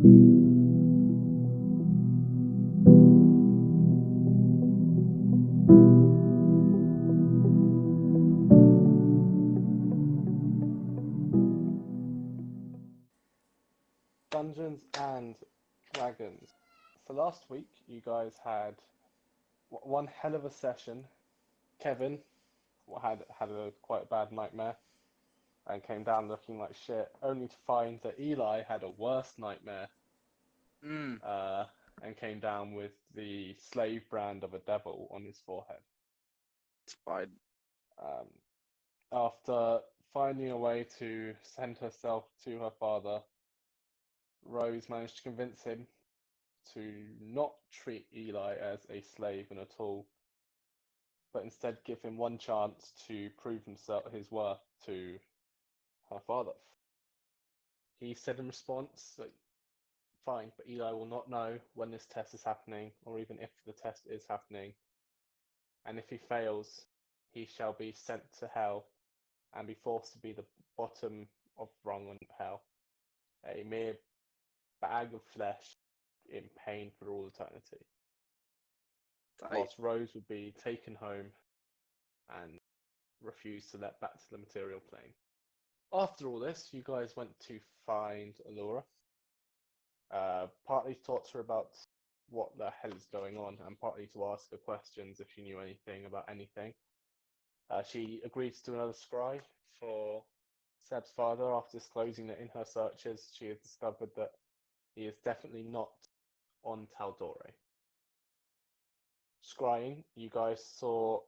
Dungeons and Dragons. So last week you guys had one hell of a session. Kevin had a quite bad nightmare and came down looking like shit, only to find that Eli had a worse nightmare and came down with the slave brand of a devil on his forehead. It's fine. After finding a way to send herself to her father, Rose managed to convince him to not treat Eli as a slave and a tool, but instead give him one chance to prove his worth to her father. He said in response that, fine, but Eli will not know when this test is happening, or even if the test is happening. And if he fails, he shall be sent to hell and be forced to be the bottom of rung on hell, a mere bag of flesh in pain for all eternity. Whilst Rose would be taken home and refused to let back to the material plane. After all this, you guys went to find Allura. Partly to talk to her about what the hell is going on, and partly to ask her questions if she knew anything about anything. She agreed to do another scry for Seb's father after disclosing that in her searches she has discovered that he is definitely not on Taldore. Scrying, you guys saw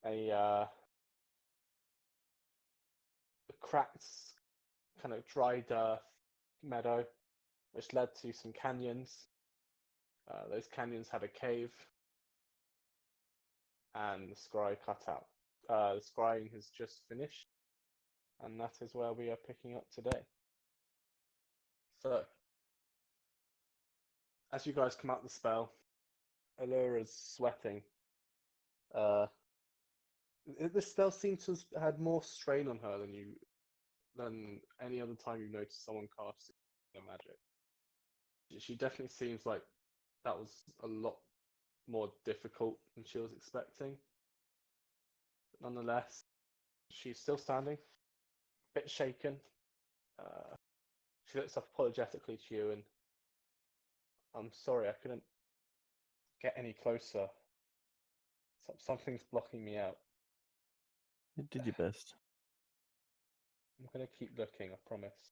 a cracked, kind of dried earth meadow, which led to some canyons. Those canyons had a cave, and the scry cut out. The scrying has just finished, and that is where we are picking up today. So, as you guys come out the spell, Allura's sweating. This spell seems to have had more strain on her than any other time you've noticed someone casting magic. She definitely seems like that was a lot more difficult than she was expecting. But nonetheless, she's still standing, a bit shaken. She looks up apologetically to you and, I'm sorry, I couldn't get any closer. Something's blocking me out. You did your best. I'm going to keep looking, I promise.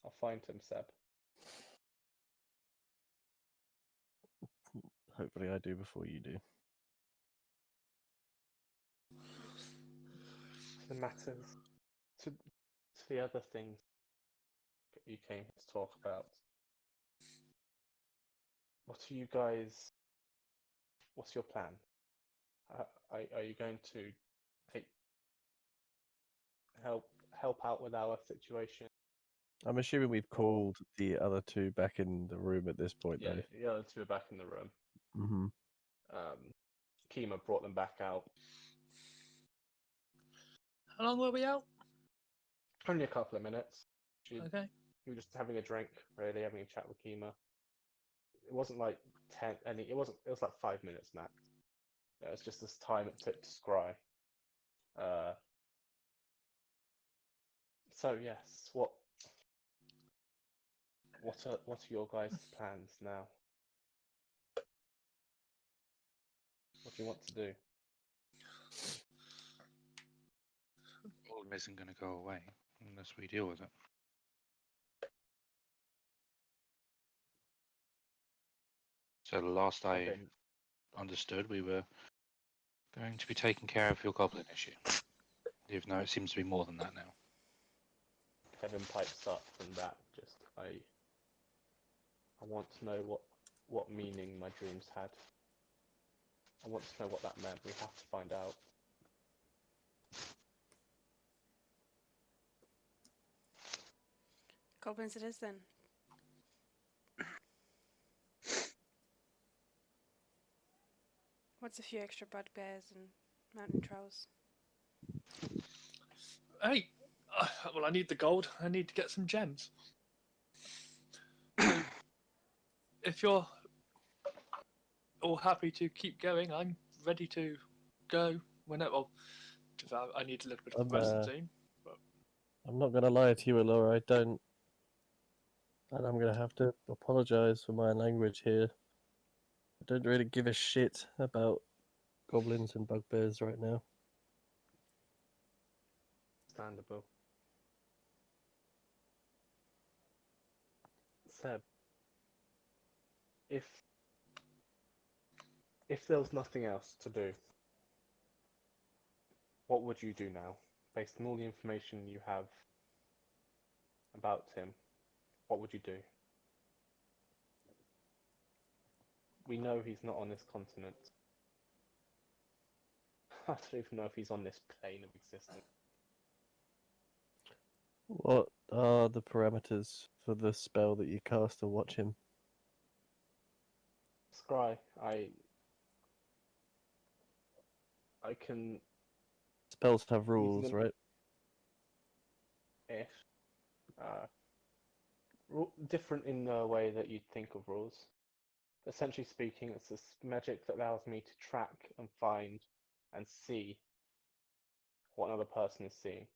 I'll find him, Seb. Hopefully I do before you do. The matters to the other things you came to talk about. What's your plan? Are you going to help out with our situation? I'm assuming we've called the other two back in the room at this point. Yeah, then. the other two are back in the room. Mm-hmm. Kima brought them back out. How long were we out? Only a couple of minutes. Okay. We were just having a drink, really, having a chat with Kima. It wasn't like 10, it was like 5 minutes max. It was just this time it took to scry. So yes, what are your guys' plans now? What do you want to do? Problem isn't going to go away unless we deal with it. So the last I understood, we were going to be taking care of your goblin issue. Even though it seems to be more than that now. Kevin pipes up from that. Just I want to know what meaning my dreams had. I want to know what that meant. We have to find out. Goblins it is then. What's a few extra bugbears and mountain trolls? Hey, Well, I need the gold. I need to get some gems. So, if you're all happy to keep going, I'm ready to go whenever. Well, I need a little bit of a rest soon. I'm not gonna lie to you, Alora. I don't, and I'm gonna have to apologize for my language here. I don't really give a shit about goblins and bugbears right now. Understandable. Seb, if there was nothing else to do, what would you do now? Based on all the information you have about him, what would you do? We know he's not on this continent. I don't even know if he's on this plane of existence. What are the parameters for the spell that you cast to watch him? Scry, I can Spells have rules, them- right? ish. Different in the way that you'd think of rules. Essentially speaking, it's this magic that allows me to track and find and see what another person is seeing.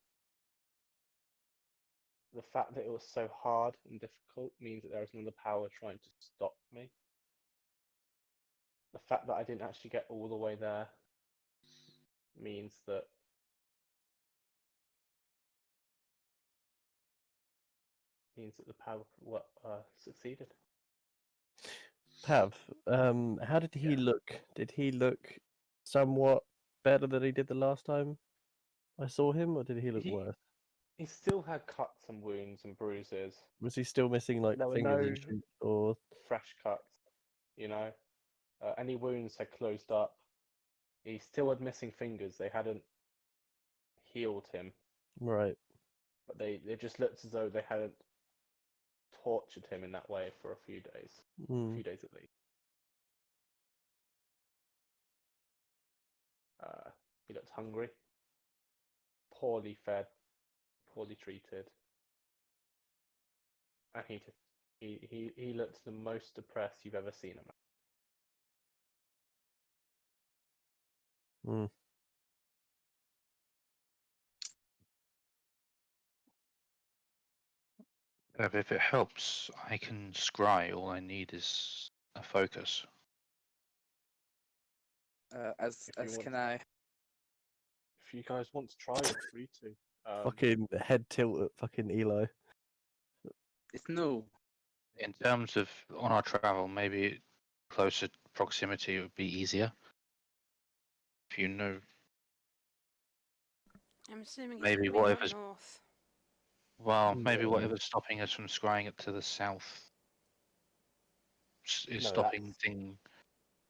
The fact that it was so hard and difficult means that there is another power trying to stop me. The fact that I didn't actually get all the way there means that the power succeeded. Pav, how did he look? Did he look somewhat better than he did the last time I saw him, or did he look worse? He still had cuts and wounds and bruises. Was he still missing like There were fingers no and shit, or fresh cuts, you know. Any wounds had closed up. He still had missing fingers. They hadn't healed him, right? but they just looked as though they hadn't tortured him in that way for a few days. A few days at least. He looked hungry, poorly fed, poorly treated, and he looked the most depressed you've ever seen him. If it helps, I can scry. All I need is a focus. As can I. If you guys want to try, you're free to. Fucking head tilt at fucking Eli. It's no. In terms of on our travel, maybe closer proximity would be easier. If you know, I'm assuming maybe it's going to be whatever's- north. well, maybe No. whatever's stopping us from scrying it to the south is No, stopping thing.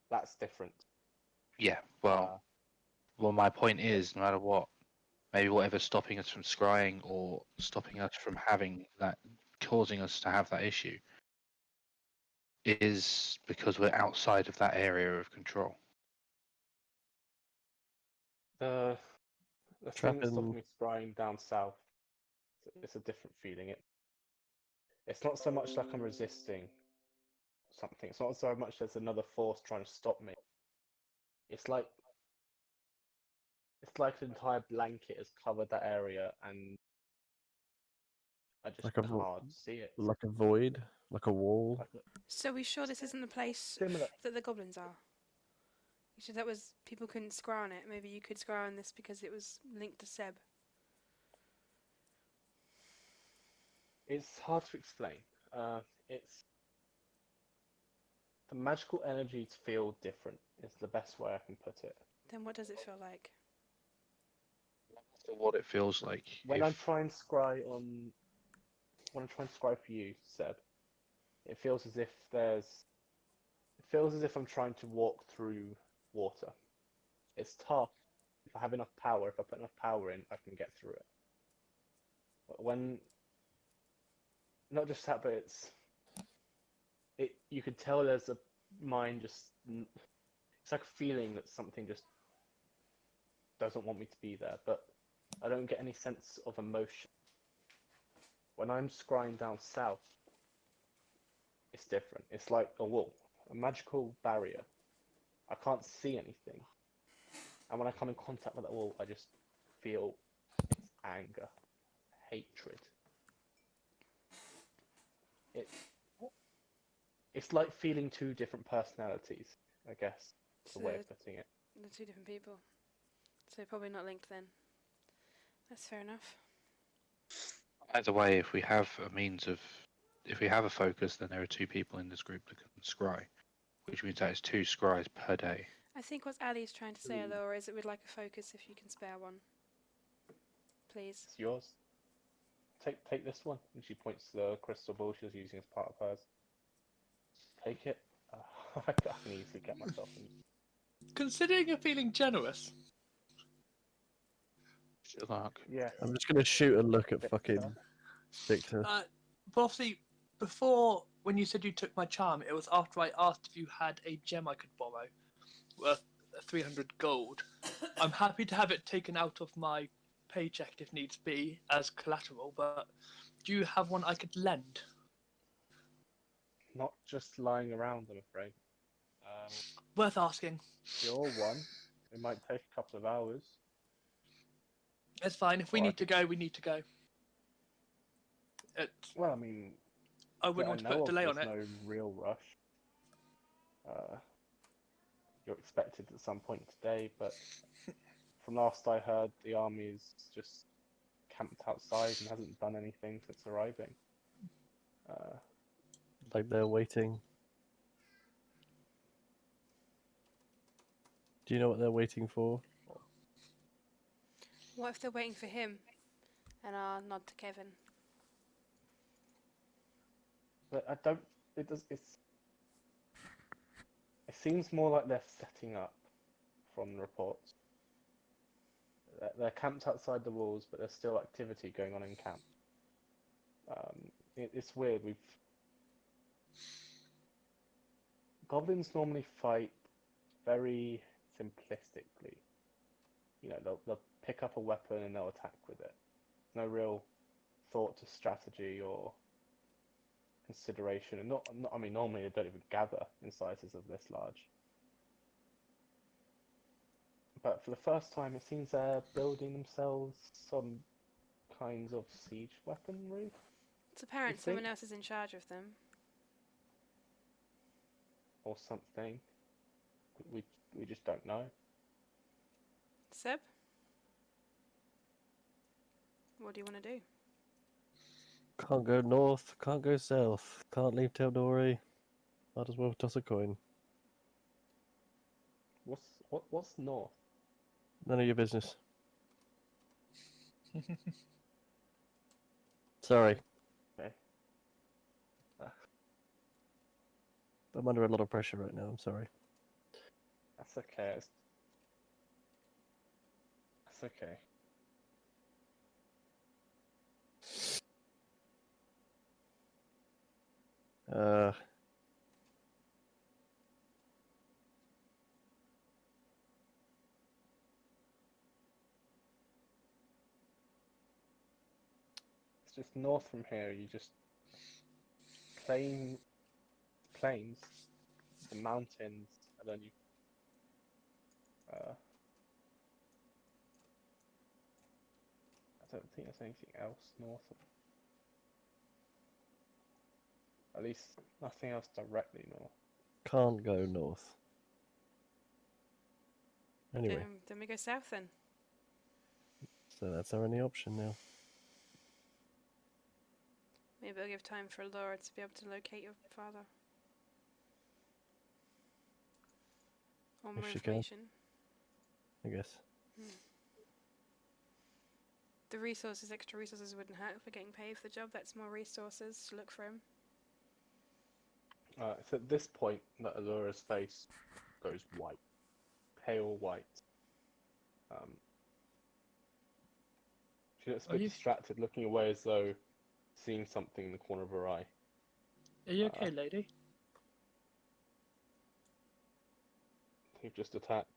That's different. Yeah, well, my point is, no matter what, maybe whatever's stopping us from scrying or stopping us from having that, causing us to have that issue, is because we're outside of that area of control. The thing that's stopping me scrying down south, it's a different feeling. It's not so much like I'm resisting something. It's not so much there's another force trying to stop me. It's like an entire blanket has covered that area, and I just Like a can't see it. Like a void, like a wall. So we sure this isn't the place Similar. that the goblins are? You said that was people couldn't scry on it. Maybe you could scry on this because it was linked to Seb. It's hard to explain. It's the magical energies feel different. Is the best way I can put it. Then what does it feel like? What it feels like. When I try and scry for you, Seb, it feels as if I'm trying to walk through water. It's tough. If I have enough power, if I put enough power in, I can get through it. But when, not just that, but you could tell there's a mind just, it's like a feeling that something just doesn't want me to be there, but I don't get any sense of emotion when I'm scrying down south, it's different. It's like a wall, a magical barrier. I can't see anything. And when I come in contact with that wall, I just feel its anger, hatred. It's like feeling two different personalities, I guess, is the way of putting it. The two different people. So probably not linked then. That's fair enough. Either way, if we have a focus, then there are 2 people in this group that can scry, which means that is 2 scries per day. I think what Ali's trying to say, Laura, is that we'd like a focus if you can spare one. Please. It's yours. Take this one. And she points to the crystal ball she was using as part of hers. Take it. I can easily get myself in. Considering you're feeling generous, Good luck. Yeah. I'm just gonna shoot a look at fucking Victor. but obviously, before when you said you took my charm, it was after I asked if you had a gem I could borrow worth 300 gold. I'm happy to have it taken out of my paycheck if needs be as collateral, but do you have one I could lend? Not just lying around, I'm afraid. Worth asking. You're one. It might take a couple of hours. It's fine. If we Or I need to go, we need to go. Well, I mean, I wouldn't want to put a delay on it. There's no real rush. You're expected at some point today, but from last I heard, the army's just camped outside and hasn't done anything since arriving. Like they're waiting. Do you know what they're waiting for? What if they're waiting for him? And I'll nod to Kevin. But I don't. It does. It seems more like they're setting up from the reports. They're camped outside the walls, but there's still activity going on in camp. It's weird. Goblins normally fight very simplistically. You know, they'll pick up a weapon and they'll attack with it. No real thought to strategy or consideration, and not. I mean, normally they don't even gather in sizes of this large. But for the first time, it seems they're building themselves some kinds of siege weaponry. It's apparent You someone think? else is in charge of them. Or something. We just don't know. Seb? What do you want to do? Can't go north, can't go south, can't leave Teldori. Might as well toss a coin. What's north? None of your business. Sorry. Okay. I'm under a lot of pressure right now, I'm sorry. That's okay. That's okay. It's just north from here. You just plains, the mountains, and then you. I don't think there's anything else north of. At least nothing else directly north. Can't go north. Anyway, Then we go south then. so that's our only option now. Maybe I'll give time for Laura to be able to locate your father. Or more If she can. information. I guess. The resources, extra resources wouldn't hurt if we're getting paid for the job. That's more resources to look for him. It's at this point that Allura's face goes white. Pale white. She looks a bit distracted, looking away as though seeing something in the corner of her eye. Are you okay, lady? You've just attacked.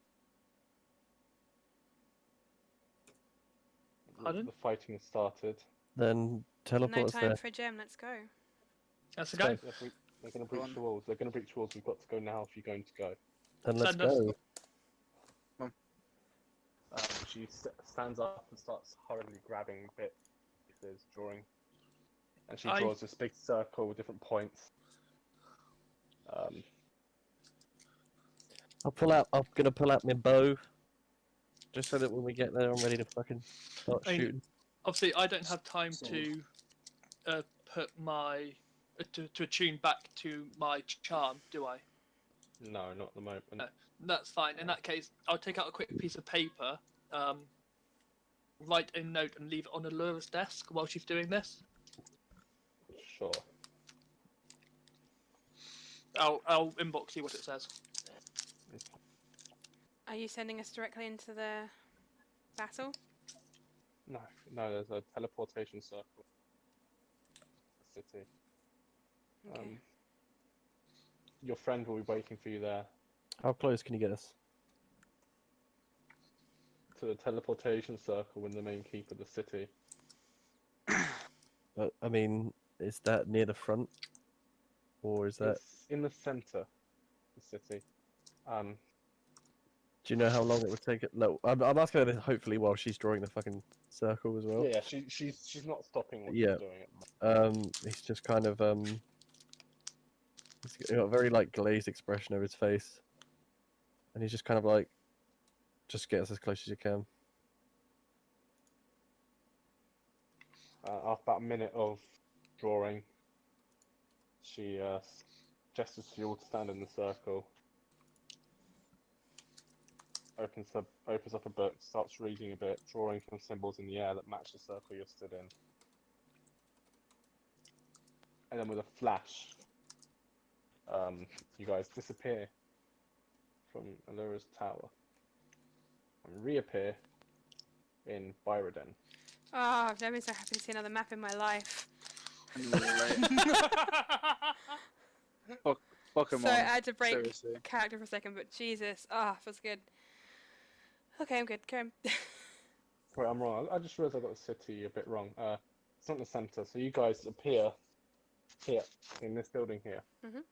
Pardon? The fighting has started. Then teleport No us time there. for a gem. Let's go. That's a Let's go. go. They're going to Go breach on. the walls. They're going to breach the walls. We've got to go now if you're going to go. Then let's Send us. go. She stands up and starts hurriedly grabbing pieces, drawing. And she draws this big circle with different points. I'm gonna pull out my bow, just so that when we get there, I'm ready to fucking start I mean, shooting. Obviously, I don't have time to put my to attune back to my charm, do I? No, not at the moment. No. That's fine. In that case, I'll take out a quick piece of paper, write a note, and leave it on Allura's desk while she's doing this. Sure. I'll inbox you what it says. Are you sending us directly into the battle? No, there's a teleportation circle. The city. Okay. Your friend will be waiting for you there. How close can you get us? To the teleportation circle in the main keep of the city. I mean, is that near the front, or is that? It's in the center of the city. Do you know how long it would take it? No, I'm asking her this hopefully while she's drawing the fucking circle as well. Yeah, she's not stopping what Yeah. she's doing at the moment. He's just kind of he's got a very like glazed expression over his face, and he's just kind of like, just get us as close as you can. After about a minute of drawing, she gestures to you all to stand in the circle. Opens up a book, starts reading a bit, drawing some symbols in the air that match the circle you're stood in. And then with a flash, you guys disappear from Allura's tower and reappear in Byroden. Oh, I've never been so happy to see another map in my life. Pokemon. So I had to break Seriously. character for a second, but Jesus, feels good. Okay, I'm good. Carry on. Wait, I'm wrong. I just realised I got the city a bit wrong. It's not the centre, so you guys appear here in this building here. Mhm.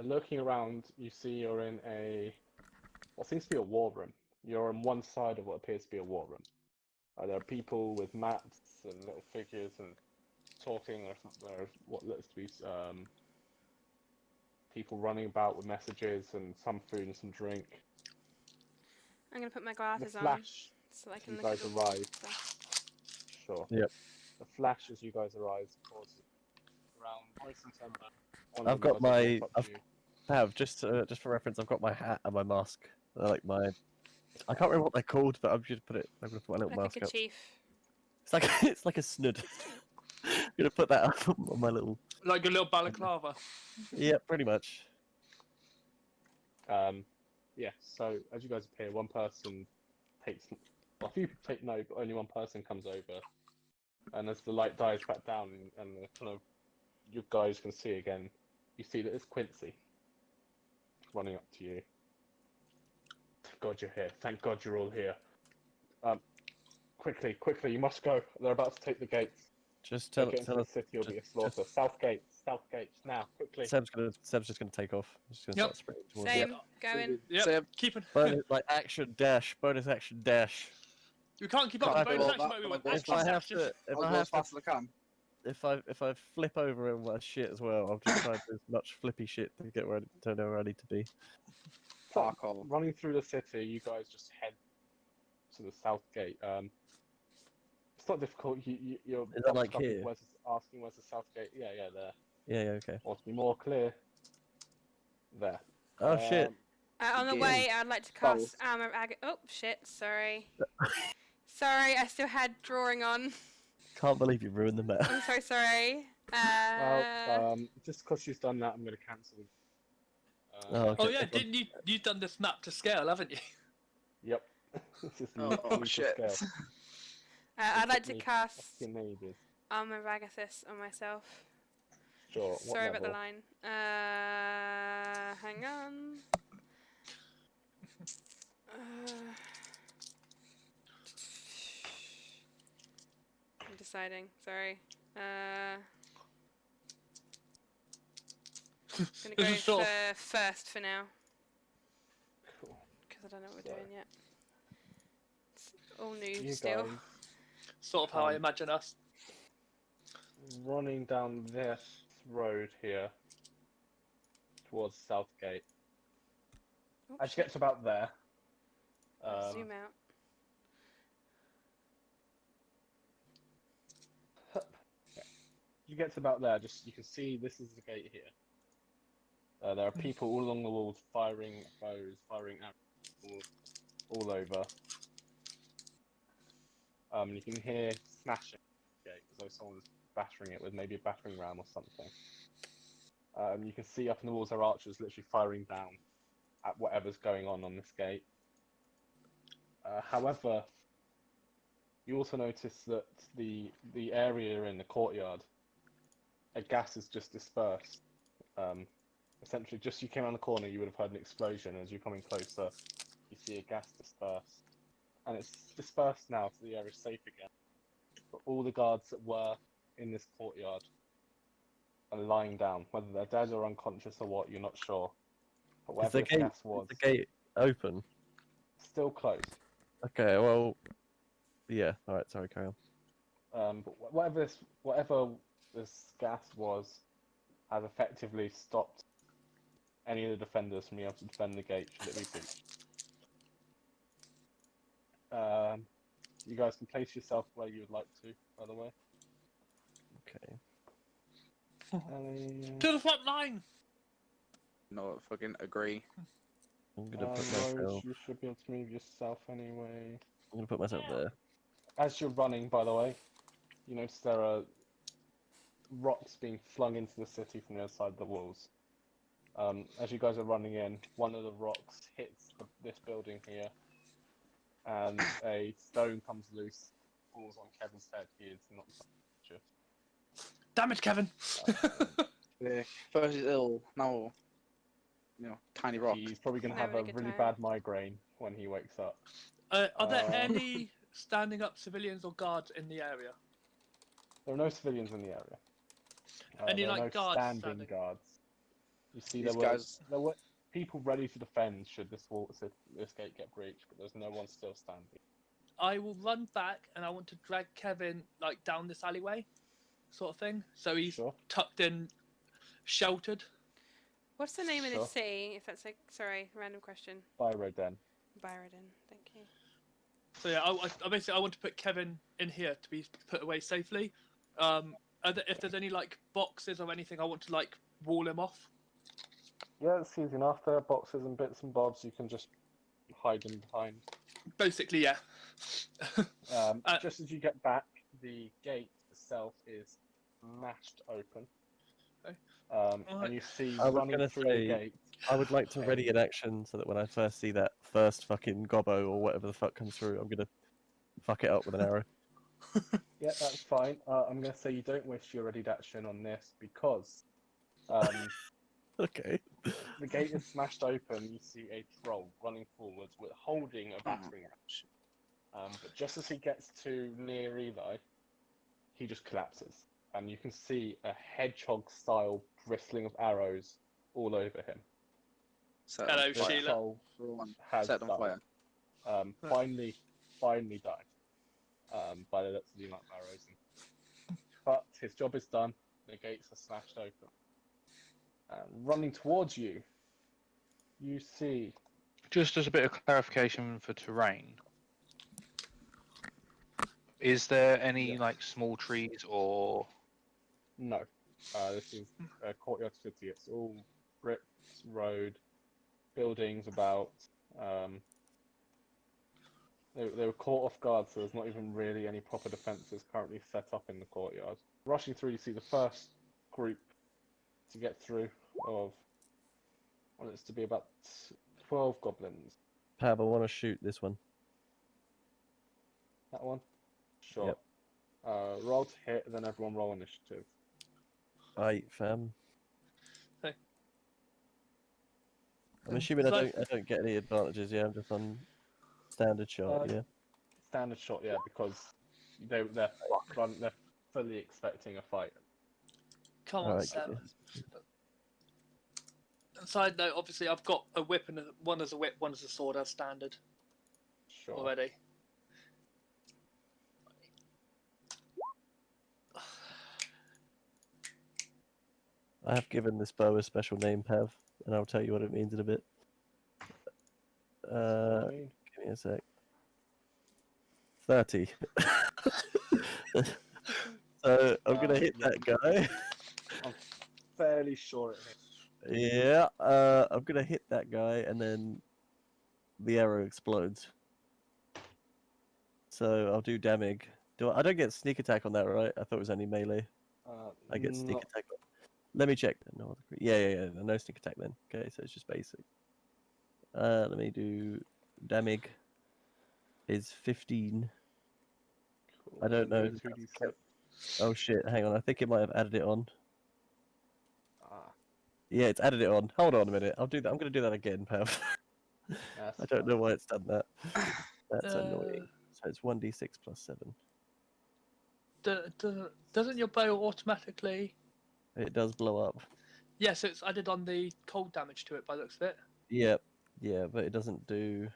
Looking around, you see you're in what seems to be a war room. You're on one side of what appears to be a war room. There are people with mats and little figures and talking. There's what looks to be people running about with messages and some food and some drink. I'm gonna put my The glasses on flash, so I as can you look at guys the arrive. stuff. Sure. Yep. The flash as you guys arrive causes around most September. I've got my. Just for reference, I've got my hat and my mask. They're like my. I can't remember what they're called, but I'm gonna put my little Like mask a up. chief. It's like a snud. I'm gonna put that up on my little. Like a little balaclava. Yeah, pretty much. Yeah, so as you guys appear, one person takes. Well, a few take note, but only one person comes over. And as the light dies back down and the kind of you guys can see again, you see that it's Quincy running up to you. Thank God you're here. Thank God you're all here. Quickly, you must go. They're about to take the gates. Just They'll tell get into us. the city, will be a slaughter. South gates, now, quickly. Seb's just gonna take off. He's just gonna Yep. start sprinting towards Same. it. Going. Yep. Same. Keep it. Bonus, like action dash, bonus action dash. We can't keep up Can't with do bonus all action, that, but we but want if action I have dashes. to, I'll go as fast as I can. if I flip over in my shit as well, I'll just try and do as much flippy shit to get where to know where I need to be. Parkour. Running through the city, you guys just head to the south gate. It's not difficult. You're Is that like asking here? where's the south gate? Yeah, there. Yeah, okay. Or to be more clear, there. Oh shit! On the Again. way, I'd like to cast Both. armor. Oh shit! Sorry. Sorry, I still had drawing on. Can't believe you ruined the map. I'm so sorry. Well, just because she's done that, I'm going to cancel. Oh, okay. Oh yeah, didn't you've done this map to scale, haven't you? Yep. This is Oh, literally to shit. scale. I'd like to Took me cast fucking ages. armor Ragathis on myself. Sure. What Sorry about the level? line. Hang on. deciding. Sorry. Gonna This go is sort of for first for now Cool. because I don't know what we're So- doing yet. It's all new You still. guys sort of how I imagine us. running down this road here towards Southgate. Oh, As you shit. get to about there, Zoom out. you get to about there, just you can see this is the gate here. There are people all along the walls firing bows, firing arrows all over. You can hear smashing the gate as though someone's battering it with maybe a battering ram or something. You can see up in the walls there are archers literally firing down at whatever's going on this gate. However, you also notice that the area in the courtyard, a gas is just dispersed. Essentially, just you came around the corner, you would have heard an explosion. As you're coming closer, you see a gas disperse, and it's dispersed now, so the area is safe again. But all the guards that were in this courtyard are lying down, whether they're dead or unconscious or what, you're not sure. But Is whatever the this gate, gas was, is the gate open? still closed. Okay, well, yeah. All right, sorry, carry on. But whatever this gas was, has effectively stopped any of the defenders from being able to defend the gate should it be breached. You guys can place yourself where you would like to, by the way. Okay. To the front line! No, fucking agree. I'm gonna put Rose, myself. you should be able to move yourself anyway. I'm gonna put myself there. As you're running, by the way, you notice there are rocks being flung into the city from the other side of the walls. As you guys are running in, one of the rocks hits this building here, and a stone comes loose, falls on Kevin's head. He is not unconscious. Damn it, Kevin! First he's ill, now, tiny rock. He's probably going to Having have a a good really time. bad migraine when he wakes up. Are there any standing up civilians or guards in the area? There are no civilians in the area. Any, there are like, no guards standing standing? guards. You see, These there guys- were people ready to defend should this gate get breached, but there's no one still standing. I will run back and I want to drag Kevin like down this alleyway, sort of thing. So he's Sure. tucked in, sheltered. What's the name of Sure. this city? If that's sorry, random question. Byroden. Byrodin. Thank you. So yeah, I basically I want to put Kevin in here to be put away safely. If there's any like boxes or anything, I want to like wall him off. Yeah, it's easy enough. There are boxes and bits and bobs you can just hide them behind. Basically, yeah. Just as you get back, the gate itself is smashed open. Okay. And you see I was running gonna through say, the gate. I would like to ready an action so that when I first see that first fucking gobbo or whatever the fuck comes through, I'm gonna fuck it up with an arrow. Yeah, that's fine. I'm going to say you don't wish your ready action on this because Okay. the gate is smashed open. You see a troll running forwards with holding a battering ram. But just as he gets to near Eli, he just collapses, and you can see a hedgehog-style bristling of arrows all over him. Set Hello, on fire. Sheila. Troll Everyone, has set on died. fire. Finally died. By the looks of the amount of arrows. But his job is done. The gates are smashed open. Running towards you, you see. Just as a bit of clarification for terrain, is there any Yes. like small trees or No. This is a courtyard city. It's all bricks, road, buildings about. They were caught off guard, so there's not even really any proper defences currently set up in the courtyard. Rushing through, you see the first group to get through of. Well, it's to be about 12 goblins. Pab, I want to shoot this one. That one? Sure. Yep. Roll to hit, and then everyone roll initiative. Aight, fam. Okay. I'm assuming I So- don't get any advantages. Yeah, I'm just on standard shot. Uh, Yeah. Standard shot, yeah, because they're fully expecting a fight. Come on, Alright, 7. Side note, obviously, I've got a whip and one as a whip, one as a sword as standard Sure. already. I have given this bow a special name, Pav, and I'll tell you what it means in a bit. That's what I mean. Give me a sec. 30. So I'm gonna hit Yeah. that guy. I'm fairly sure it hits. Yeah, I'm gonna hit that guy, and then the arrow explodes. So I'll do damage. I don't get sneak attack on that, right? I thought it was only melee. I get sneak Not- attack. Let me check. No, yeah. No sneak attack then. Okay, so it's just basic. Let me do damage. Is 15. Cool. I don't know. Go if that's 2d6. kept- Oh shit! Hang on. I think it might have added it on. Ah, Yeah, it's added it on. Hold on a minute. I'll do that. I'm gonna do that again, Pav. that's I don't know why it's done that. That's Uh, annoying. So it's 1d6 plus 7. Doesn't your bow automatically? It does blow up. Yes, it's added on the cold damage to it by the looks of it. Yep. Yeah, but it doesn't do.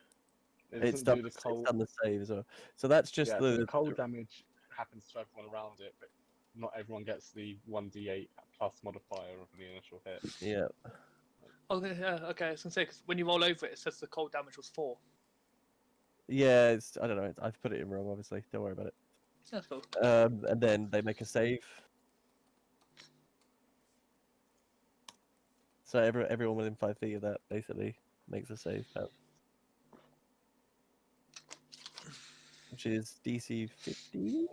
It It's doesn't done, do the it's cold. done the save as well. So that's just Yeah, the. so the cold damage happens to everyone around it, but not everyone gets the 1d8 plus modifier of the initial hit. Yeah. Oh, yeah, okay, I was gonna say because when you roll over it, it says the cold damage was 4. Yeah, I don't know. I've put it in wrong, obviously. Don't worry about it. That's cool. And then they make a save. So everyone within 5 feet of that basically makes a save, Pav. Which is DC 15?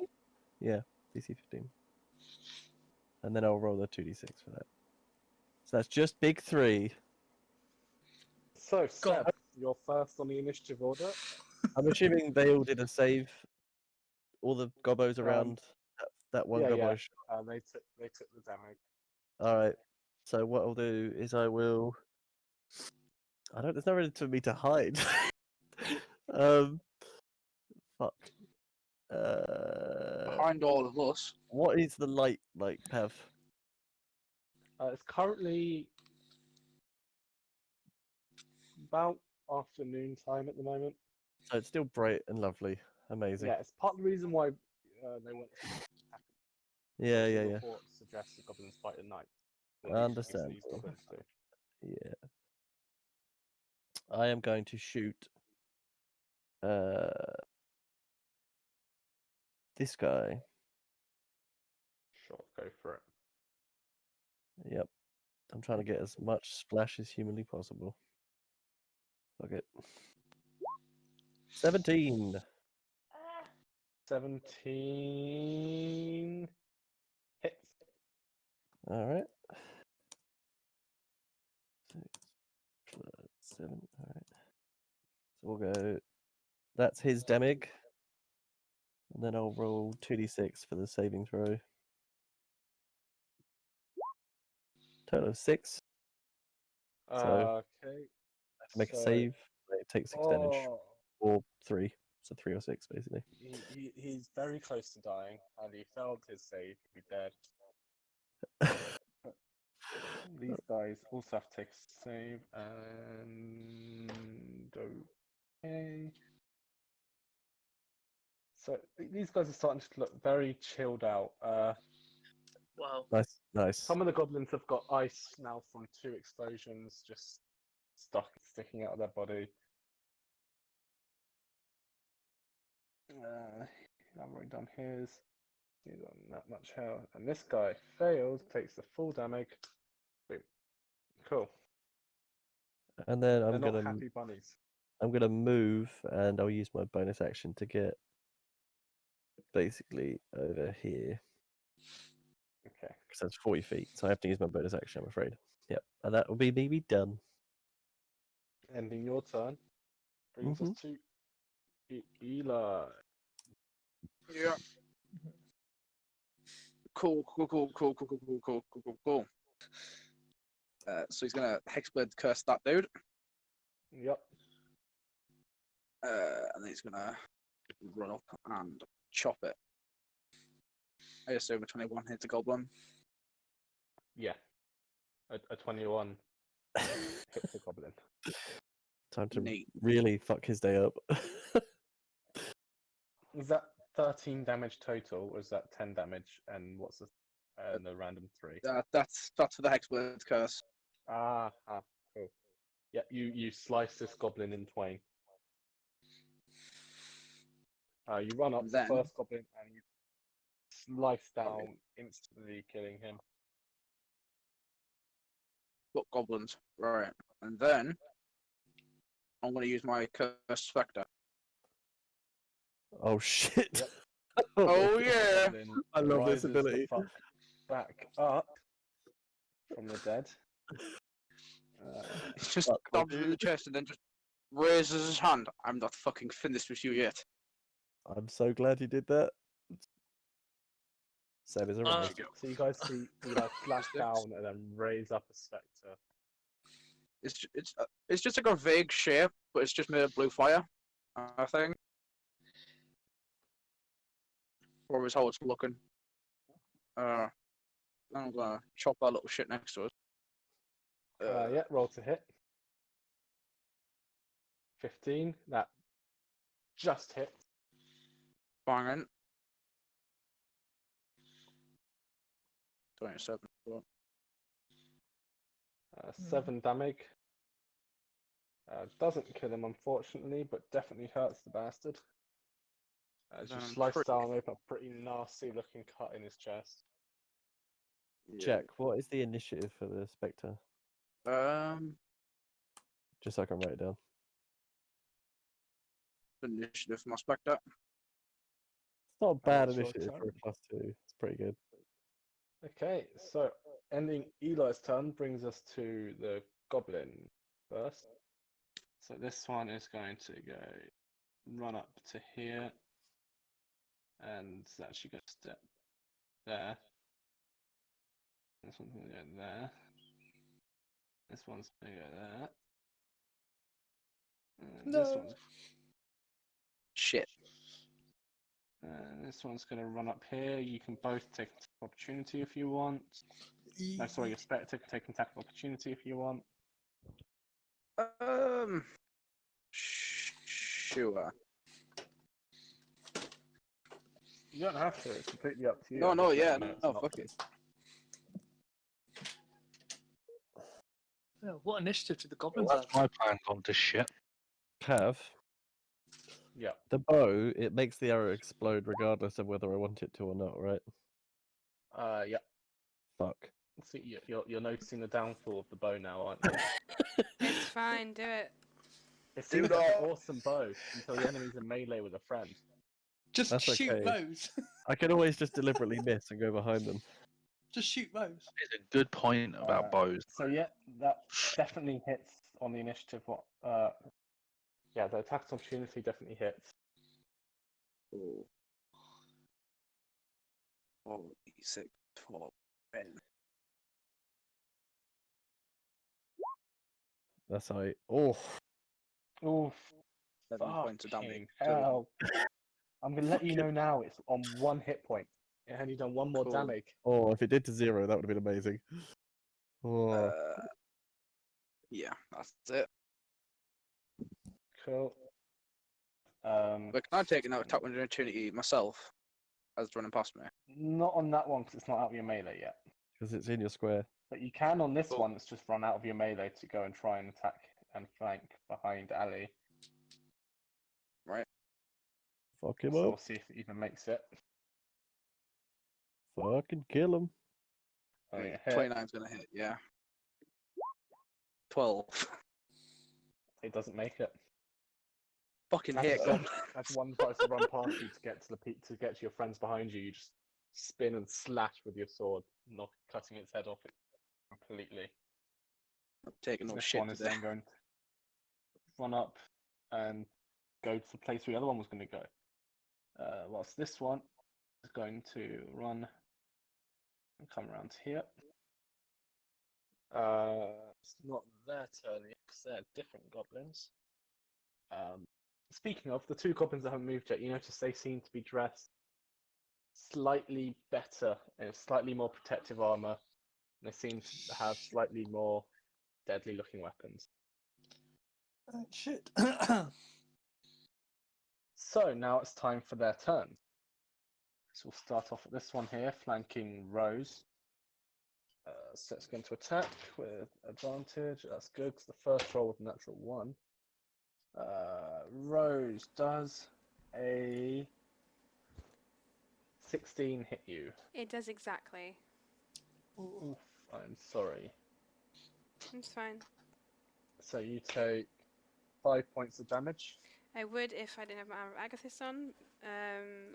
Yeah, DC 15. And then I'll roll a 2d6 for that. So that's just big 3. So, Go on. Seb, you're first on the initiative order. I'm assuming they all did a save. All the gobbos around that one yeah, gobbo. yeah. They took the damage. All right. So what I'll do is I will. There's no reason for me to hide. Fuck. Behind all of us. What is the light like, Pav? It's currently about afternoon time at the moment. So it's still bright and lovely, amazing. Yeah, it's part of the reason why they want to Yeah. report suggests the goblins fight at night. I understand. These goblins do. Yeah. I am going to shoot this guy. Sure, go for it. Yep. I'm trying to get as much splash as humanly possible. Fuck it. 17. 17 hits. All right. 6 plus 7. All right. So we'll go. That's his damage. And then I'll roll 2d6 for the saving throw. Total of 6. So Okay. I have to make a save. It takes 6 damage. Or 3. So 3 or 6, basically. He's very close to dying, and he failed his save. He'd be dead. These guys also have to take a save, and okay. So these guys are starting to look very chilled out. Wow. Nice. Some of the goblins have got ice now from 2 explosions just sticking out of their body. I've already done his. He's on that much health. And this guy fails, takes the full damage. Boom. Cool. And then They're I'm not gonna happy bunnies. move, and I'll use my bonus action to get basically over here. Okay. Because that's 40 feet, so I have to use my bonus action, I'm afraid. Yep, and that will be me done. Ending your turn. Brings us to Eli. Yeah. Cool. So he's gonna hexblade curse that dude. Yep. And then he's gonna run up and chop it I assume a 21 hits a goblin. Yeah. A 21 hits the goblin. Time to Neat. really fuck his day up. Is that 13 damage total, or is that 10 damage? And what's the random 3? That's for the Hexblade curse. Cool. Yeah, you slice this goblin in twain. You run up to the Then- first goblin and you slice down, instantly killing him. Got goblins. Right. And then I'm going to use my Cursed Spectre. Oh shit! Yep. Oh, yeah! Goblin I love this rises the ability. fuck back up from the dead. He just Fuck, my stabs him in the dude. chest and then just raises his hand. I'm not fucking finished with you yet. I'm so glad you did that. Same as a Uh, rise. So you guys see Eli flash down and then raise up a spectre. It's just like a vague shape, but it's just made of blue fire. I think. Or is how it's looking. I'm gonna chop that little shit next to it. Yeah, roll to hit. 15. That just hits. Banging. 27. 7 damage. Doesn't kill him, unfortunately, but definitely hurts the bastard. As you slice down, open a pretty nasty looking cut in his chest. Jack, what is the initiative for the Spectre? Just so I can write it down. Initiative for my Spectre. It's not a bad it's your initiative for a turn. +2. It's pretty good. Okay, so ending Eli's turn brings us to the goblin first. So this one is going to go run up to here, and it's actually going to step there. This one's going to go there. This one's going to go there. And this No. one's Shit. this one's going to run up here. You can both take opportunity if you want. No, sorry, your spectre can take attack of opportunity if you want. Sure. You don't have to. It's completely up to you. No, I'm no, just yeah, letting you know it's no, an fuck option. it. Yeah, what initiative did the goblins Well, have? that's my plan gone to shit. Have Yeah. the bow, it makes the arrow explode regardless of whether I want it to or not, right? Yeah. Fuck. See, you're noticing the downfall of the bow now, aren't you? It's fine, do it. It seems like an awesome bow until the enemy's in melee with a friend. Just That's shoot okay. those. I can always just deliberately miss and go behind them. Just shoot those. It's a good point about bows. So yeah, that definitely hits on the initiative. Yeah, the attack opportunity definitely hits. Oh. 6, 12, 10. That's how I. Oh, Oof. 7 points of damage. Fucking hell. I'm gonna let you know now. It's on 1 hit point. It only done 1 more Cool. damage. oh! If it did to 0, that would have been amazing. Oh, Yeah, that's it. Cool. But can I take an attack with opportunity myself as it's running past me? Not on that one because it's not out of your melee yet. because it's in your square. But you can on this Cool. one that's just run out of your melee to go and try and attack and flank behind Ali. Right. Fuck him So we'll up. see if it even makes it. Fucking kill him. Oh, yeah, hit. 29's gonna hit, yeah. 12. It doesn't make it. Fucking That's, hit, uh, God. that's one tries to run past you to get to the to get to your friends behind you. You just spin and slash with your sword, cutting its head off completely. I'm taking no This shit one is today. then going to run up and go to the place where the other one was going to go. Whilst this one is going to run and come around here. It's not their turn yet because they're different goblins. Speaking of, the 2 goblins that haven't moved yet, you notice they seem to be dressed slightly better and slightly more protective armor. And they seem to have slightly more deadly looking weapons. Shit. So now it's time for their turn. So we'll start off with this one here, flanking Rose. So it's going to attack with advantage. That's good because the first roll was a natural 1. Rose does a 16 hit you. It does exactly. Oof, I'm sorry. It's fine. So you take 5 points of damage, I would if I didn't have my armor of Agathis on.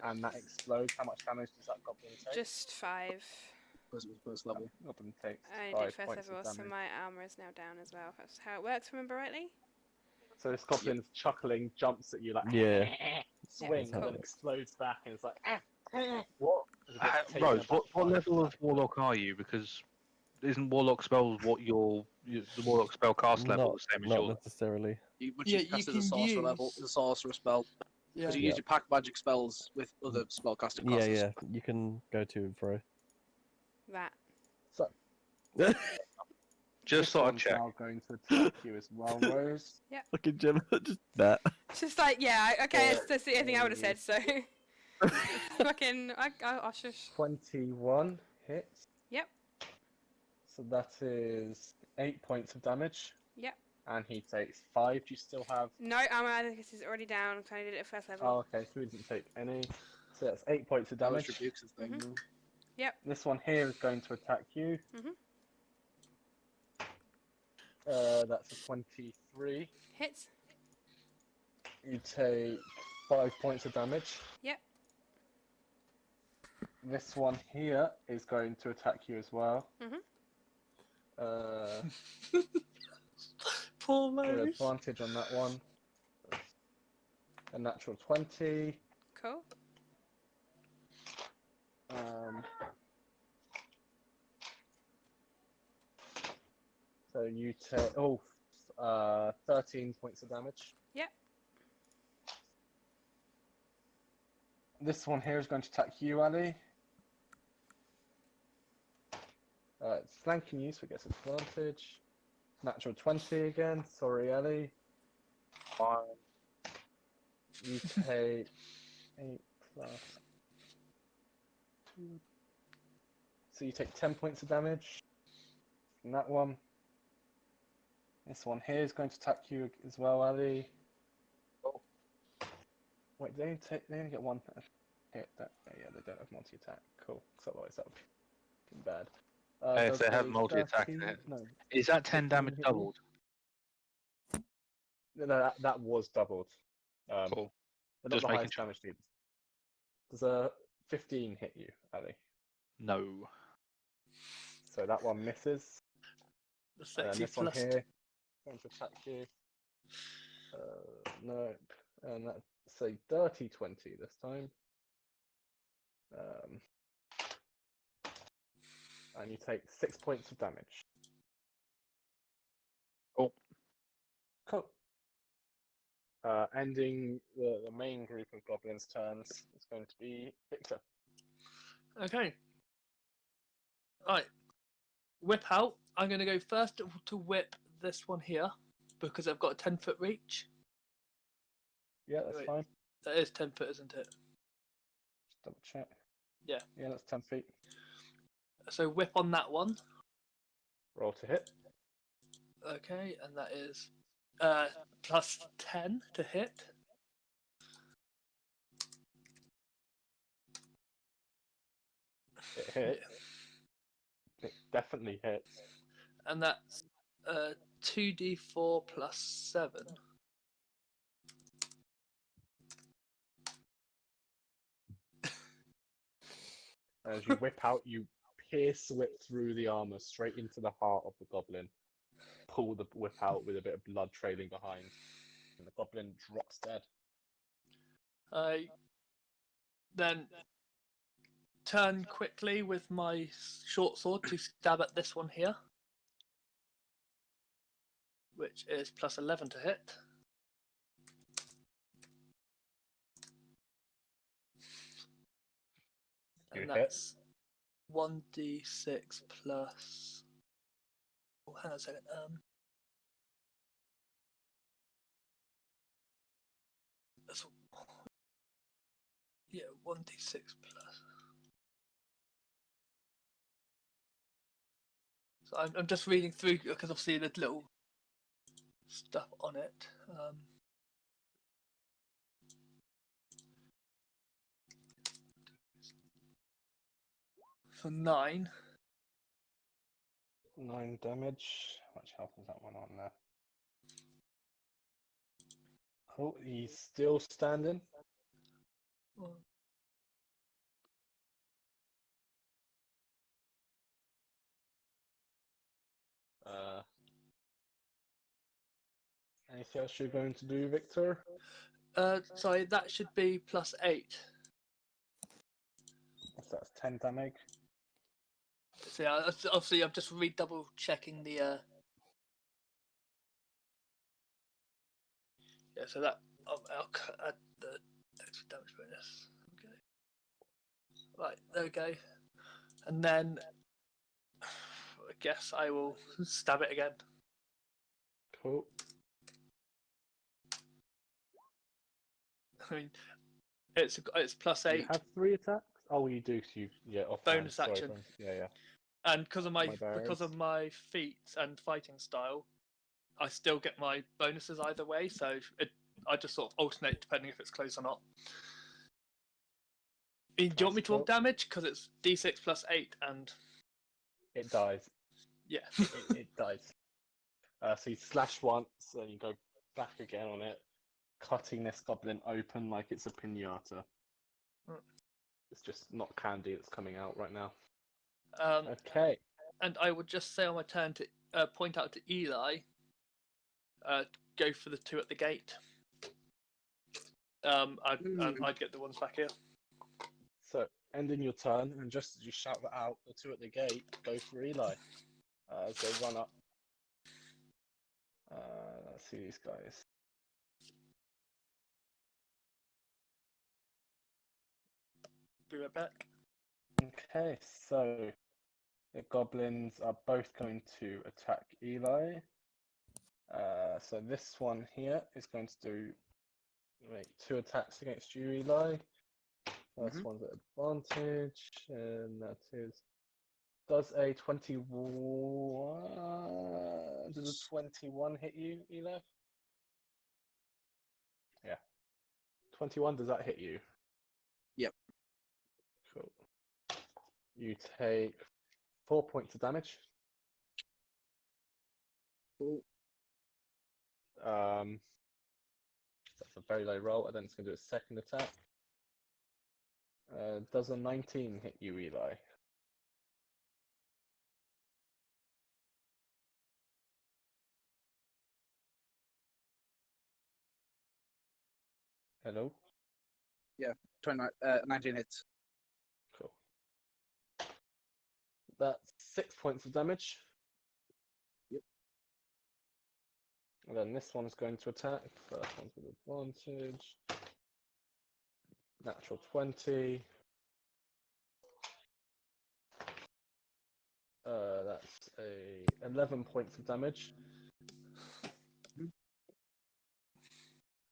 and that explodes. How much damage does that goblin take? Just 5. Because it was first level. Goblin takes I 5 did first points level, of so damage. my armor is now down as well. That's how it works, remember rightly? So this goblin's chuckling, jumps at you like Yeah. swings, cool. and then explodes back, and it's like what? As it gets taken Rose, aback what by level of that. warlock are you? Because isn't warlock spells what the warlock spell cast level the same as Not yours? necessarily. But Yeah, you you cast it can as a sorcerer level, use- the sorcerer spell. Yeah. Because you Yeah. use your pack magic spells with other spellcasting Yeah, classes. yeah. You can go to and fro. That. So Just this thought I'd one's check. now going to attack you as well, Rose. Fucking Gemma, just that. It's just like, yeah, okay, For that's the only thing I would have a said, so. Fucking, I'll shush. 21 hits. Yep. So that is 8 points of damage. Yep. And he takes 5. Do you still have? No, armor Agathis is already down, because I did it at first level. Oh, okay. So he didn't take any. So that's 8 points of damage. Rebukes and things. Mhm. Yep. This one here is going to attack you. Mhm. That's a 23. Hits. You take 5 points of damage. Yep. This one here is going to attack you as well. Mhm. Poor With Rose. advantage on that one. A natural 20. Cool. So you take 13 points of damage. Yep. This one here is going to attack you, Ali. It's flanking you, so it gets advantage. Natural 20 again. Sorry, Ali. Fine. You take 8 plus 2. So you take 10 points of damage from that one. This one here is going to attack you as well, Ali. Oh. Wait, they only get 1 hit. Yeah, they don't have multi-attack. Cool. Because otherwise that would be bad. If they Does have a multi-attack, 13 No, is that 10 damage 15 hit you? doubled? No, that was doubled. Cool. But not Just the making highest sure. damage needed. Does a 15 hit you, Ali? No. So that one misses. The And sexy this one plus. here going to attack you. No, and that's a dirty 20 this time. And you take 6 points of damage. Cool. Cool. Ending the main group of goblins' turns is going to be Victor. Okay. Right. Whip out. I'm going to go first to whip this one here because I've got a 10-foot reach. Yeah, that's Wait. fine. That is 10 foot, isn't it? Just double check. Yeah. Yeah, that's 10 feet. So whip on that one. Roll to hit. Okay, and that is plus 10 to hit. It hits. It definitely hits. And that's 2d4 plus 7. As you whip out, you pierce whip through the armor straight into the heart of the goblin. Pull the whip out with a bit of blood trailing behind, and the goblin drops dead. I then turn quickly with my short sword to stab at this one here, which is plus 11 to hit. You And hit. that's 1d6 plus. Oh, hang on a second. That's, yeah, 1d6 plus. So I'm just reading through because obviously there's little stuff on it. For 9. 9 damage. How much health is that one on there? Oh, he's still standing. Anything else you're going to do, Victor? Sorry, that should be plus 8. So that's 10 damage. So yeah, obviously I'm just double checking the. Yeah, so that I'll add the extra damage bonus. Okay. Right, there we go. And then I guess I will stab it again. Cool. I mean, it's plus 8. You have 3 attacks? Oh, you do. So Bonus Sorry, action. yeah. And because of My my feats and fighting style, I still get my bonuses either way. So I just sort of alternate depending if it's close or not. Do you want me to roll damage? Because it's d6 plus 8 and. It dies. Yeah. it dies. So you slash once, and you go back again on it, cutting this goblin open like it's a pinata. It's just not candy that's coming out right now. Okay. And I would just say on my turn to point out to Eli, go for the 2 at the gate. I'd get the ones back here. So, ending your turn, and just as you shout that out, the 2 at the gate go for Eli. As they run up. Let's see these guys. Be right back. Okay, so the goblins are both going to attack Eli. So this one here is going to make 2 attacks against you, Eli. First one's at advantage, and that is does a 21 hit you, Eli? Yeah. 21, does that hit you? Yep. Cool. You take 4 points of damage. Cool. That's a very low roll, and then it's going to do a second attack. Does a 19 hit you, Eli? Hello? Yeah, 19 hits. Cool. That's 6 points of damage. Yep. And then this one's going to attack. First one's with advantage. Natural 20. That's 11 points of damage.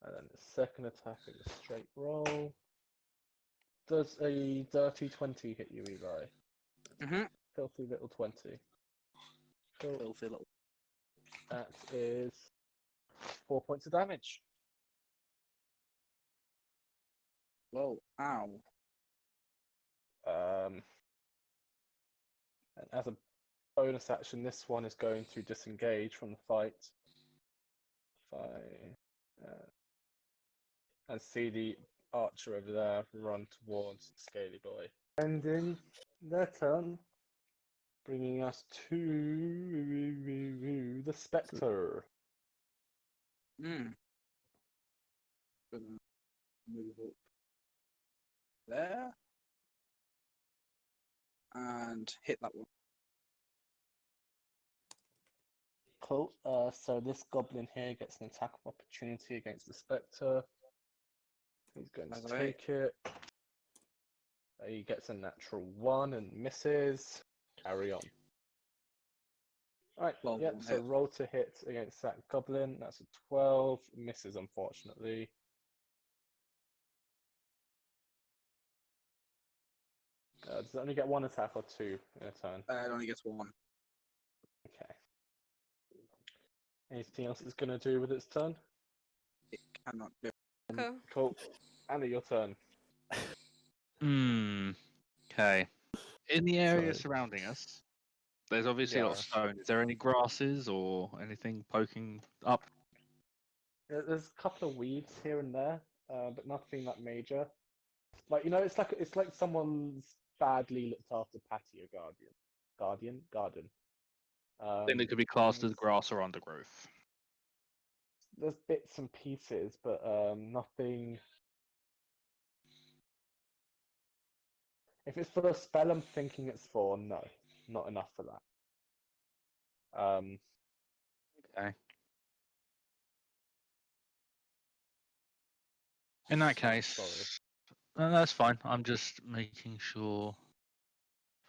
And then the second attack is a straight roll. Does a dirty 20 hit you, Eli? Filthy little 20. Cool. Filthy little. That is 4 points of damage. Whoa, ow. And as a bonus action, this one is going to disengage from the fight. And see the archer over there run towards Scaly Boy. Ending their turn, bringing us to the Spectre. Gonna move up there and hit that one. Cool. So this goblin here gets an attack of opportunity against the Spectre. He's going to take it. He gets a natural 1 and misses. Carry on. Alright, Well, yep, so hit. roll to hit against that goblin. That's a 12. Misses, unfortunately. Does it only get 1 attack or 2 in a turn? It only gets 1. Okay. Anything else it's going to do with its turn? It cannot do. Cool. Cool. Andy, your turn. Okay. In the area Sorry. surrounding us, there's obviously a lot of Yeah. stone. Is there any grasses or anything poking up? There's a couple of weeds here and there, but nothing that major. Like, it's like someone's badly looked after patio garden. Thing that could be classed as and grass or undergrowth. there's bits and pieces, but nothing. If it's for the spell I'm thinking it's for, no, not enough for that. Okay. In that case, Sorry. that's fine. I'm just making sure.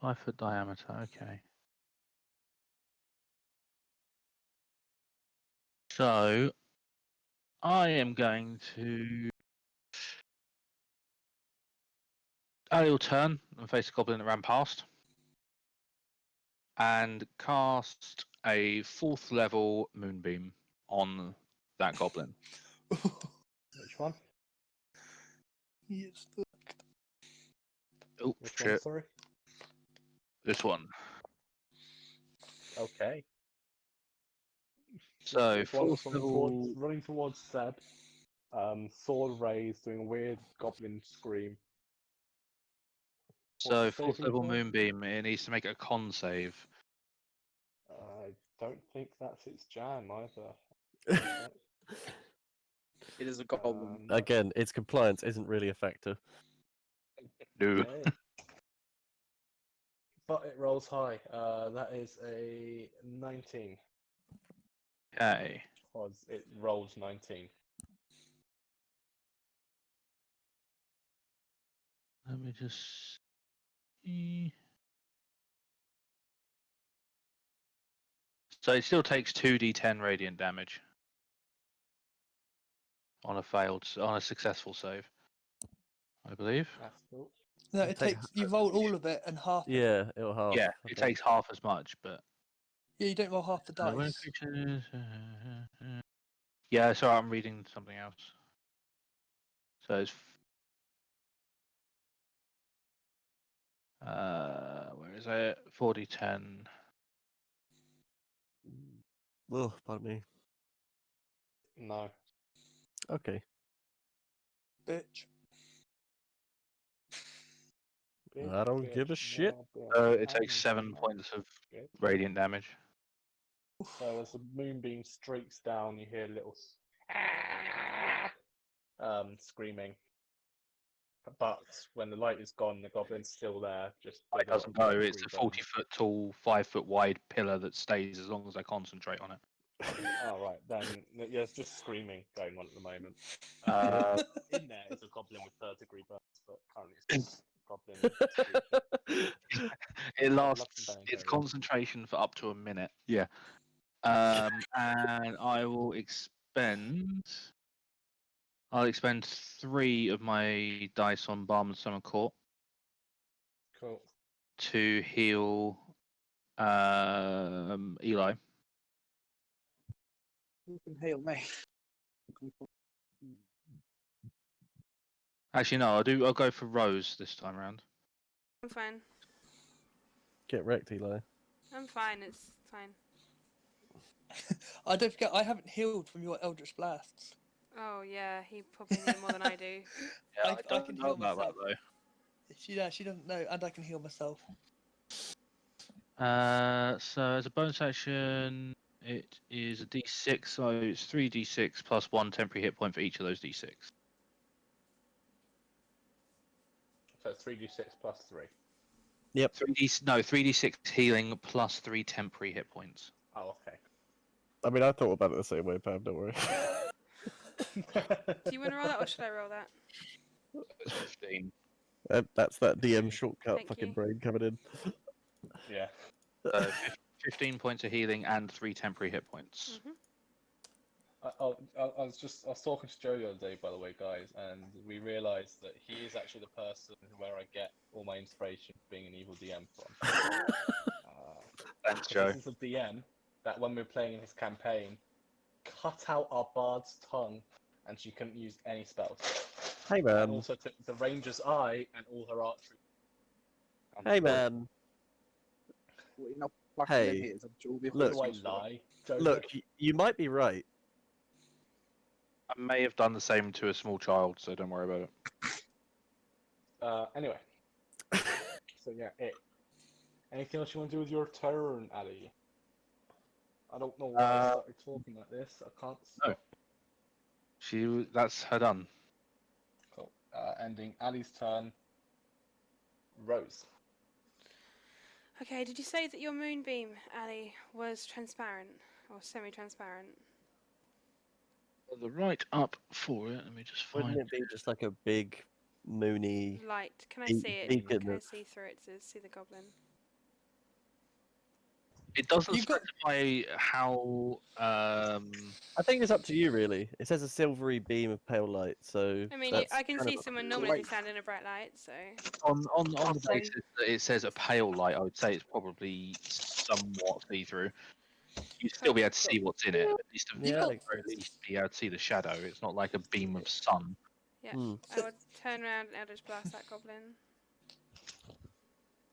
5-foot diameter. Okay. So I am going to. Ali will turn and face a goblin that ran past, and cast a 4th level moonbeam on that goblin. Which one? Yes. Oh Which shit! one? Sorry. This one. Okay. So It's one that's 4th level. running towards Seb. Sword raised, doing a weird goblin scream. So What's it 4th saving level for? moonbeam. It needs to make a con save. I don't think that's its jam either. It is a goblin. Again, its compliance isn't really a factor. No. Okay. But it rolls high. That is a 19. Okay. Because it rolls 19. Let me just see. So it still takes 2d10 radiant damage on a successful save, I believe. That's cool. No, You it take takes. You roll all of it and half. It. Yeah, it'll half. Yeah, I it think. takes half as much, but Yeah, you don't roll half the when a dice. creature is, yeah, sorry, I'm reading something else. So it's where is it? 4d10. Oh, pardon me. No. Okay. Bitch. I don't give a shit. So it takes 7 points of Good. radiant damage. So as the moonbeam streaks down, you hear a little screaming. But when the light is gone, the goblin's still there. Just It does doesn't not go. get It's a reborn. 40-foot tall, 5-foot wide pillar that stays as long as I concentrate on it. Oh, right. Then yeah, it's just screaming going on at the moment. In there is a goblin with 3rd-degree burns, but currently it's just a goblin. It Love lasts some its Bane concentration for up to a minute. Yeah. And I will expend. I'll expend 3 of my dice on Balm and Summer Court Cool. to heal Eli. You can heal me. Actually, no. I'll go for Rose this time around. I'm fine. Get wrecked, Eli. I'm fine. It's fine. I don't forget. I haven't healed from your Eldritch Blasts. Oh yeah, he probably knew more than I do. Yeah, I can know heal about myself. that She doesn't know, and I can heal myself. though. So as a bonus action, it is a d6, so it's 3d6 plus 1 temporary hit point for each of those d6. So it's 3d6 plus 3. 3d6 healing plus 3 temporary hit points. Oh, okay. I mean, I thought about it the same way, Pam. Don't worry. Do you want to roll that, or should I roll that? It's 15. That's that DM Mm. shortcut Thank fucking you. brain coming in. Yeah. 15 points of healing and 3 temporary hit points. Mhm. I was talking to Joe the other day, by the way, guys, and we realised that he is actually the person where I get all my inspiration for being an evil DM from. Thanks, 'Cause Joe. This is a DM that when we were playing in his campaign, cut out our bard's tongue, and she couldn't use any spells. Hey And man. also took the ranger's eye and all her archery. Hey man. What, you're not fucking Hey, in here, it's a jewelry look, Do I Christmas store. lie? Joe, Look, you might be right. I may have done the same to a small child, so don't worry about it. Anyway. So yeah, anything else you want to do with your turn, Ali? I don't know why I started talking like this. I can't No. stop. That's her done. Cool. Ending Ali's turn. Rose. Okay, did you say that your moonbeam, Ali, was transparent or semi-transparent? The right up for it. Let me just Wouldn't find. it be just like a big moony? Light. Can I Be- see it? beacon Can I of- see through it to see the goblin? It doesn't You've got- specify how. I think it's up to you, really. It says a silvery beam of pale light, so I mean, that's I can kind see of- someone normally if they stand in a bright light, so. On the I'll say- basis that it says a pale light, I would say it's probably somewhat see-through. You'd still be able to see what's in it. At least, Yeah, at the makes very sense. least, be able to see the shadow. It's not like a beam of sun. Yeah, Hmm. I would turn around and Eldritch Blast that goblin.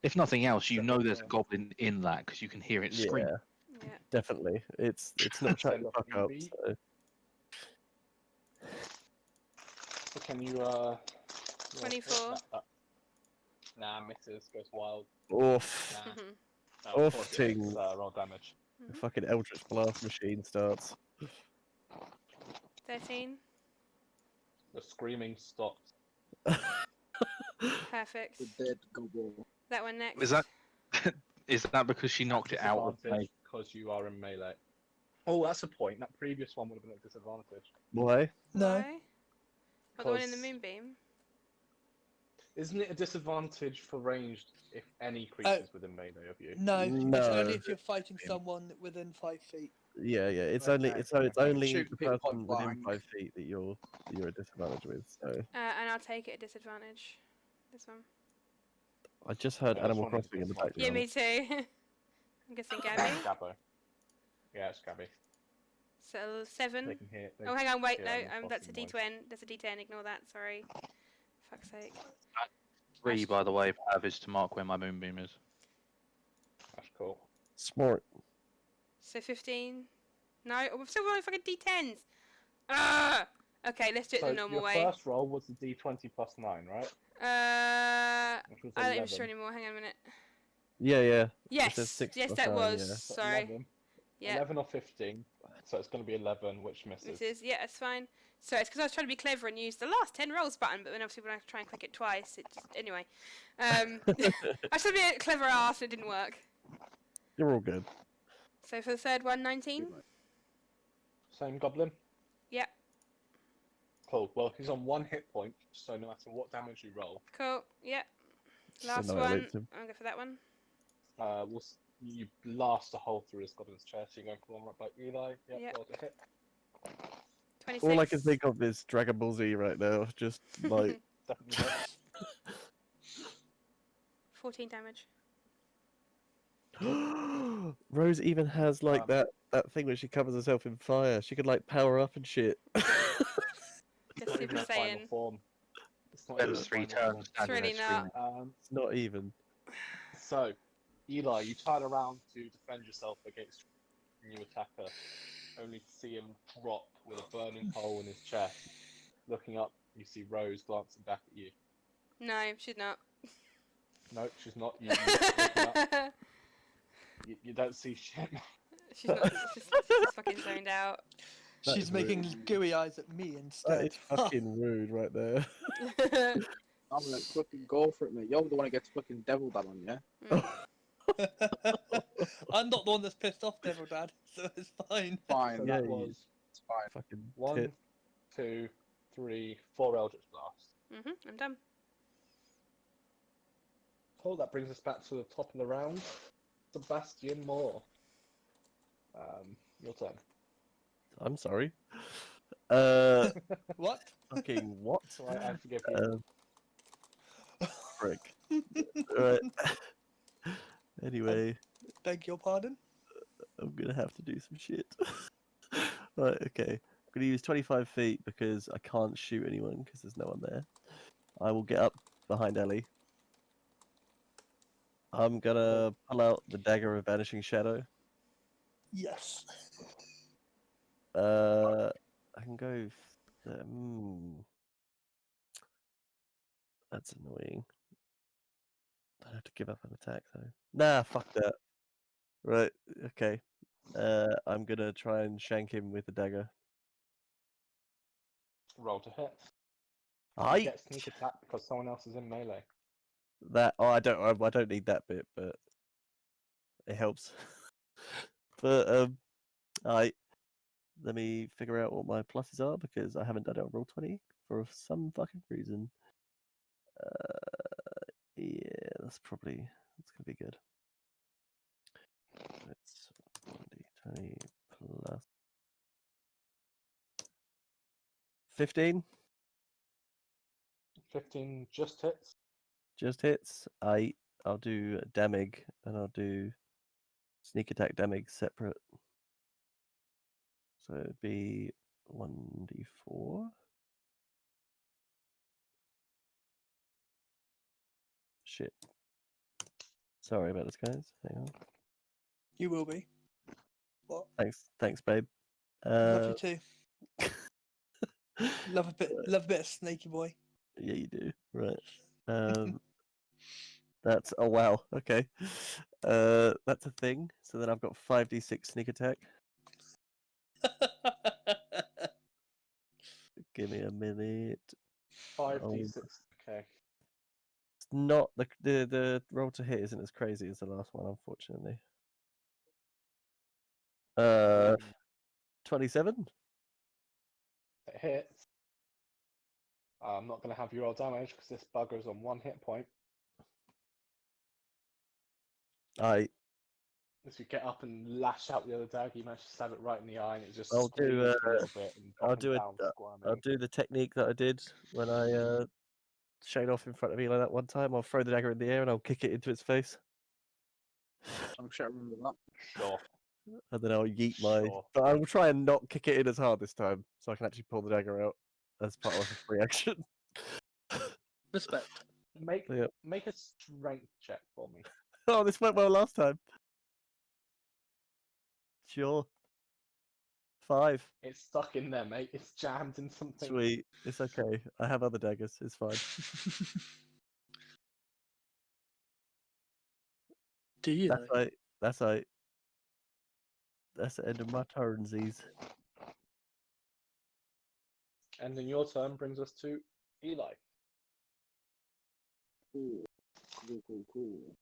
If nothing else, you know Definitely there's a not. goblin in that because you can hear it scream. Yeah, Yeah. definitely. It's not shut Send the off fuck up. EB. So. So can you 24. Nah, misses, goes wild. Oof. Nah. Mhm. No, of Oof, course it ting. hits, roll damage. The fucking Eldritch Blast machine starts. 13. The screaming stops. Perfect. The dead goblin. That one next. Is that is that because she knocked it out of play? because you are in melee. Oh, that's a point. That previous one would have been at disadvantage. Why? No. Why? What, the one in the 'Cause- moonbeam? Isn't it a disadvantage for ranged if any creatures within melee of you? No, it's No. only if you're fighting someone within 5 feet. Yeah. It's Okay, only okay. only Shoot the people person point within blank. 5 feet that you're at disadvantage with. So And I'll take it at disadvantage. This one. I just heard Yeah, I Animal just wanted Crossing in the to get Yeah, background. me too. I'm guessing Gabby. Gabbo. Yeah, it's Gabby. So They 7. can hear. Oh, hang on, wait, hear no, Animal that's a Crossing voice. D10. That's a D10. Ignore that. Sorry. Fuck's sake. 3, by the way, Pav, is to mark where my moonbeam is. That's cool. Smart. So 15. No, oh, we've still rolling fucking D10s. Ah. Okay, let's do it So the normal your way. first roll was the D20 plus 9, right? Which was I don't even sure 11. anymore. Hang on a minute. Yeah. Yes, says 6 yes, plus that 9, was. yeah. So Sorry. 11. Yeah, 11 or 15. So it's going to be 11, which misses. this is. Yeah, it's fine. So it's because I was trying to be clever and use the last 10 rolls button, but then obviously when I try and click it twice, it just anyway. I should be a clever ass. It didn't work. You're all good. So for the third one, 19. Same goblin? Yep. Cool. Well, he's on 1 hit point, so no matter what damage you roll, Cool. Yep. Just Last one. annihilates him. I'll go for that one. you blast a hole through his goblin's chest. You're going for one right by Eli. Yep, Yep. roll to hit. 26. All I can think of is Dragon Ball Z right now. Just like Definitely hit. 14 damage. Rose even has like Um, that thing where she covers herself in fire. She could like power up and shit. Just Not even Super her final Saiyan. form. It's not Spends even her 3 final turns standing really there not. screaming. It's not even. So, Eli, you turn around to defend yourself against a new attacker, only to see him drop with a burning hole in his chest. Looking up, you see Rose glancing back at you. No, she's not. No, she's not. You looking up, you don't see shit. She's not. She's just fucking zoned out. That She's is making rude. gooey eyes at me That instead. is fucking rude right there. I'm gonna fucking go for it, mate. You're the one who gets fucking devil done on, yeah? I'm not the one that's pissed off Devil Dad, so it's fine. Fine, So Yeah, that you- was it's fine. Fucking 1, tit. 2, 3, 4 Eldritch Blasts. I'm done. Cool, that brings us back to the top of the round. Sebastian Moore. Your turn. I'm sorry. What? Fucking what? I forgive you. Frick. Right. Anyway, Beg your pardon? I'm gonna have to do some shit. Right, okay. I'm gonna use 25 feet because I can't shoot anyone because there's no one there. I will get up behind Ellie. I'm gonna pull out the dagger of vanishing shadow. Yes. I can go. That's annoying. I have to give up an attack though. Nah, fuck that. Right, okay. I'm gonna try and shank him with the dagger. Roll to hit. You I get sneak attack because someone else is in melee. that. Oh, I don't need that bit, but it helps. But let me figure out what my pluses are because I haven't done it on Roll20 for some fucking reason. Yeah, that's gonna be good. It's 1d20 plus 15. 15 just hits. Just hits. I'll do damage and I'll do sneak attack damage separate. So it'd be 1d4. Shit. Sorry about this, guys. Hang on. You will be. What? Thanks, babe. Love you too. Love a bit of snaky boy. Yeah, you do. Right. That's oh wow. Okay. That's a thing. So then I've got 5d6 sneak attack. Give me a minute. 5d6. Okay. It's not the roll to hit isn't as crazy as the last one, unfortunately. 27. It hits. I'm not going to have you roll damage because this bugger's on 1 hit point. If you get up and lash out the other dagger, you manage to stab it right in the eye, and it just I'll do, screams a little bit and I'll up do and it. down, squirming. I'll do the technique that I did when I shade off in front of me like that one time. I'll throw the dagger in the air and I'll kick it into its face. I'm sure I remember that. Sure. And then I'll yeet my. Sure. But I will try and not kick it in as hard this time, so I can actually pull the dagger out as part of a free action. Respect. Make Yep. make a strength check for me. Oh, this went well last time. Sure. 5. It's stuck in there, mate. It's jammed in something. Sweet. It's okay. I have other daggers. It's fine. Do you? That's Though? right. That's right. That's the end of my turnsies. And then your turn brings us to Eli. Cool. Cool.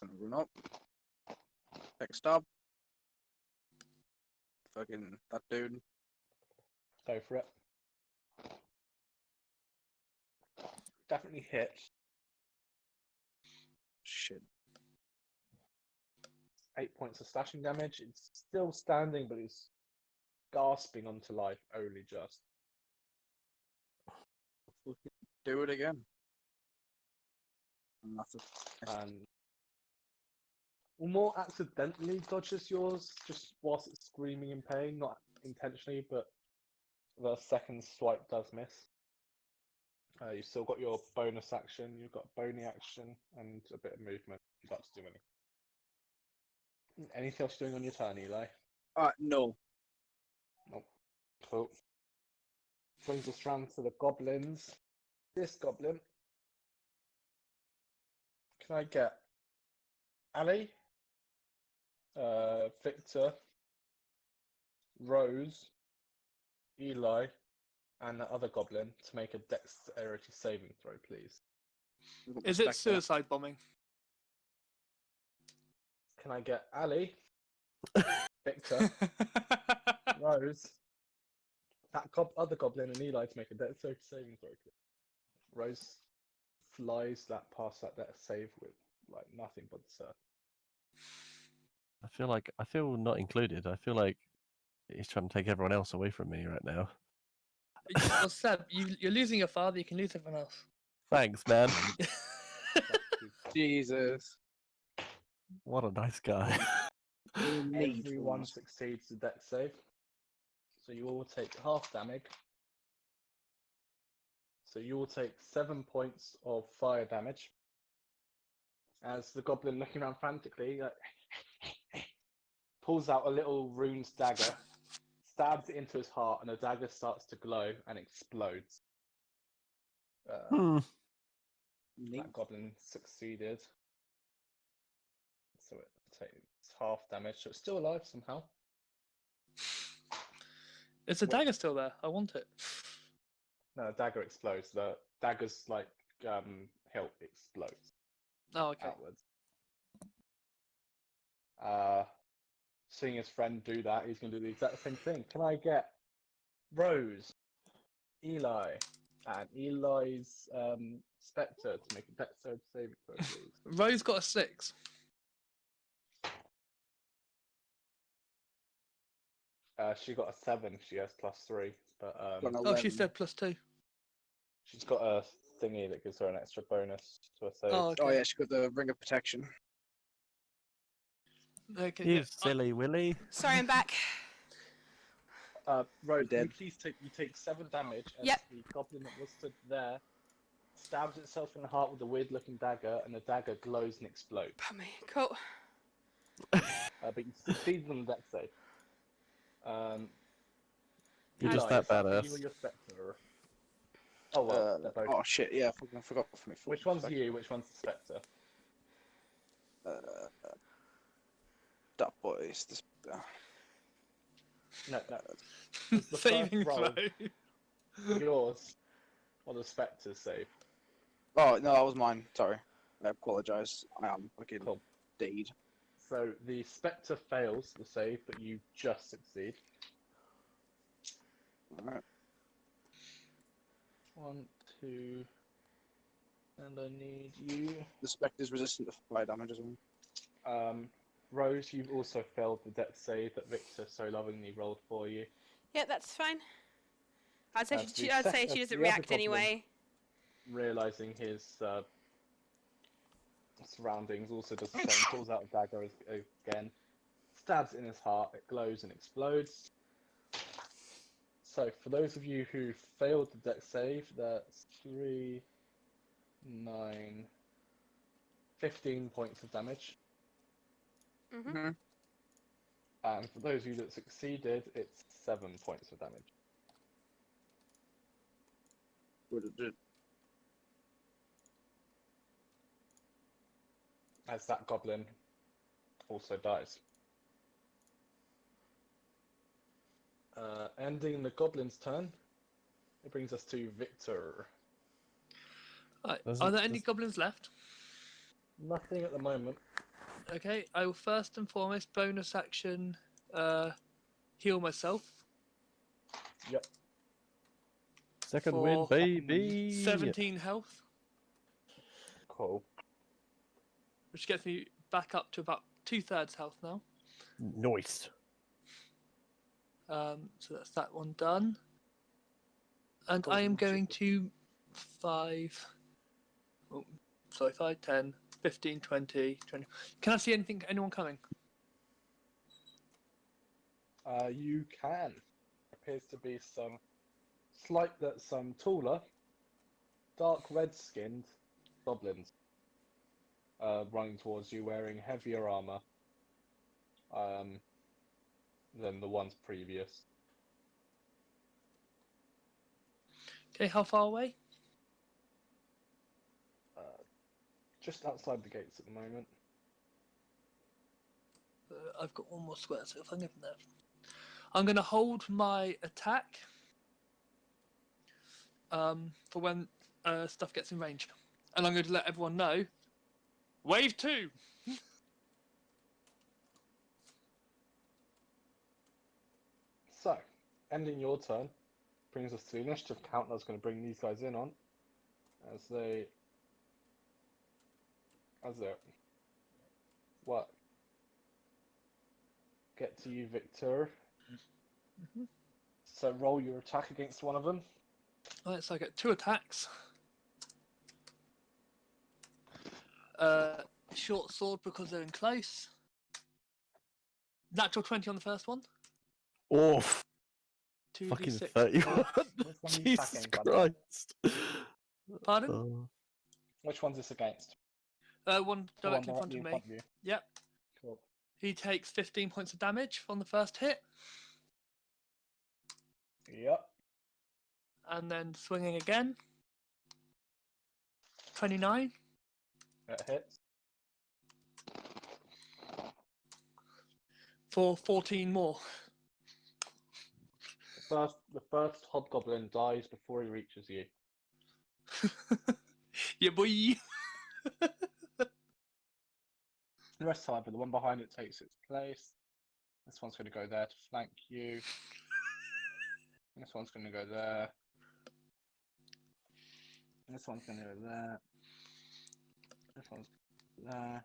Gonna run up. Take a stab. Fucking that dude. Go for it. Definitely hits. Shit. 8 points of slashing damage. It's still standing, but it's gasping onto life only just. Do it again. And that's it. And more accidentally dodges yours, just whilst it's screaming in pain, not intentionally, but the second swipe does miss. You've still got your bonus action, you've got bony action, and a bit of movement. You'd like to do anything else you're doing on your turn, Eli? No. Nope. Cool. Brings us round to the goblins. This goblin. Can I get Ali, Victor, Rose, Eli, and the other goblin to make a dexterity saving throw, please? Is it suicide bombing? Can I get Ali, Victor, Rose, that other goblin, and Eli to make a dexterity saving throw, please? Rose flies that pass that save with like nothing but the cert. I feel not included. I feel like he's trying to take everyone else away from me right now. Well, Seb, you're losing your father. You can lose everyone else. Thanks, man. Jesus. What a nice guy. Everyone succeeds the dex save, so you all take half damage. So you will take 7 points of fire damage. As the goblin, looking around frantically, pulls out a little rune's dagger, stabs it into his heart, and the dagger starts to glow and explodes. That goblin succeeded. So it takes half damage, so it's still alive somehow. Is the dagger still there? I want it. No, the dagger explodes. The dagger's like hilt explodes Oh, okay. outwards. Seeing his friend do that, he's going to do the exact same thing. Can I get Rose, Eli, and Eli's Spectre to make a dex saving throw, please? Rose got a 6. She got a 7. She has +3, but Oh, she said +2. she's got a thingy that gives her an extra bonus to a save. Oh, okay. Oh yeah, she got the ring of protection. Okay. You yeah. silly Willy. Sorry, I'm back. Rose, dead. please you take 7 damage as Yep. the goblin that was stood there stabs itself in the heart with a weird-looking dagger, and the dagger glows and explodes. Pardon me. Cool. But you succeeded on the dex save. You're just Eli, that is for badass. You or your Spectre? Oh well, they're both. Oh shit, yeah, I forgot for me. Which one's you? Which one's the Spectre? That boy's the No. The Saving first throw. roll. Yours or the Spectre's save? Oh no, that was mine. Sorry, I apologise. I am fucking Cool. deed. So the Spectre fails the save, but you just succeed. Alright. 1, 2, and I need you. The Spectre's resistant to fire damage as well. Rose, you've also failed the dex save that Victor so lovingly rolled for you. Yeah, that's fine. I'd say The she doesn't the other react goblin, anyway. Realizing his surroundings, also does the same. Pulls out a dagger again, stabs it in his heart. It glows and explodes. So, for those of you who failed the dex save, that's 3, 9, 15 points of damage. Mm-hmm. And for those of you that succeeded, it's 7 points of damage. As that goblin also dies. Ending the goblin's turn, it brings us to Victor. Right. Does Are it- there any does- goblins left? Nothing at the moment. Okay, I will first and foremost bonus action heal myself. Yep. Second win, For baby. 17 health, Cool. which gets me back up to about 2/3 health now. Nice. So that's that one done. And I am going to 5, 10, 15, 20, 20. Can I see anyone coming? You can. Appears to be some some taller, dark red-skinned goblins running towards you, wearing heavier armor than the ones previous. Okay, how far away? Just outside the gates at the moment. I've got one more square, so if I get there, I'm going to hold my attack for when stuff gets in range, and I'm going to let everyone know. Wave 2. So, ending your turn brings us to the initiative count. I was going to bring these guys in on as they How's it? What? Get to you, Victor. Mhm. So roll your attack against one of them. Right, so I get 2 attacks. Short sword because they're in close. Natural 20 on the first one. Oh, 2d6. fucking 31. Which one are you Jesus attacking, by the way? Christ. Pardon? Oh. Which one's this against? One The directly in one front directly of in me. front of you. Yep. Cool. He takes 15 points of damage on the first hit, Yep. and then swinging again. 29 That hits. for 14 more. The first hobgoblin dies before he reaches you. Yeah, boy. The rest time, but the one behind it takes its place. This one's going to go there to flank you. This one's going to go there. This one's going to go there. This one's there.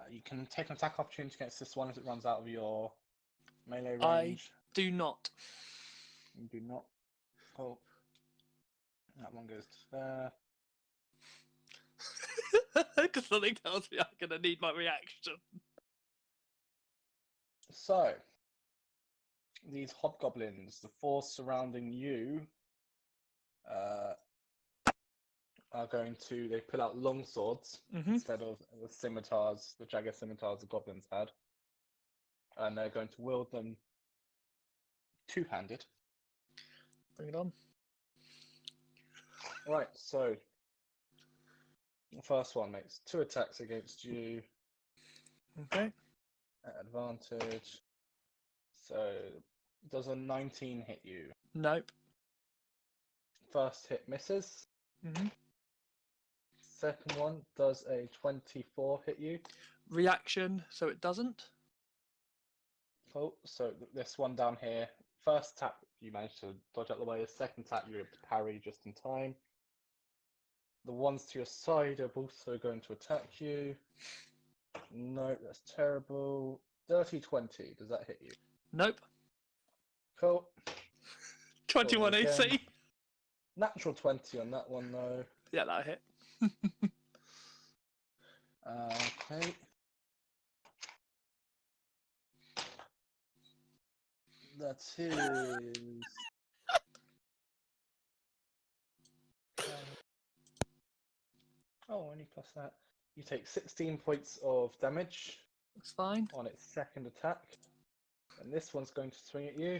You can take an attack opportunity against this one as it runs out of your melee range. Do not. You do not. Oh. That one goes to there. Because something tells me I'm going to need my reaction. So, these hobgoblins, the 4 surrounding you, are going to, they pull out long swords instead of the scimitars, the jagged scimitars the goblins had. And they're going to wield them two-handed. Bring it on. Right, so the first one makes 2 attacks against you Okay. at advantage. So, does a 19 hit you? Nope. First hit misses. hmm Second one, does a 24 hit you? Reaction, so it doesn't. Cool. So this one down here, first tap you managed to dodge out the way. The second tap you're able to parry just in time. The ones to your side are also going to attack you. No, that's terrible. Dirty 20. Does that hit you? Nope. Cool. 21 Roll AC. again. Natural 20 on that one though. Yeah, that hit. Okay. That is. Oh, only plus that. You take 16 points of damage That's fine. on its second attack. And this one's going to swing at you.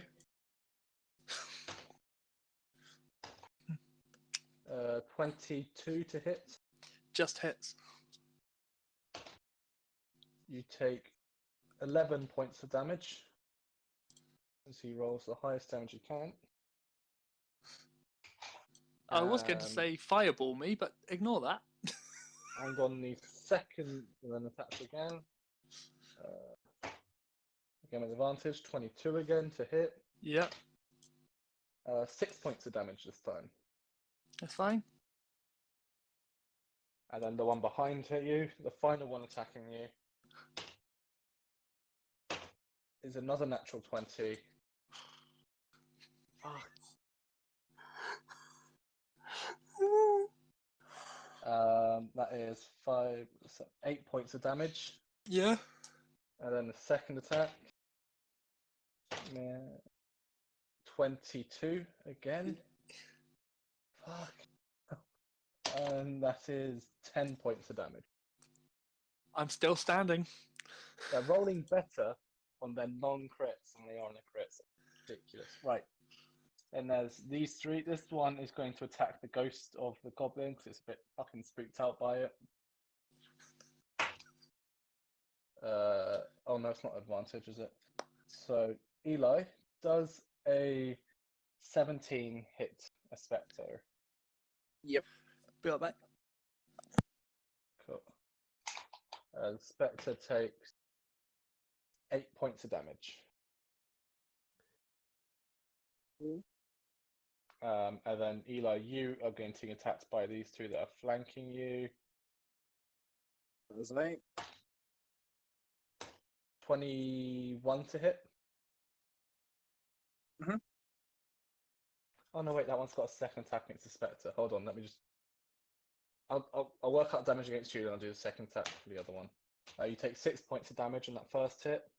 22 to hit. Just hits. You take 11 points of damage. As he rolls the highest damage you can. I was going to say fireball me, but ignore that. And on the second, and then attacks again. Again with advantage, 22 again to hit. Yep, 6 points of damage this time. that's fine. And then the one behind hit you, the final one attacking you, is another natural 20. Fuck. That is 8 points of damage. Yeah. And then the second attack, 22 again. Fuck. And that is 10 points of damage. I'm still standing. They're rolling better on their non-crits than they are on their crits. Ridiculous. Right. And there's these 3. This one is going to attack the ghost of the goblin because it's a bit fucking spooked out by it. Oh no, it's not advantage, is it? So, Eli, does a 17 hit a Spectre? Yep. Be right back. Cool. The Spectre takes 8 points of damage. And then Eli, you are getting attacked by these two that are flanking you. That's right. 21 to hit. Mhm. Oh no, wait, that one's got a second attack against the Spectre. Hold on, let me just. I'll work out damage against you, and I'll do the second attack for the other one. You take 6 points of damage on that first hit.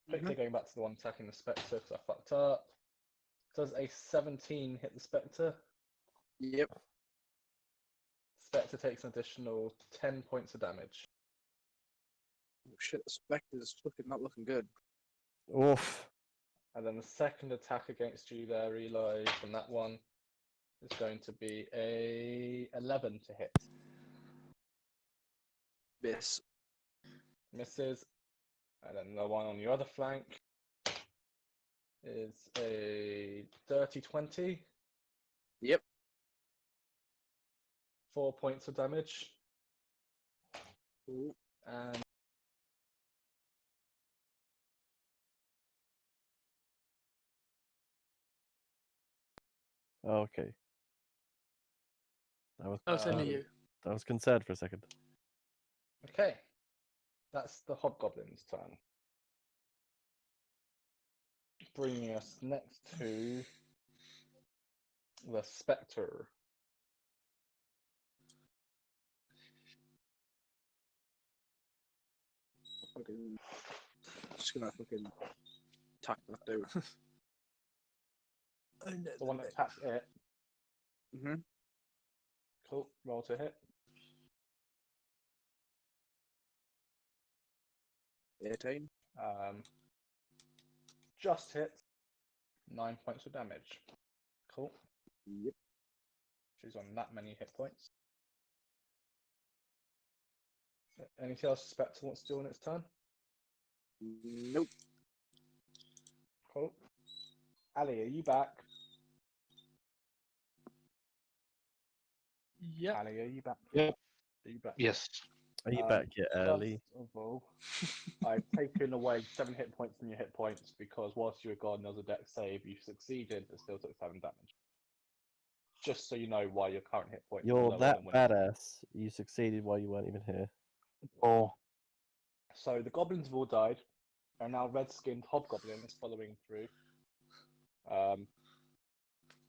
Quickly going back to the one attacking the Spectre because I fucked up. Does a 17 hit the Spectre? Yep. Spectre takes an additional 10 points of damage. Oh, shit, the Spectre's fucking not looking good. Oof. And then the second attack against you there, Eli, from that one is going to be a 11 to hit. Miss. Misses. And then the one on your other flank is a dirty 20. Yep. 4 points of damage. Ooh. And Okay. That was Oh, it's only you. I was concerned for a second. okay, that's the Hobgoblin's turn. Bringing us next to the Spectre. Fucking. Just gonna fucking attack that dude. Oh, no, The one that attacks it. Mhm. Cool, roll to hit. 18. Just hits. 9 points of damage. Cool. Yep. She's on that many hit points. Anything else Spectre wants to do on its turn? Nope. Cool. Ali, are you back? Yeah. Ali, are you back? Yep. Are you back? Yes. Are you back yet, early? First of all, I've taken away 7 hit points from your hit points because whilst you were gone, there was a dex save. You succeeded, but still took 7 damage. Just so you know why your current hit points are You're lower that than when. badass. You succeeded while you weren't even here. Or So the goblins have all died, and now red-skinned hobgoblin is following through.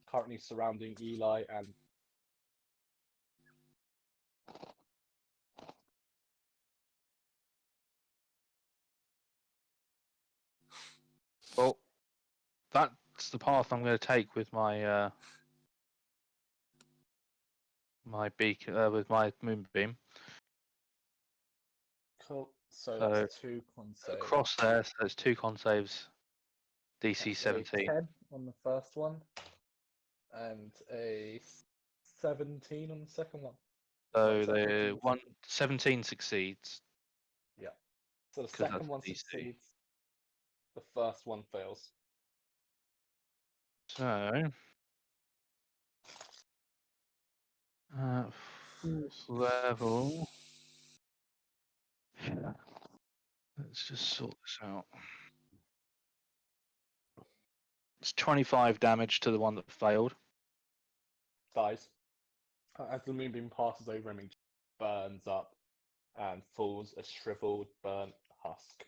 Currently surrounding Eli and well, that's the path I'm going to take with my my beak with my moonbeam. cool. So So, that's 2 con saves. Across there, so it's 2 con saves. DC That's a 17. 10 on the first one, and a 17 on the second one. So Is that the 15? 17 succeeds. Yeah. So the 'Cause that's second one DC. succeeds. The first one fails. So fourth level. Let's just sort this out. It's 25 damage to the one that failed. Dies. As the moonbeam passes over him, he burns up and falls a shriveled, burnt husk.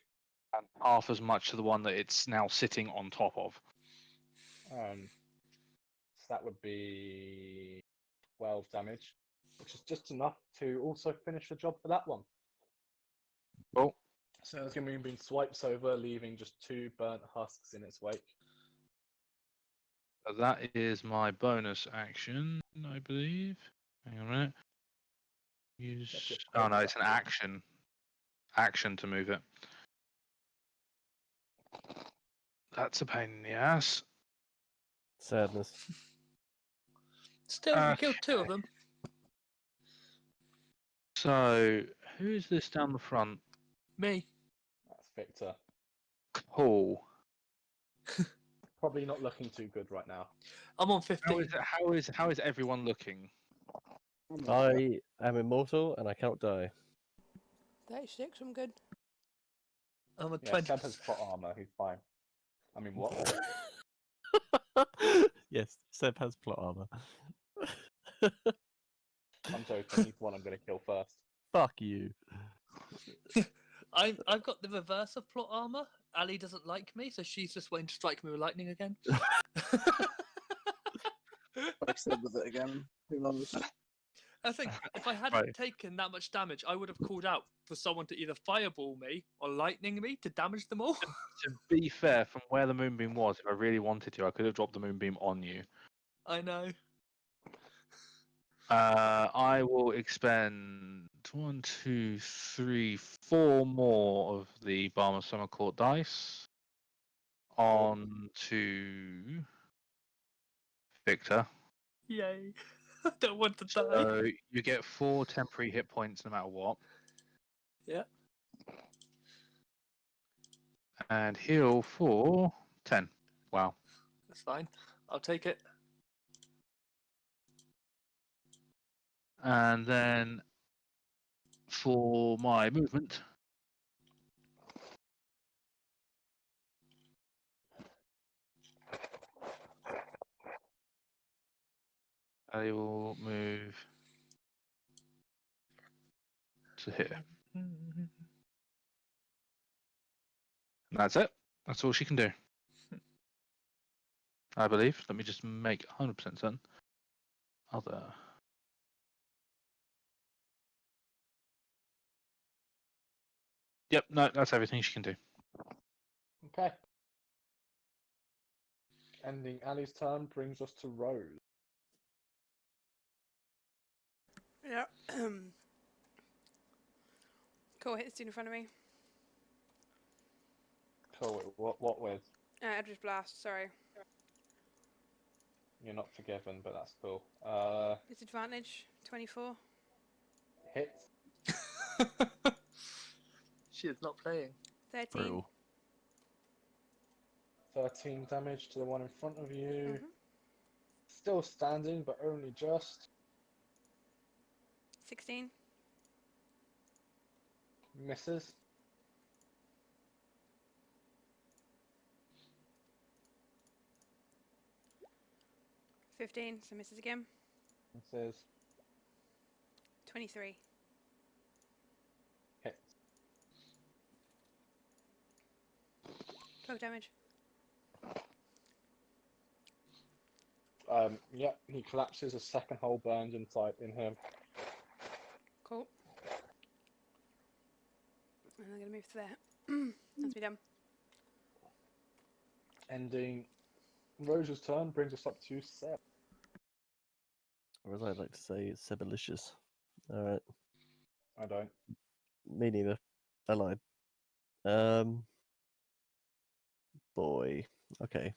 And half as much to the one that it's now sitting on top of. So that would be 12 damage, which is just enough to also finish the job for that one. Well, So as the moonbeam swipes over, leaving just 2 burnt husks in its wake. that is my bonus action, I believe. Hang on a minute. Use. That's your Oh no, bonus it's an action. action to move it. That's a pain in the ass. Sadness. Still, you killed 2 of them. So, who's this down the front? Me. That's Victor. Cool. Probably not looking too good right now. I'm on 15. How is everyone looking? I am immortal and I cannot die. 36, I'm good. I'm at Yeah, 20. Seb has plot armor. He's fine. I mean, what? Yes, Seb has plot armor. I'm joking. He's the one I'm going to kill first. Fuck you. I've got the reverse of plot armor. Ali doesn't like me, so she's just waiting to strike me with lightning again. Like I said with it again. Who knows? I think if I hadn't Right. taken that much damage, I would have called out for someone to either fireball me or lightning me to damage them all. To be fair, from where the moonbeam was, if I really wanted to, I could have dropped the moonbeam on you. I know. I will expend 1, 2, 3, 4 more of the Balm of Summer Court dice on to Victor. Yay. I don't want to die. So you get 4 temporary hit points no matter what. Yeah. And heal for 10. Wow. That's fine. I'll take it. And then for my movement, I will move to here. And that's it. That's all she can do. I believe. Let me just make 100% certain. Other. Yep, no, that's everything she can do. Okay. Ending Ali's turn brings us to Rose. Yeah. Cool, hit this dude in front of me. Cool. What with? Eldritch Blast, sorry. You're not forgiven, but that's cool. Disadvantage, 24. Hit. She is not playing. 13. Brutal. 13 damage to the one in front of you. Mhm. Still standing, but only just. 16. Misses. $15, so misses again. Misses. 23. Hits. 12 damage. Yep, he collapses. A second hole burns inside in him. Cool. And I'm going to move to there. That's me done. Ending Rose's turn brings us up to Seb. Or as I like to say, it's Sebalicious. Alright. I don't. Me neither. I lied. Boy. Okay.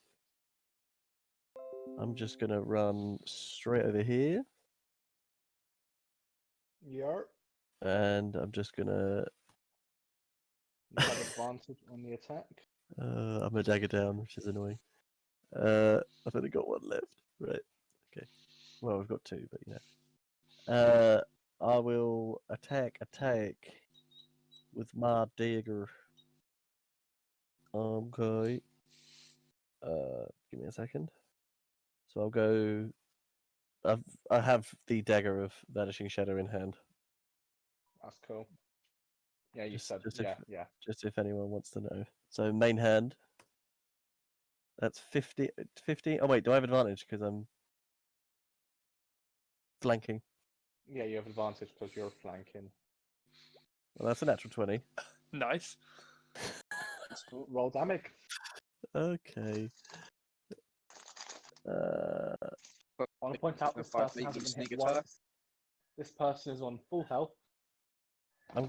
I'm just gonna run straight over here, Yep. and I'm just gonna. You have advantage on the attack. I'm a dagger down, which is annoying. I've only got one left. Right. Okay. Well, we've got two, but you know. I will attack with my dagger. Okay. Give me a second. So I'll go. I have the dagger of Vanishing Shadow in hand. That's cool. Yeah, you Just- said. just Yeah, if- yeah. Just if anyone wants to know. So main hand. That's 50. Oh wait, do I have advantage because I'm flanking? Yeah, you have advantage because you're flanking. Well, that's a natural 20. Nice. That's cool. Roll damage. Okay. I want to point out this person hasn't been hit once. This person is on full health. I'm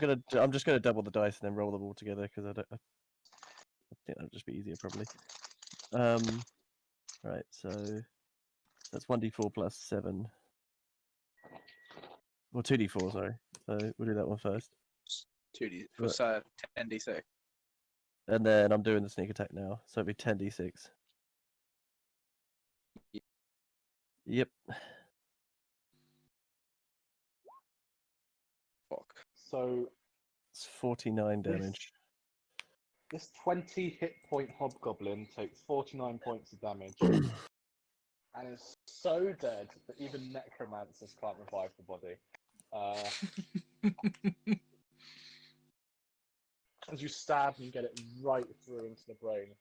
just gonna double the dice and then roll them all together because I think that'll just be easier probably. Right. So that's 1d4 plus 7. Well, 2d4. Sorry. So we'll do that one first, 2D Right. for 10d6. and then I'm doing the sneak attack now. So it'll be 10d6. Yep. Fuck. So It's 49 damage. this 20 hit point hobgoblin takes 49 points of damage. and is so dead that even necromancers can't revive the body. As you stab, you get it right through into the brain,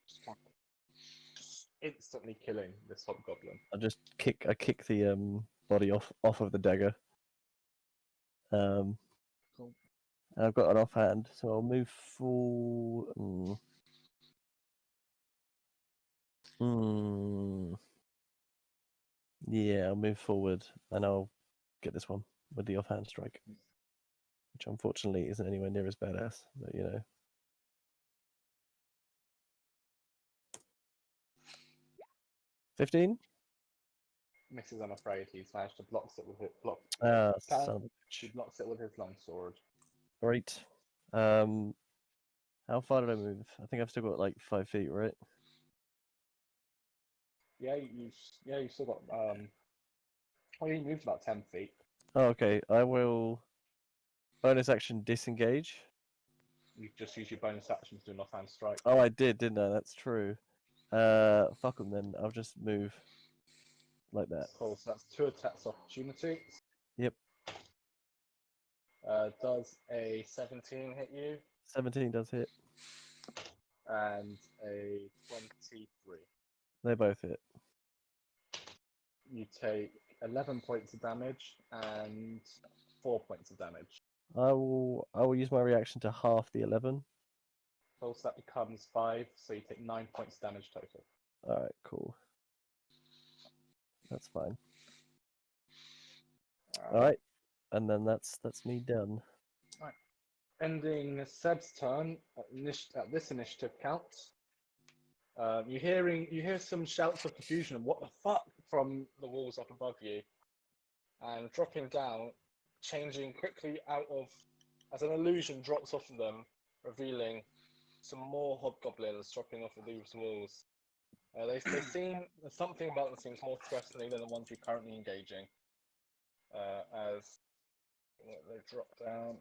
just instantly killing this hobgoblin. I kick the body off of the dagger. Cool. And I've got an offhand, so I'll move full. Yeah, I'll move forward and I'll get this one with the offhand strike, which unfortunately isn't anywhere near as badass, but you know. $15? Misses, I'm afraid. He's managed to block it with it. Son of a He bitch. blocks it with his longsword. Great. How far did I move? I think I've still got like 5 feet, right? Yeah, you've still got well, you moved about 10 feet. Oh, okay. I will bonus action disengage. You just use your bonus action to do an offhand strike. Oh, I did, didn't I? That's true. Fuck them then. I'll just move like that. Cool, so that's 2 attacks opportunities. Yep. Does a 17 hit you? 17 does hit. And a 23. They both hit. You take 11 points of damage and 4 points of damage. I will use my reaction to half the 11. So that becomes 5, so you take 9 points of damage total. Alright, cool. That's fine. Alright. And then that's me done. Right. Ending Seb's turn at this initiative count. You hear some shouts of confusion and what the fuck from the walls up above you, and dropping down, changing quickly out of as an illusion drops off of them, revealing some more hobgoblins dropping off of these walls. They seem something about them seems more threatening than the ones you're currently engaging. As they drop down.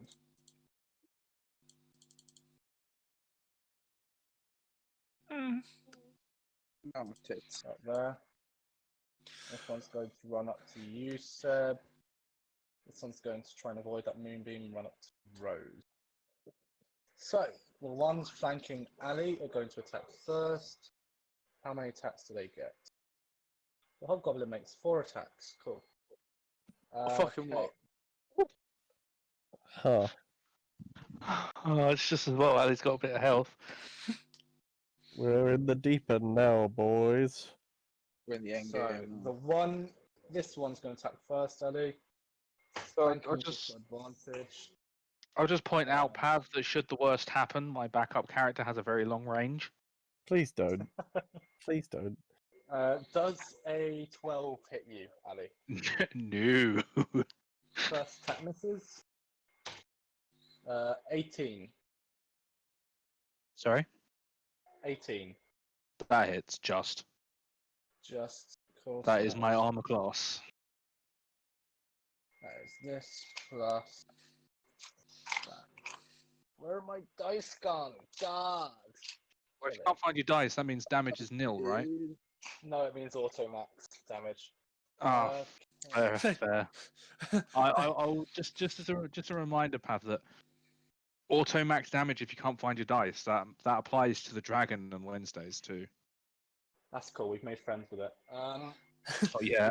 Oh, tits. Right there. This one's going to run up to you, Seb. This one's going to try and avoid that moonbeam and run up to Rose. So, the ones flanking Ali are going to attack first. How many attacks do they get? The Hobgoblin makes 4 attacks. Cool. Fucking what? Huh. Oh, it's just as well Ali's got a bit of health. We're in the deep end now, boys. We're in the end So, game. this one's going to attack first, Ali. So Flanking with advantage. I'll just point out, Pav, that should the worst happen, my backup character has a very long range. Please don't. Please don't. Does a 12 hit you, Ali? No. First attack misses. 18. Sorry? 18. That hits just. Just cool. That is my armor class. That is this plus that. Where are my dice gone? God! Well, if you can't find your dice, that means damage is nil, right? No, it means auto max damage. Ah, Okay. fair. I'll just as a reminder, Pav, that auto max damage if you can't find your dice. That applies to the dragon on Wednesdays too. That's cool. We've made friends with it. Oh yeah.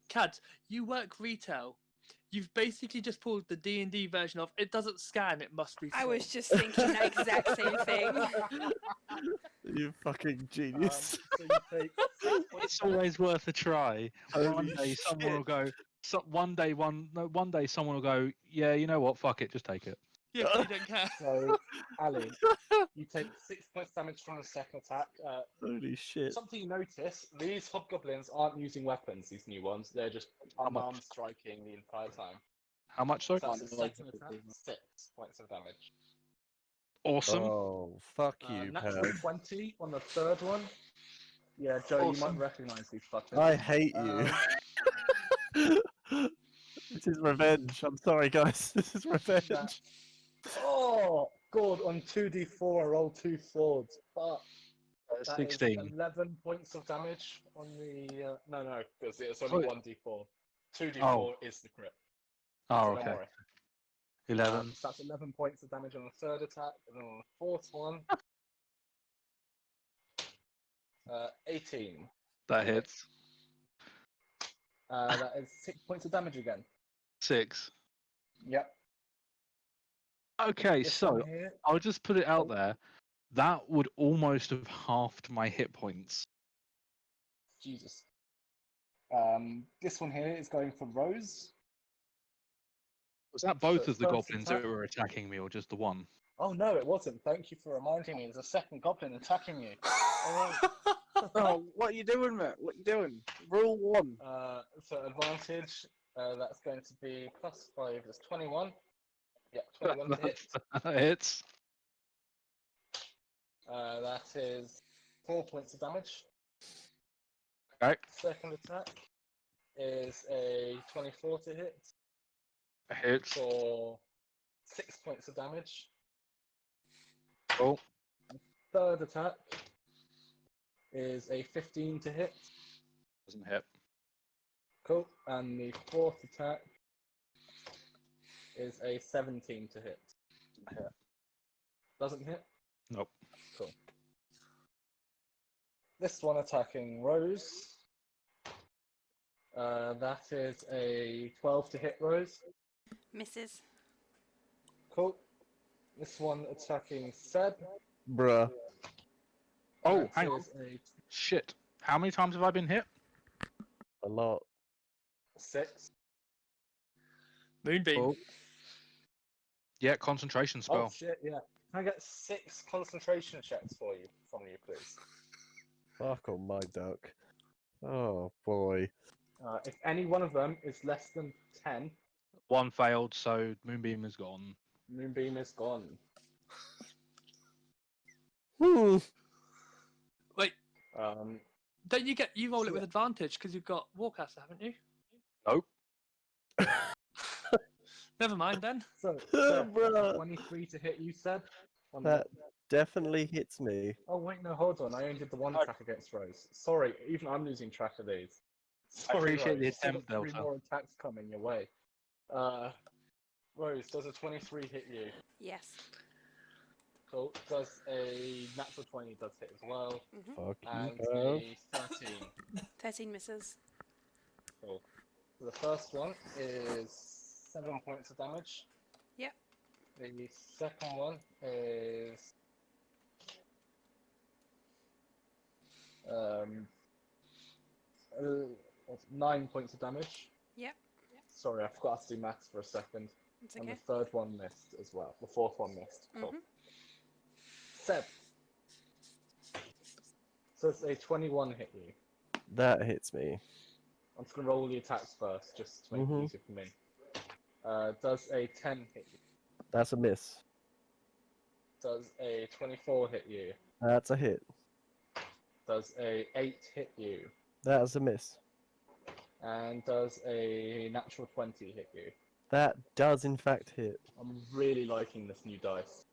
Cads, you work retail. You've basically just pulled the D&D version of it doesn't scan, it must be. I was just thinking the exact same thing. You fucking genius. So you take It's always worth a try. One Holy day someone will shit. go. One day someone will go. Yeah, you know what? Fuck it, just take it. Yeah, you don't care. So, Ali, you take 6 points damage from the second attack. Holy shit. Something you notice: these hobgoblins aren't using weapons. These new ones, they're just unarmed striking the entire time. How much, sorry? So that's the second attack. 6 points of damage. Awesome. Oh, fuck you, Natural pal. 20 on the third one. Yeah, Joe, you Awesome. might recognise these fuckers. I hate you. This is revenge. I'm sorry, guys. This is revenge. Oh, God, on 2d4, I rolled 2 swords. Fuck. That is 16. 11 points of damage on the. No, because it's Oh, only 1d4. 2d4 Oh. is the crit. Oh, So don't okay. worry. 11. So that's 11 points of damage on the third attack, and then on the fourth one, 18. That hits. That is 6 points of damage again. 6. Yep. Okay, This so one here. I'll just put it out there. That would almost have halved my hit points. Jesus. This one here is going for Rose. Was that both So of the first goblins attack. that were attacking me, or just the one? Oh no, it wasn't. Thank you for reminding me. There's a second goblin attacking you. Oh, what are you doing, mate? What are you doing? Rule 1. So advantage. That's going to be +5. That's 21. Yeah, 21 to hit. That hits. That is 4 points of damage. Okay. Second attack is a 24 to hit Hits. for 6 points of damage. Cool. Third attack is a 15 to hit. Doesn't hit. Cool. And the fourth attack is a 17 to hit. Doesn't hit. Doesn't hit? Nope. Cool. This one attacking Rose. That is a 12 to hit Rose. Misses. Cool. This one attacking Seb. Bruh. Oh, That hang on. is a Shit. How many times have I been hit? A lot. 6. Moonbeam. Oh. Yeah, concentration spell. Oh shit, yeah. Can I get 6 concentration checks from you, please? Fuck on my duck. Oh boy. If any one of them is less than 10, One failed, so Moonbeam is gone. Moonbeam is gone. Hmm. Wait, Um, don't you roll it So- with advantage because you've got Warcaster, haven't you? Nope. Never mind then. so, Bruh. 23 to hit you, Seb. On That definitely hits me. Oh wait, no, hold on. I only did the one attack against Rose. Sorry, even I'm losing track of these. Sorry, appreciate Rose. the You still attempt, got 3 Delta. more attacks coming your way. Rose, does a 23 hit you? Yes. Cool. Does a natural 20 does hit as well. Fuck And you, Pev. a 13. 13 misses. Cool. So the first one is 7 points of damage. Yep. The second one is 9 points of damage. Yep. Sorry, I forgot to do maths for a second. It's And okay. the third one missed as well. The fourth one missed. Cool. Mhm. Seb. So it's a 21 hit you. That hits me. I'm just going to roll the attacks first, just to make it easier for me. Does a 10 hit you? That's a miss. Does a 24 hit you? That's a hit. Does a 8 hit you? That's a miss. And does a natural 20 hit you? That does in fact hit. I'm really liking this new dice.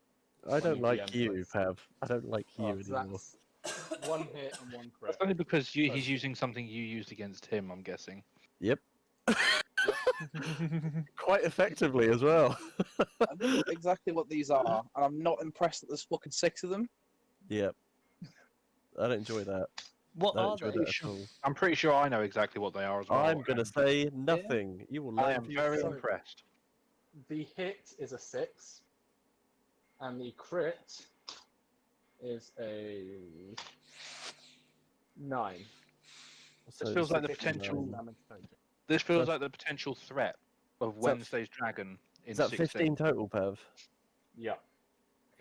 I don't new like DM you, dice. Pav. I don't like you Oh, so anymore. that's 1 hit and 1 crit. That's only because he's using something you used against him, I'm guessing. Yep. Quite effectively as well. I know exactly what these are, and I'm not impressed that there's fucking 6 of them. Yep. I don't enjoy that. What I don't are enjoy they? that at all. I'm pretty sure I know exactly what they are as well. I'm gonna and say nothing. You will I learn am for very yourself. impressed. The hit is a 6. And the crit is a 9. So This feels like the 69. potential. Damage total. This feels So- like the potential threat of that- Wednesday's Dragon in Is that 16. 15 total, Pav? Yeah.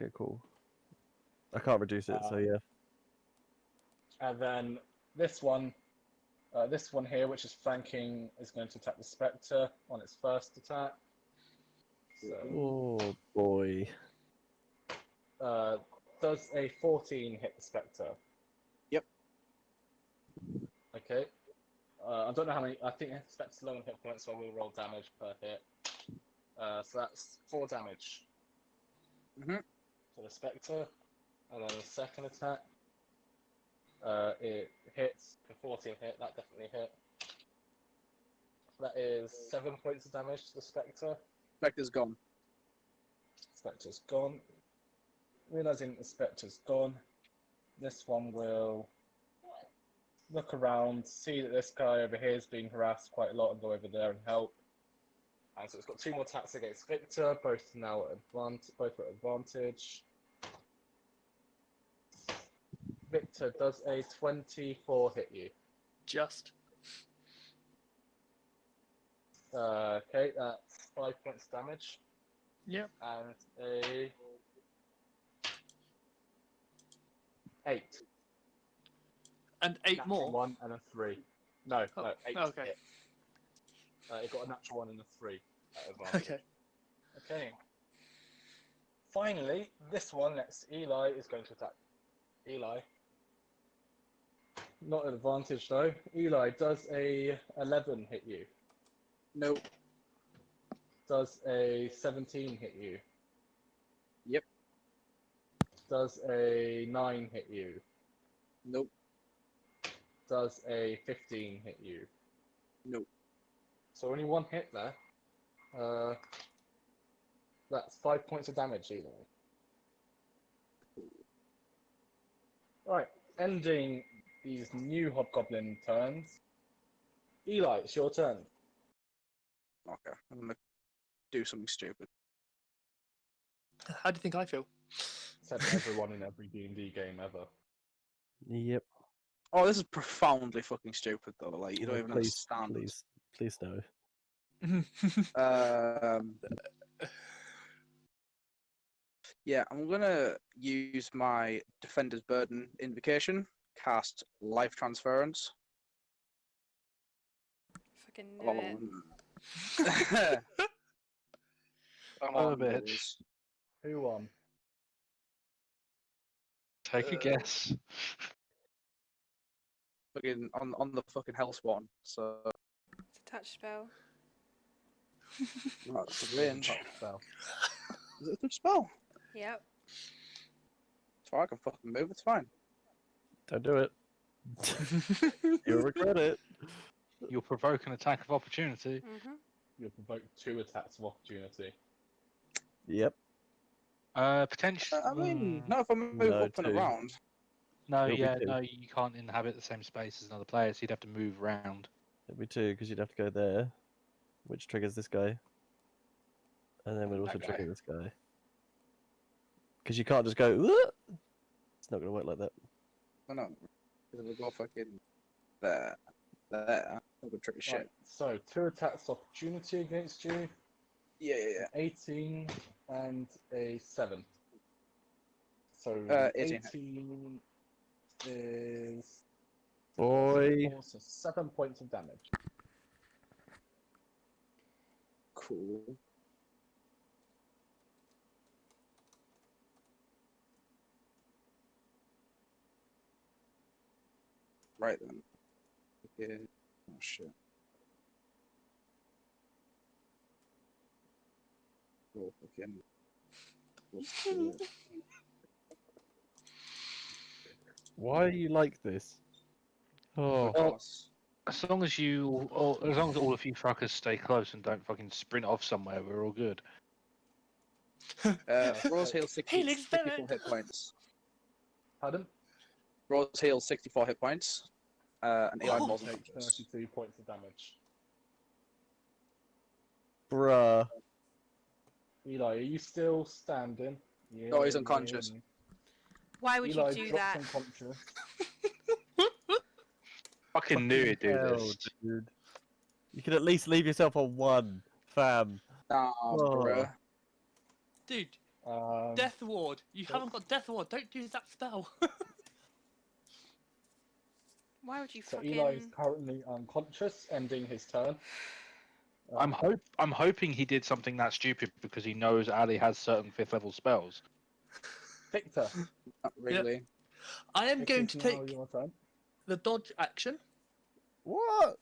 Okay, cool. I can't reduce it, so yeah. And then this one here, which is flanking, is going to attack the Spectre on its first attack. So, Oh boy. does a 14 hit the Spectre? Yep. Okay. I don't know how many. I think the Spectre's low on hit points, so I will roll damage per hit. So that's 4 damage. Mhm. To the Spectre. And then the second attack It hits for 14 hit. That definitely hit. That is 7 points of damage to the Spectre. Spectre's gone. Spectre's gone. Realizing the Spectre's gone, this one will look around, see that this guy over here is being harassed quite a lot, and go over there and help. And so it's got 2 more attacks against Victor, both now at advantage. Victor, does a 24 hit you? Just. Okay, that's 5 points damage. Yep. And a 8. And 8 Natural more. 1 and a 3. No, Oh, no, 8 okay. hit. It got a natural 1 and a 3 at advantage. Okay. Okay. Finally, this one next to Eli is going to attack Eli. Not at advantage though. Eli, does a 11 hit you? Nope. Does a 17 hit you? Yep. Does a 9 hit you? Nope. Does a 15 hit you? Nope. So only 1 hit there. That's 5 points of damage, Eli. Right, ending these new Hobgoblin turns. Eli, it's your turn. Okay, I'm gonna do something stupid. How do you think I feel? Said everyone in every D&D game ever. Yep. Oh, this is profoundly fucking stupid though. Like you don't Oh, even please, understand. please no. Yeah, I'm gonna use my Defender's Burden invocation, cast Life Transference. Fucking knew it. Come Oh, on, bitch. boys. Who won? Take a guess. Fucking on the fucking Hellspawn. So It's a touch spell. that's a range. Touch spell. Is it a touch spell? Yep. So I can fucking move. It's fine. Don't do it. You'll regret it. You'll provoke an attack of opportunity. Mhm. You'll provoke 2 attacks of opportunity. Yep. Potentially. I mean, not if I move No, up and two. around. No, It'll be yeah, two. no, you can't inhabit the same space as another player, so you'd have to move around. It'd be 2 because you'd have to go there, which triggers this guy, and then would also That guy. trigger this guy. Because you can't just go. "Whoa!" It's not gonna work like that. I know. Because if I go fucking there, I'm gonna trick the shit. Right, so 2 attacks of opportunity against you. Yeah. 18 and a 7. So 18. 18 is Boy. also 7 points of damage. Cool. Right then. Okay. Oh shit. Oh fucking. Why are you like this? Oh, Because As long as as long as all of you fuckers stay close and don't fucking sprint off somewhere, we're all good. Rose heals Healing 64 spirit. hit points. Pardon? Rose heals 64 hit points. And Eli Oh. falls Take unconscious. 32 points of damage. bruh. Eli, are you still standing? Yeah, No, he's unconscious. Why would Eli you do drops that? unconscious. Fucking knew it'd do Hell, this. dude. You can at least leave yourself on 1, fam. Nah, bruh. Dude, Um, Death Ward. You haven't got Death Ward. Don't use that spell. Why would you so fucking? Eli is currently unconscious, ending his turn. I'm hoping he did something that stupid because he knows Ali has certain 5th level spells. Victor, Not really. I am it going is to now take your turn. the dodge action, What?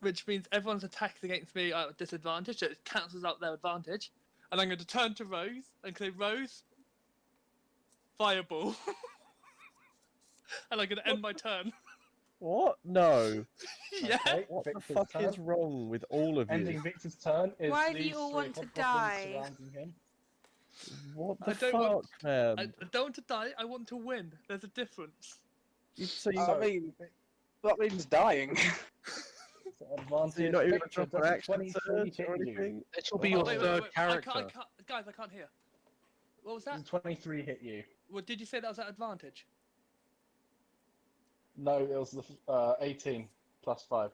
which means everyone's attacks against me are at disadvantage, so it cancels out their advantage. And I'm going to turn to Rose and say, Rose, fireball. And I'm gonna end my turn. What? No. Yeah. Okay, What the Victor's fuck turn. is wrong with all of you? Ending Victor's turn is Why do these you all three want to hobgoblins die? surrounding him. What I the don't fuck, want- man? I don't want to die. I want to win. There's a difference. So I mean, that means dying. So advantage. you're not even Victor, going to drop does an a action 23 surge hit or you? anything? This will be Oh, your wait, third I character. can't, guys, I can't hear. What was that? Does a 23 hit you? What did you say that was at advantage? No, it was the 18 plus 5.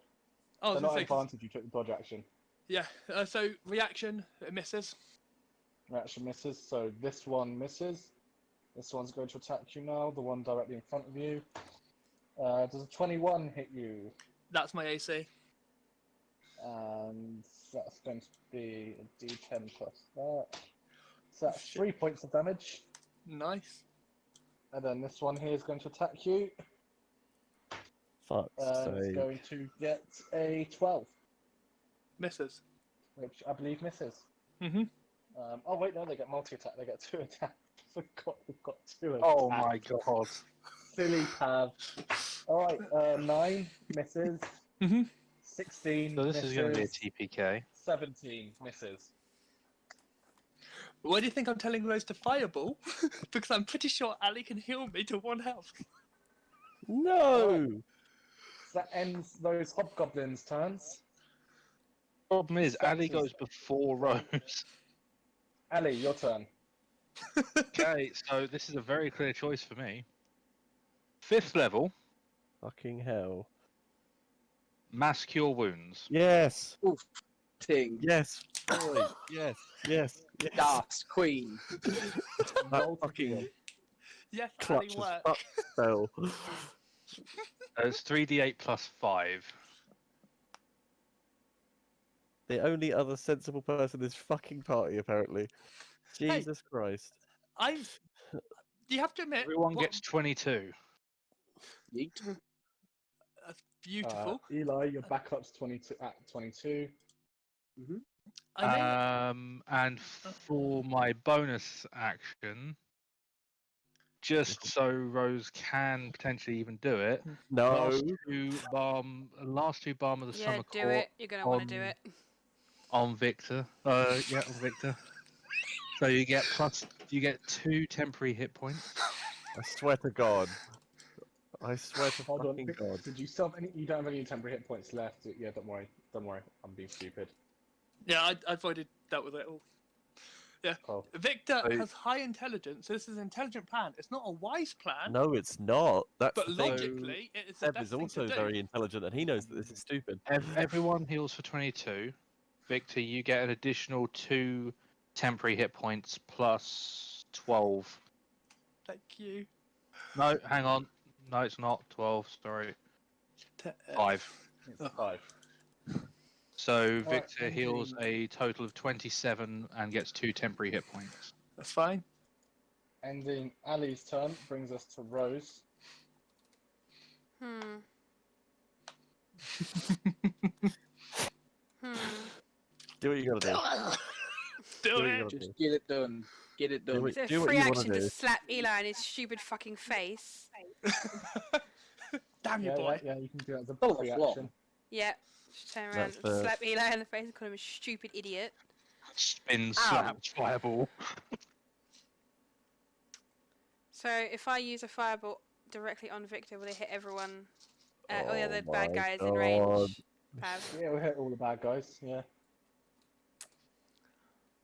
Oh, I So was not gonna say, 'cause- advantage, you took the dodge action. yeah. So reaction, it misses. Reaction misses, so this one misses. This one's going to attack you now, the one directly in front of you. Does a 21 hit you? That's my AC. And that's going to be a d10 plus that. So that's 3 points of damage. Nice. And then this one here is going to attack you. Fuck's And it's sake. going to get a 12, Misses. which I believe misses. Mm-hmm. Oh wait, no, they get multi-attack. They get 2 attacks. Forgot we've got 2 attacks. Oh my god. Silly Pav. Alright, 9 misses. Mm-hmm. 16 So this misses. is going to be a TPK. 17 misses. Why do you think I'm telling Rose to fireball? Because I'm pretty sure Ali can heal me to 1 health. No! So that ends those hobgoblins' turns. Problem is, Ali Sucks, goes before Rose. Ali, your turn. Okay, so this is a very clear choice for me. 5th level, Fucking hell. Mass Cure Wounds. Yes! Ting. Yes! Boy! Yes! Yes! Yes! Das, Queen. That fucking Yes, clutch Ali as work. fuck spell. It's 3d8 plus 5. The only other sensible person in this fucking party, apparently. Jesus Christ. You have to admit, Everyone gets 22. Yeet. That's beautiful. Eli, your backup's 22 at 22. I know. And for my bonus action, just so Rose can potentially even do it, No. last two Balm of the Yeah, Summer do Court it. You're gonna want to do it. on Victor. Yeah, on Victor. So you get 2 temporary hit points. I swear to God. I swear to Hold on, fucking God. did you still have any? You don't have any temporary hit points left. Yeah, don't worry. Don't worry. I'm being stupid. Yeah, I avoided that with it all. Yeah. Cool. Victor So- has high intelligence, so this is an intelligent plan. It's not a wise plan, No, it's not. That's but the thing. logically, it is the Seb best is thing also to do. very intelligent, and he knows that this is stupid. Everyone heals for 22. Victor, you get an additional 2 temporary hit points plus 12. Thank you. No, hang on. No, it's not 12. Sorry, 5. It's 5. So Alright, Victor heals a total of 27 and gets 2 temporary hit points. That's fine. Ending Ali's turn brings us to Rose. Hmm. Do what you gotta do. Do what you it. gotta do. Just get it done. Get it Do done. it. Is it Do a what free you wanna action do. to slap Eli in his stupid fucking face? Damn you, Yeah, boy. yeah, you can do that as a Oh, free flop. action. Yeah. Just turn around That's and the- slap Eli in the face and call him a stupid idiot. Spin, Ow. slap, fireball. So if I use a fireball directly on Victor, will it hit everyone? All the Oh other bad my guys in God. range? Pav. Yeah, we'll hit all the bad guys. Yeah.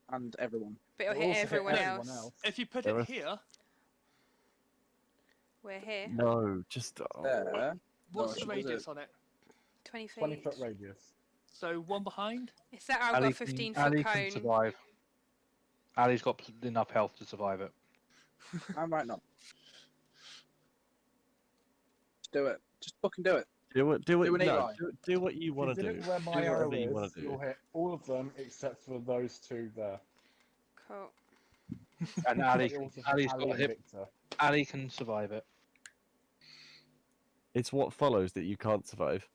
And everyone. But it'll We'll hit also everyone everyone else. If you put There it are- here, We're here. No, just. There. what's Gosh, the was it? radius on it? 20 feet. 20-foot radius. So one behind? Is that I've got a 15 foot Ali can cone? survive. Ali's got enough health to survive it. I might not. Just do it. Just fucking do it. Do what Do an no, Eli. do what you want If you to did do. it where my Do arrow whatever you want is, to do. you'll hit all of them except for those 2 there. Cool. And But Ali, you also hit Ali's Ali got a and hit. Victor. Ali can survive it. It's what follows that you can't survive.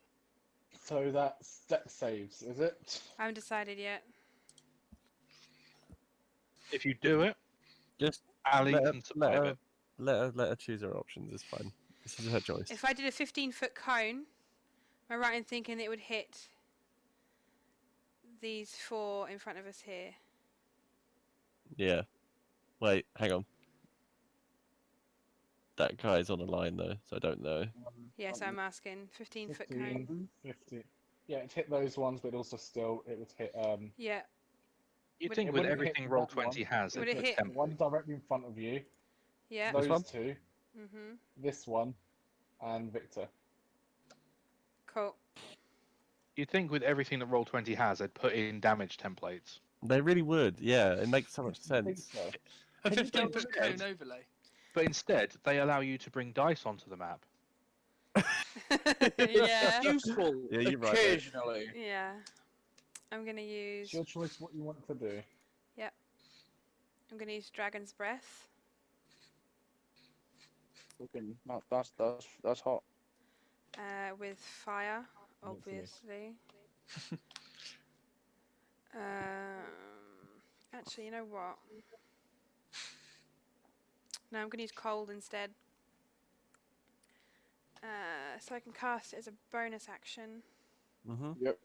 So that's dex saves, is it? I haven't decided yet. If you do it, Just Ali let can her, survive it. Let her choose her options. It's fine. This is her choice. If I did a 15-foot cone, am I right in thinking it would hit these 4 in front of us here? Yeah. Wait, hang on. That guy's on the line though, so I don't know. Yes, I'm asking. 15-foot 15, cone. 50. Yeah, it hit those ones, but also still it would hit. Yeah. You Would think it with wouldn't hit everything that Roll20 one. has, Would it's it a hit- The template. one directly in front of you. Yeah. This one? Those two. Mhm. This one, and Victor. Cool. You'd think with everything that Roll20 has, they'd put in damage templates. They really would. Yeah, it makes so much I think sense. so. A Can you go 15-foot with it? cone overlay. But instead, they allow you to bring dice onto the map. Yeah. Useful Yeah, you're right, mate. occasionally. Yeah. I'm gonna use. It's your choice what you want to do. I'm gonna use Dragon's Breath. Fucking, that's hot. With fire, Makes sense. obviously. Actually, you know what? No, I'm gonna use cold instead. So I can cast it as a bonus action. Mm-hmm. Yep.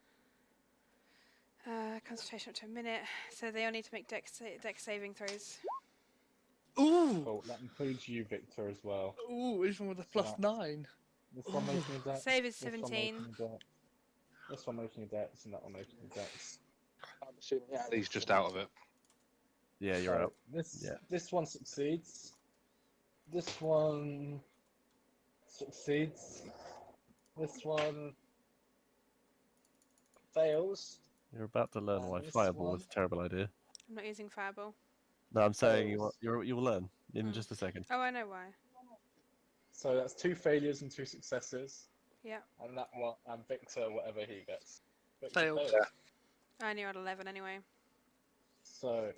Concentration up to a minute. So they all need to make dex saving throws. Ooh! Oh, that includes you, Victor, as well. Ooh, even with a So +9. This one making a dex. Save is This one 17. making a dex. This one making a dex, and that one making a dex. I'm assuming Ali's just out of it. Yeah, you're So out. Yeah. This one succeeds. This one succeeds. This one fails. You're about to learn why This Fireball one. was a terrible idea. I'm not using Fireball. No, I'm saying Fails. you'll learn in Mm. just a second. Oh, I know why. So that's 2 failures and 2 successes. Yeah. And that one, and Victor, whatever he gets. Victor Failed. I only got 11 anyway. So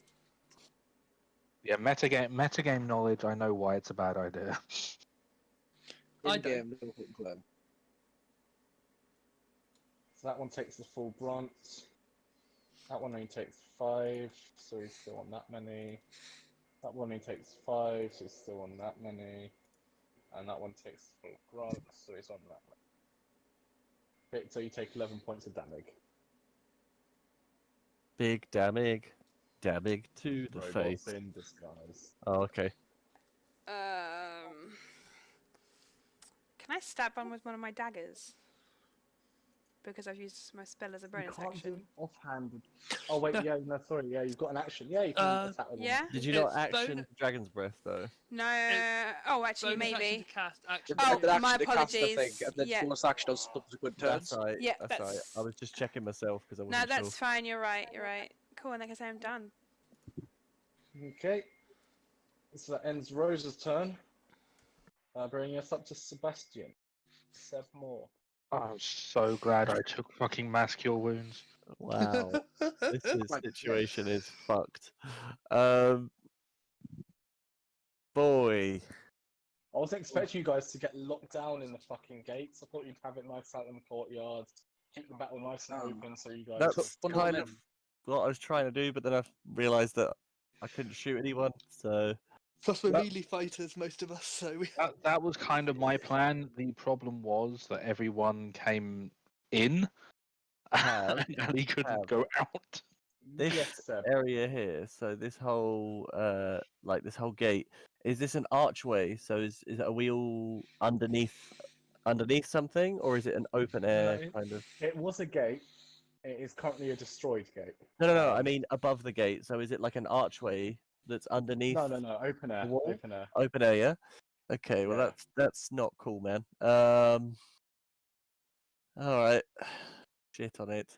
Yeah, metagame knowledge, I know why it's a bad idea. I In-game little club. So that one takes the full brunt. That one only takes 5, so he's still on that many. That one only takes 5, so he's still on that many. And that one takes the full grunt, so he's on that many. Victor, you take 11 points of damage. Big damage. Damage to the Robots face. in disguise. Oh, okay. Can I stab one with one of my daggers? Because I've used my spell as a You bonus can't action. do offhanded. Oh wait, yeah, no, sorry, yeah, you've got an action. Yeah, you can attack with Yeah? Did you not It's action bonus- Dragon's Breath though? No. Oh, actually, Bonus action maybe. to cast action. Oh, But my actually cast the thing, apologies. and then Yeah. bonus action on subsequent turns. That's right. Yeah, that's right. that's- I was just checking myself because I No, wasn't that's sure. fine. You're right. You're right. Cool. And like I say, I'm done. Okay. So that ends Rose's turn. Bringing us up to Sebastian. 7 more. I'm so glad I took fucking Mass Cure Wounds. Wow, this My situation is fucked. Boy, I wasn't expecting you guys to get locked down in the fucking gates. I thought you'd have it nice out in the courtyard, keep the battle nice and open, so you guys. that's Fun kind on of them. what I was trying to do, but then I realised that I couldn't shoot anyone. So Plus, we're That- melee fighters, most of us, so we. That was kind of my plan. The problem was that everyone came in, Have- and Ali couldn't have. go out. this Yes, Seb. area here, so this whole like this whole gate, is this an archway? So is are we all underneath something, or is it an open air No, kind of? It was a gate. It is currently a destroyed gate. No. I mean above the gate. So is it like an archway that's underneath? No. Open air. wall? Open air. Open air, yeah. Okay, well Yeah. that's not cool, man. All right, shit on it.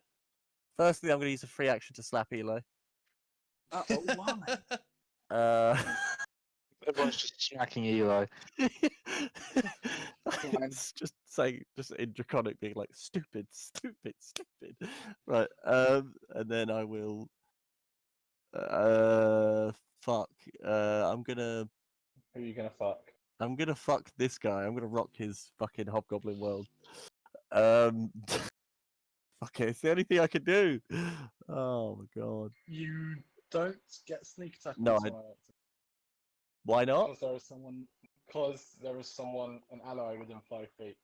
Firstly, I'm gonna use a free action to slap Eli. Why? Everyone's just smacking Eli. It's just saying, just in draconic, being like stupid. Right, and then I will. Fuck. I'm gonna Who are you gonna fuck? fuck this guy. I'm gonna rock his fucking hobgoblin world. Fuck it, it's the only thing I can do. Oh my god. You don't get sneak attack. No, on I- someone else, Why not? because there is someone because there is an ally within 5 feet.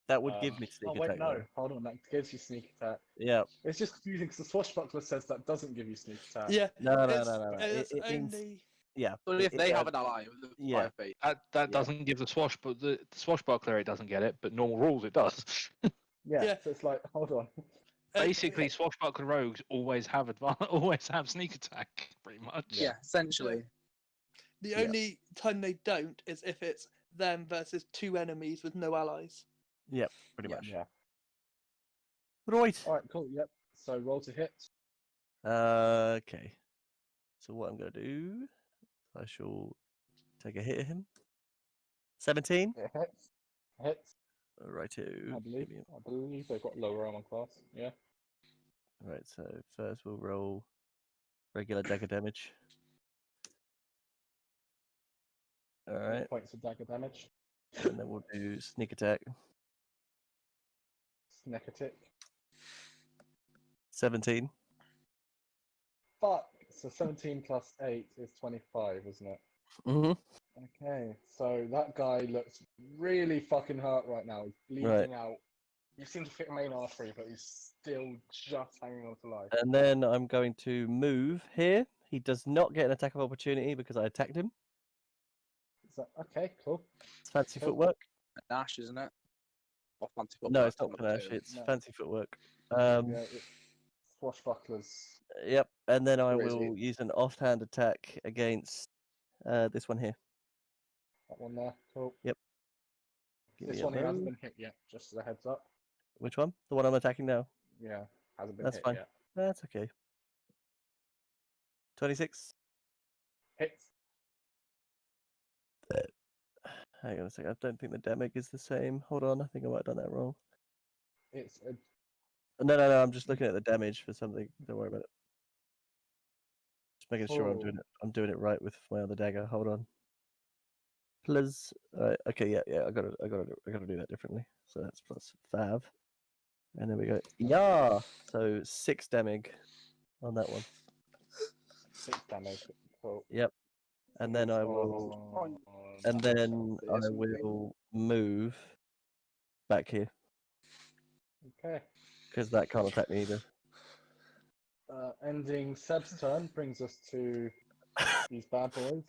That would give me sneak Oh wait, attack. no, though. hold on, that gives you sneak attack. Yeah. It's just confusing because the swashbuckler says that doesn't give you sneak attack. Yeah. No. It's It means only. yeah. But if they yeah, have an ally within yeah. 5 feet. That Yeah. doesn't give the swashbuckler it doesn't get it, but normal rules it does. Yeah. So it's like, hold on. Basically, swashbuckler rogues always have always have sneak attack, pretty much. Yeah, essentially. The Yeah. only time they don't is if it's them versus 2 enemies with no allies. Yeah, pretty Yeah. much. Yeah. Right. All right, cool. Yep. So roll to hit. Okay. So what I'm gonna do, I shall take a hit at him. 17. It hits. Hits. Righto. I believe. Give me I believe they've got lower armor class. Yeah. Right, so first we'll roll regular dagger damage. Alright, Points of dagger damage. and then we'll do sneak attack. Sneak attack. 17. Fuck. So 17 plus 8 is 25, isn't it? Mm-hmm. Okay. So that guy looks really fucking hurt right now. He's bleeding out. You seem to fit a main artery, but he's still just hanging on to life. And then I'm going to move here. He does not get an attack of opportunity because I attacked him. Is that okay? Cool. It's fancy Cool. footwork. Nash, isn't it? Or fancy No, footwork, it's not I'm panache. doing. It's No. fancy footwork. Yeah, it's swashbucklers. Yep. And then I Where is will use an offhand attack against this one here. That one there. Cool. Give This me a one here hasn't bow. been hit yet, just as a heads up. Which one? The one I'm attacking now. Yeah, hasn't been That's hit fine. yet. That's okay. 26. Hits. Hang on a second. I don't think the damage is the same. Hold on. I think I might have done that wrong. It's a No. I'm just looking at the damage for something. Don't worry about it. Just making sure I'm doing it right with my other dagger. Hold on. Plus, okay, yeah. I gotta do that differently. So that's plus 5, and then we go. Yeah. So 6 damage on that one. 6 damage. Cool. Yep. And then I will. And then I will move back here Okay. because that can't attack me either. Ending Seb's turn brings us to these bad boys.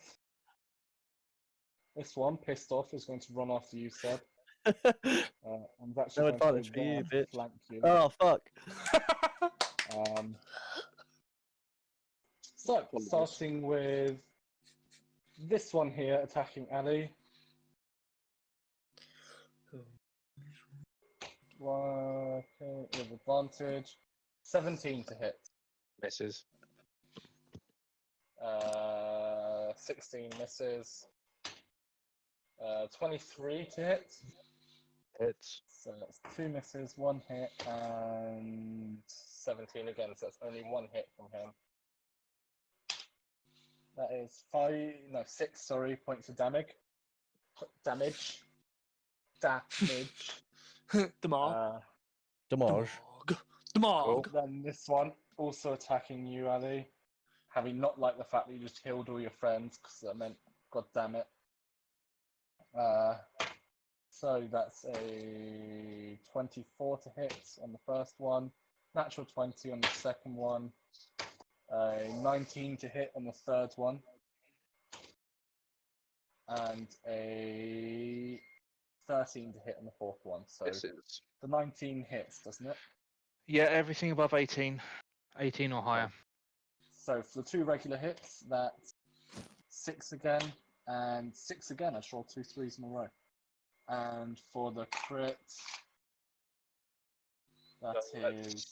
This one, pissed off, is going to run after you, Seb. And actually No going advantage to for you, there, bitch. flank you. Oh fuck! So, starting with this one here, attacking Ali. Okay, with advantage. 17 to hit. Misses. 16 misses. 23 to hit. Hits. So that's 2 misses, 1 hit, and 17 again. So that's only 1 hit from him. That is 6. Sorry, points of damage. Damage. Damage. Damage. Damage. Then this one also attacking you, Ali. Having not liked the fact that you just killed all your friends, because that meant, god damn it. So that's a 24 to hit on the first one, natural 20 on the second one, a 19 to hit on the third one, and a 13 to hit on the fourth one. So Misses. the 19 hits, doesn't it? Yeah, everything above 18. 18 or higher. So for the 2 regular hits, that's 6 again, and 6 again. I just rolled 2 3s in a row. And for the crit, that is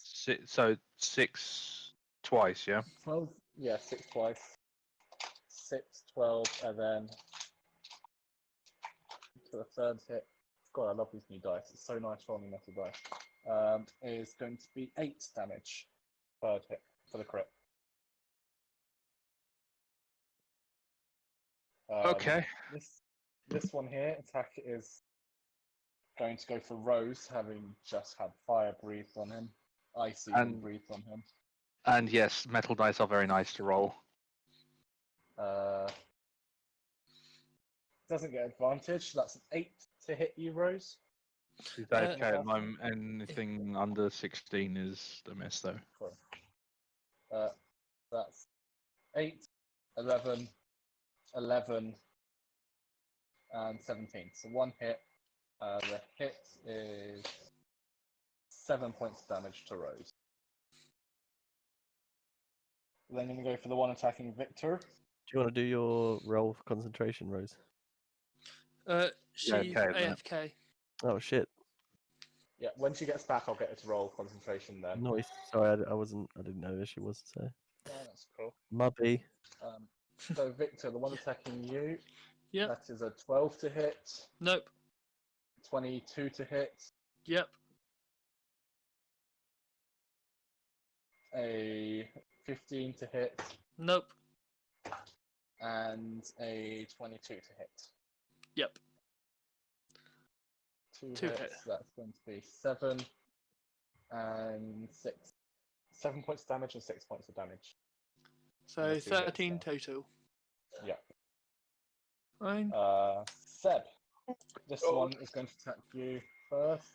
So 6 twice, yeah? 12. Yeah, 6 twice. 6, 12, and then for the third hit, God, I love these new dice. It's so nice rolling metal dice. Is going to be 8 damage. Third hit for the crit. Okay. This one here, attack is going to go for Rose, having just had fire breathed on him. Icy And- breathed on him. And yes, metal dice are very nice to roll. doesn't get advantage. That's an 8 to hit you, Rose. Is that Uh, okay at the moment? Anything under 16 is a miss, though. Cool. That's 8, 11, 11, and 17. So 1 hit. The hit is 7 points of damage to Rose. Then I'm going to go for the one attacking Victor. Do you want to do your roll for concentration, Rose? She's okay, then. AFK. Oh shit! Yeah, when she gets back, I'll get her to roll concentration then. Noise. Sorry, I didn't know where she was. So Yeah, that's cool. Mubby. So Victor, the one attacking you, Yep. that is a 12 to hit, Nope. 22 to hit, Yep. a 15 to hit, Nope. and a 22 to hit. Yep. Two hits, hits. that's going to be 7 and 6. 7 points of damage and 6 points of damage. So Yeah, 2 hits 13 now. total. Yeah. Fine. Seb, this one is going to attack you first.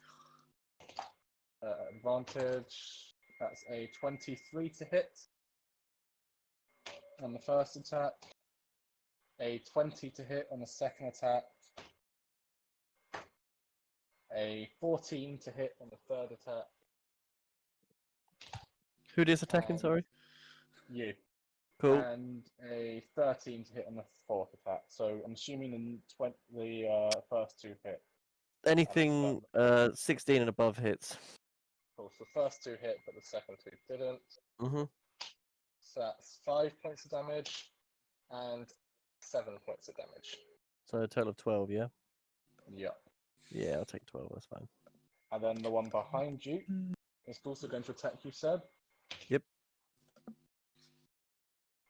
Advantage, that's a 23 to hit on the first attack, a 20 to hit on the second attack, a 14 to hit on the third attack. Who is attacking? Sorry. You. Cool. And a 13 to hit on the fourth attack. So I'm assuming the first 2 hit. Anything 16 and above hits. Cool. So the first 2 hit, but the second 2 didn't. Mhm. So that's 5 points of damage and 7 points of damage. So a total of 12. Yeah. Yep. Yeah, I'll take 12. That's fine. And then the one behind you is also going to attack you, Seb. Yep.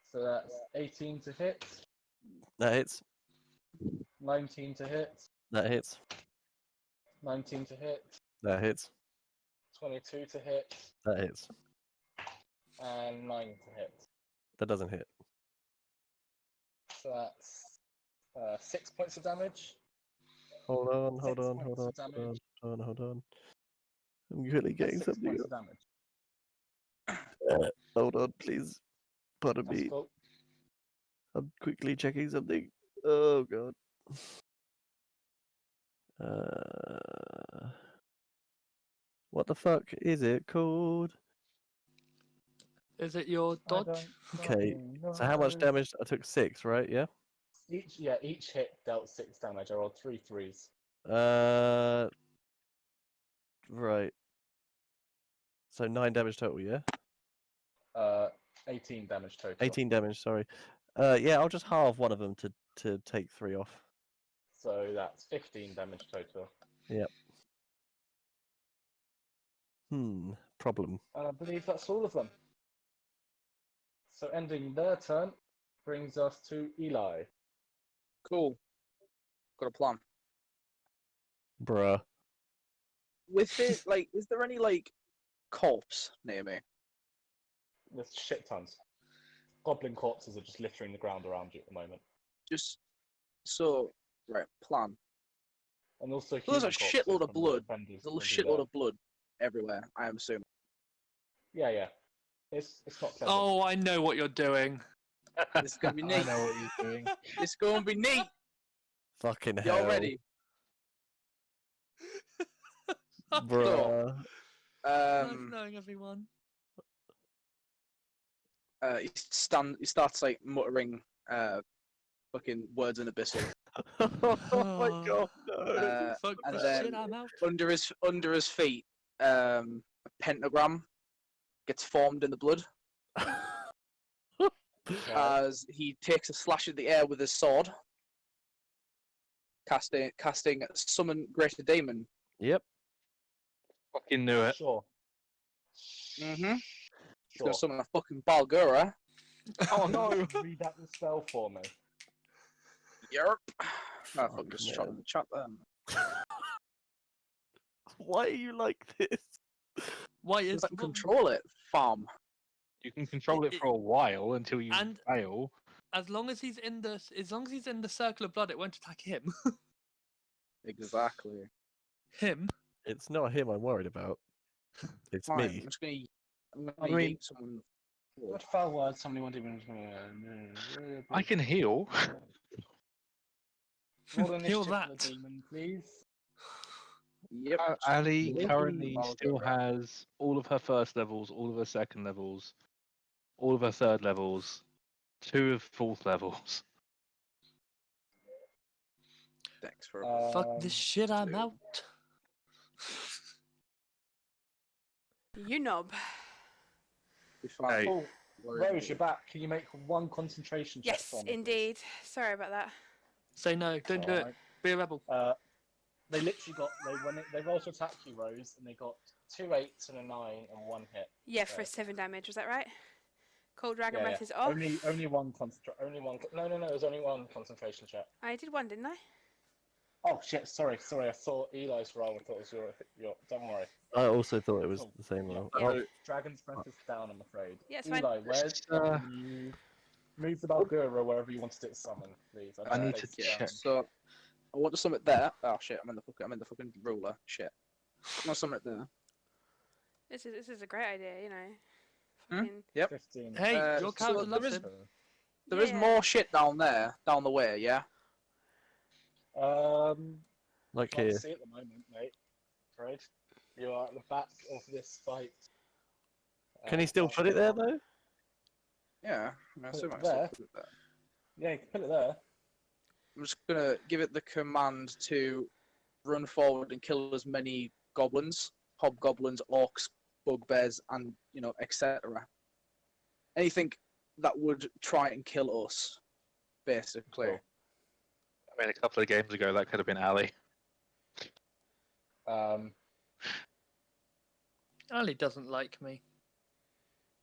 So that's 18 to hit, That hits. 19 to hit, That hits. 19 to hit, That hits. 22 to hit, That hits. and 9 to hit. That doesn't hit. So that's 6 points of damage. Hold on. 6 points of damage. Hold on. I'm really getting 6 something. points of damage. Hold on, please. Pardon That's me. cool. I'm quickly checking something. Oh god. What the fuck is it called? Is it your dodge? Okay. So how much damage? I took 6, right? Yeah. Each hit dealt 6 damage. I rolled 3 threes. Right. So 9 damage total, yeah? 18 damage total. 18 damage, sorry. Yeah, I'll just halve one of them to take 3 off. So that's 15 damage total. Yep. Problem. And I believe that's all of them. So ending their turn brings us to Eli. Cool. Got a plan. Bruh. With it, like, is there any like corpse near me? There's shit tons. Goblin corpses are just littering the ground around you at the moment. Just so right plan. And also There's a human corpses shitload of from the blood. defenders There's a will be shitload there. of blood everywhere. I am assuming. Yeah. It's not pleasant. Oh, I know what you're doing. This is gonna be I neat. know what you're doing. This is gonna be neat. Fucking hell. Y'all ready? Bruh. Nice knowing everyone. He starts like muttering fucking words in abyssal. Oh my god, no. Fuck and this then- shit, I'm out. Under his feet, a pentagram gets formed in the blood as he takes a slash at the air with his sword, casting summon greater demon. Yep. Fucking knew it. Sure. Mm-hmm. He's Sure. gonna summon a fucking Balgura. Oh no! Read out the spell for me. Yerp. Oh, fuck, Fuck, just man. shot in the chat there. Why are you like this? Why is Just control it, farm. You can control it for a while until you And- fail. as long as he's in the circle of blood, it won't attack him. Exactly. Him. It's not him I'm worried about. It's Fine, me. I'm just gonna I mean- yeet someone. What foul word somebody wanted to I can heal. Roll Heal initiative for that. the demon, please. Yep. Ali Really? currently I'll still go around. has all of her first levels, all of her second levels, all of her third levels, 2 of fourth levels. Thanks for Fuck this shit, I'm two. out. You knob. be fine. Hey. Oh, Rose, you're back. Can you make one concentration check Yes, for me? please? indeed. Sorry about that. Say no, don't do it. Alright. Be a rebel. They literally got they rolled to attack you, Rose, and they got 2 8s and a 9 and 1 hit. Yeah, for Okay. 7 damage, was that right? Cold Dragon Yeah, Breath yeah. is off. Only one No, it was only one concentration check. I did one, didn't I? Oh shit! Sorry. I saw Eli's roll. I thought it was your. Don't worry. I also thought it was Oh, the same yeah. roll. Yeah. Oh, Dragon's breath is down. I'm afraid. Yeah, it's fine. Eli, where's you move the Balgura wherever you wanted it to summon, please? I know need it's to down. check. So I want to summon it there. Oh shit! I'm in the fucking ruler. Shit. I'm gonna summon it there. This is a great idea, you know. Hmm? Fucking... Yep. 15. Hey, Uh, your so character there loves is- him. There is Yeah. more shit down there, down the way. Yeah. like Can't here. see at the moment, mate. Afraid you are at the back of this fight. Can he still put it there though? Yeah. I Put assume it I still there. put it there. Yeah, you can put it there. I'm just gonna give it the command to run forward and kill as many goblins, hobgoblins, orcs, bugbears, and etc. Anything that would try and kill us, basically. Cool. I mean, a couple of games ago, that could have been Ali. Ali doesn't like me.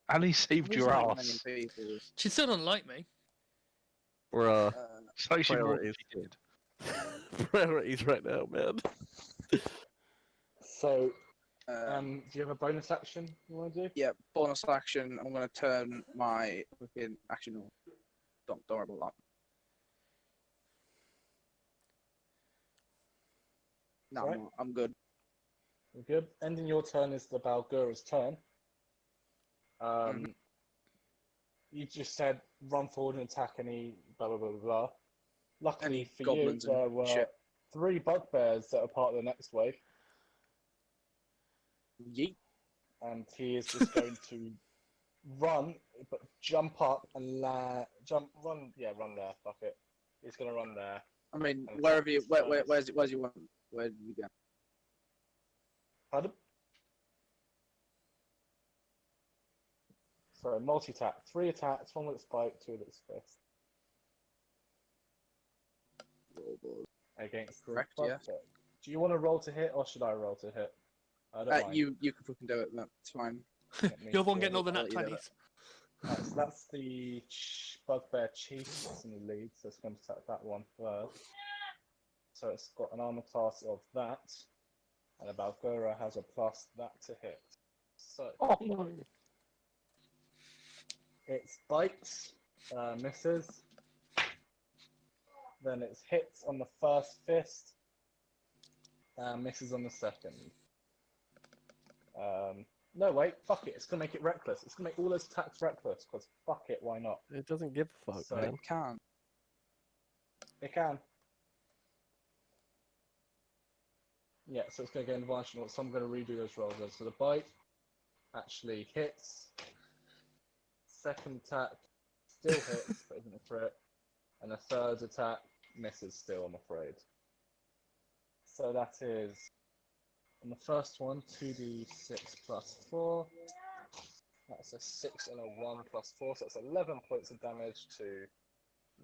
Ali saved There's your not many ass. people. She still doesn't like me. Or So she more than Priorities. she did. priorities right now, man. So, Uh, do you have a bonus action you want to do? yeah, bonus action. I'm gonna turn my fucking action. No, don't worry about that. No, Right. I'm good. You're good. Ending your turn is the Balgura's turn. Mhm. You just said run forward and attack any blah blah blah blah. blah. Luckily Any for goblins you, and there were shit. 3 bugbears that are part of the next wave, Yeet. and he is just going to run, but jump up and run there. Fuck it. He's gonna run there. I mean, And wherever you, attack where's you want? Where do you go? Pardon? So multi-attack, 3 attacks, 1 with its spike, 2 with its fist. Against the Correct, yeah. bugbear. Do you want to roll to hit or should I roll to hit? I don't mind. You can fucking do it. That's fine. Let me You're the one see. getting all the I'll nat let you do it. 20s. Right, so that's the bugbear chief that's in the lead, so it's going to attack that one first. So it's got an armor class of that, and a Balgura has a plus that to hit. So it bites, misses, then it hits on the first fist, misses on the second. No, wait, fuck it. It's going to make it reckless. It's going to make all those attacks reckless, because fuck it, why not? It doesn't give a fuck, So- man. It can. It can. Yeah, so it's going to get advantage, so I'm going to redo those rolls. So the bite actually hits. Second attack still hits, but isn't a crit. And the third attack misses still, I'm afraid. So that is, on the first one, 2d6 plus 4. That's a 6 and a 1 plus 4, so that's 11 points of damage to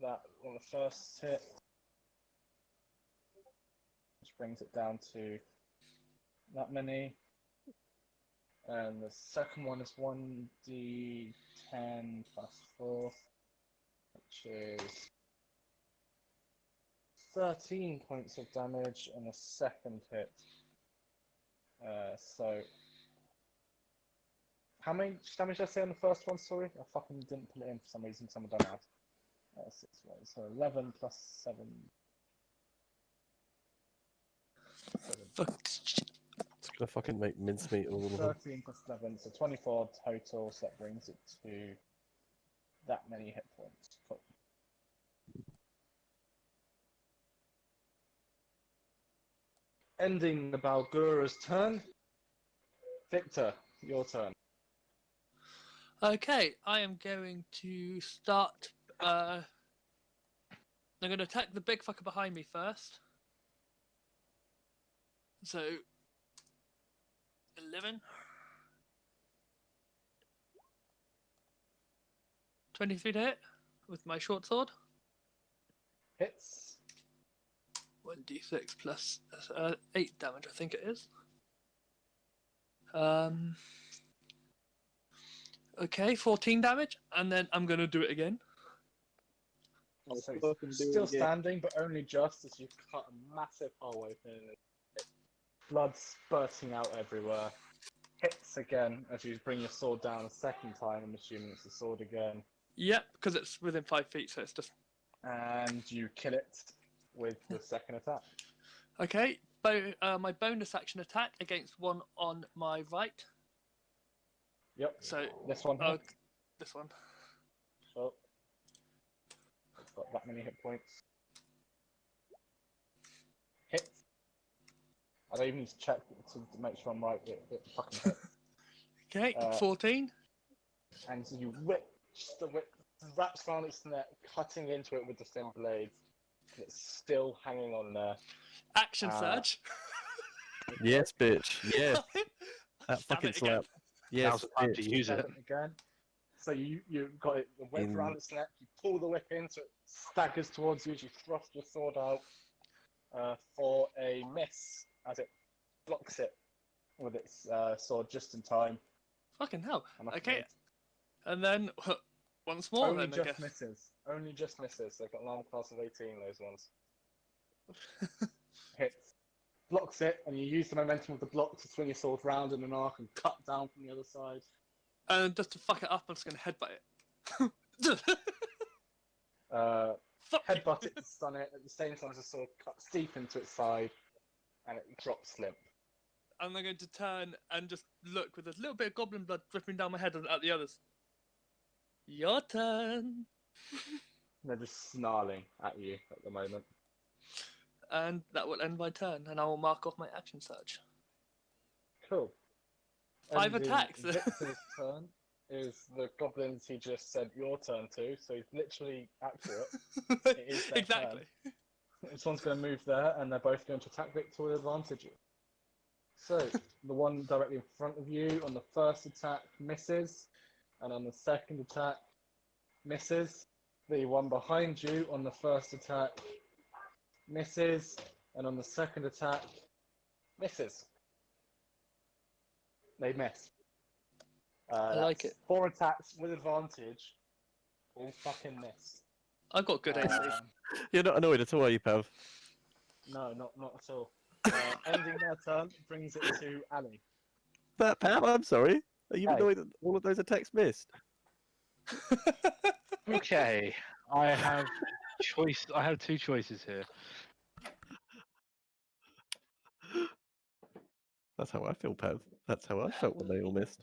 that on the first hit. Which brings it down to that many. And the second one is 1d10 plus 4, which is 13 points of damage on the second hit. So, how much damage did I say on the first one? Sorry, I fucking didn't put it in for some reason. Someone done that. 6 ways. So 11 plus 7. 7. It's gonna fucking make mincemeat all of them. 13 plus 11, so 24 total, so that brings it to that many hit points. Cool. Ending the Balgura's turn. Victor, your turn. Okay, I am going to start. I'm going to attack the big fucker behind me first. So, 11. 23 to hit with my short sword. Hits. 1d6 plus 8 damage, I think it is. Okay, 14 damage, and then I'm going to do it again. So it's still standing, but only just as you cut a massive hole open. Blood spurting out everywhere. Hits again as you bring your sword down a second time. I'm assuming it's the sword again. Yep, because it's within 5 feet, so it's just... And you kill it with the second attack. Okay, my bonus action attack against one on my right. Yep. So, this one. This one. So, it's got that many hit points. Hits. I don't even need to check to make sure I'm right. It fucking hits. Okay, 14. And so you whip the whip, wraps around its neck, cutting into it with the thin blades. And it's still hanging on there. Action surge. Yes, bitch. Yes. That Stab fucking it again. slap. Yes, Now's the time to bitch. use it. Again. So you got it, the whip around its neck, you pull the whip in so it staggers towards you as you thrust your sword out for a miss as it blocks it with its sword just in time. Fucking hell. I'm Okay, afraid. and then once more, Only then, I just guess. misses. Only just misses. They've got an armor class of 18, those ones. Hits. Blocks it, and you use the momentum of the block to swing your sword round in an arc and cut down from the other side. And just to fuck it up, I'm just going to headbutt it. Fuck you. Headbutt it to stun it, at the same time as the sword cuts deep into its side, and it drops limp. And I'm going to turn and just look with a little bit of goblin blood dripping down my head at the others. Your turn. They're just snarling at you at the moment. And that will end my turn, and I will mark off my action surge. Cool. 5 Ending attacks. Victor's turn is the goblins he just said your turn to, so he's literally accurate. It is their Exactly. turn. This one's going to move there, and they're both going to attack Victor with advantage. So, the one directly in front of you on the first attack misses, and on the second attack misses. The one behind you on the first attack misses, and on the second attack misses. They miss. I like That's it. 4 attacks with advantage. All fucking miss. I've got good AC. You're not annoyed at all, are you, Pav? No, not at all. Ending their turn brings it to Ali. That Pav, I'm sorry. Are you Hey. annoyed that all of those attacks missed? Okay, I have I have 2 choices here. That's how I feel, Pav. That's how I felt when they all missed.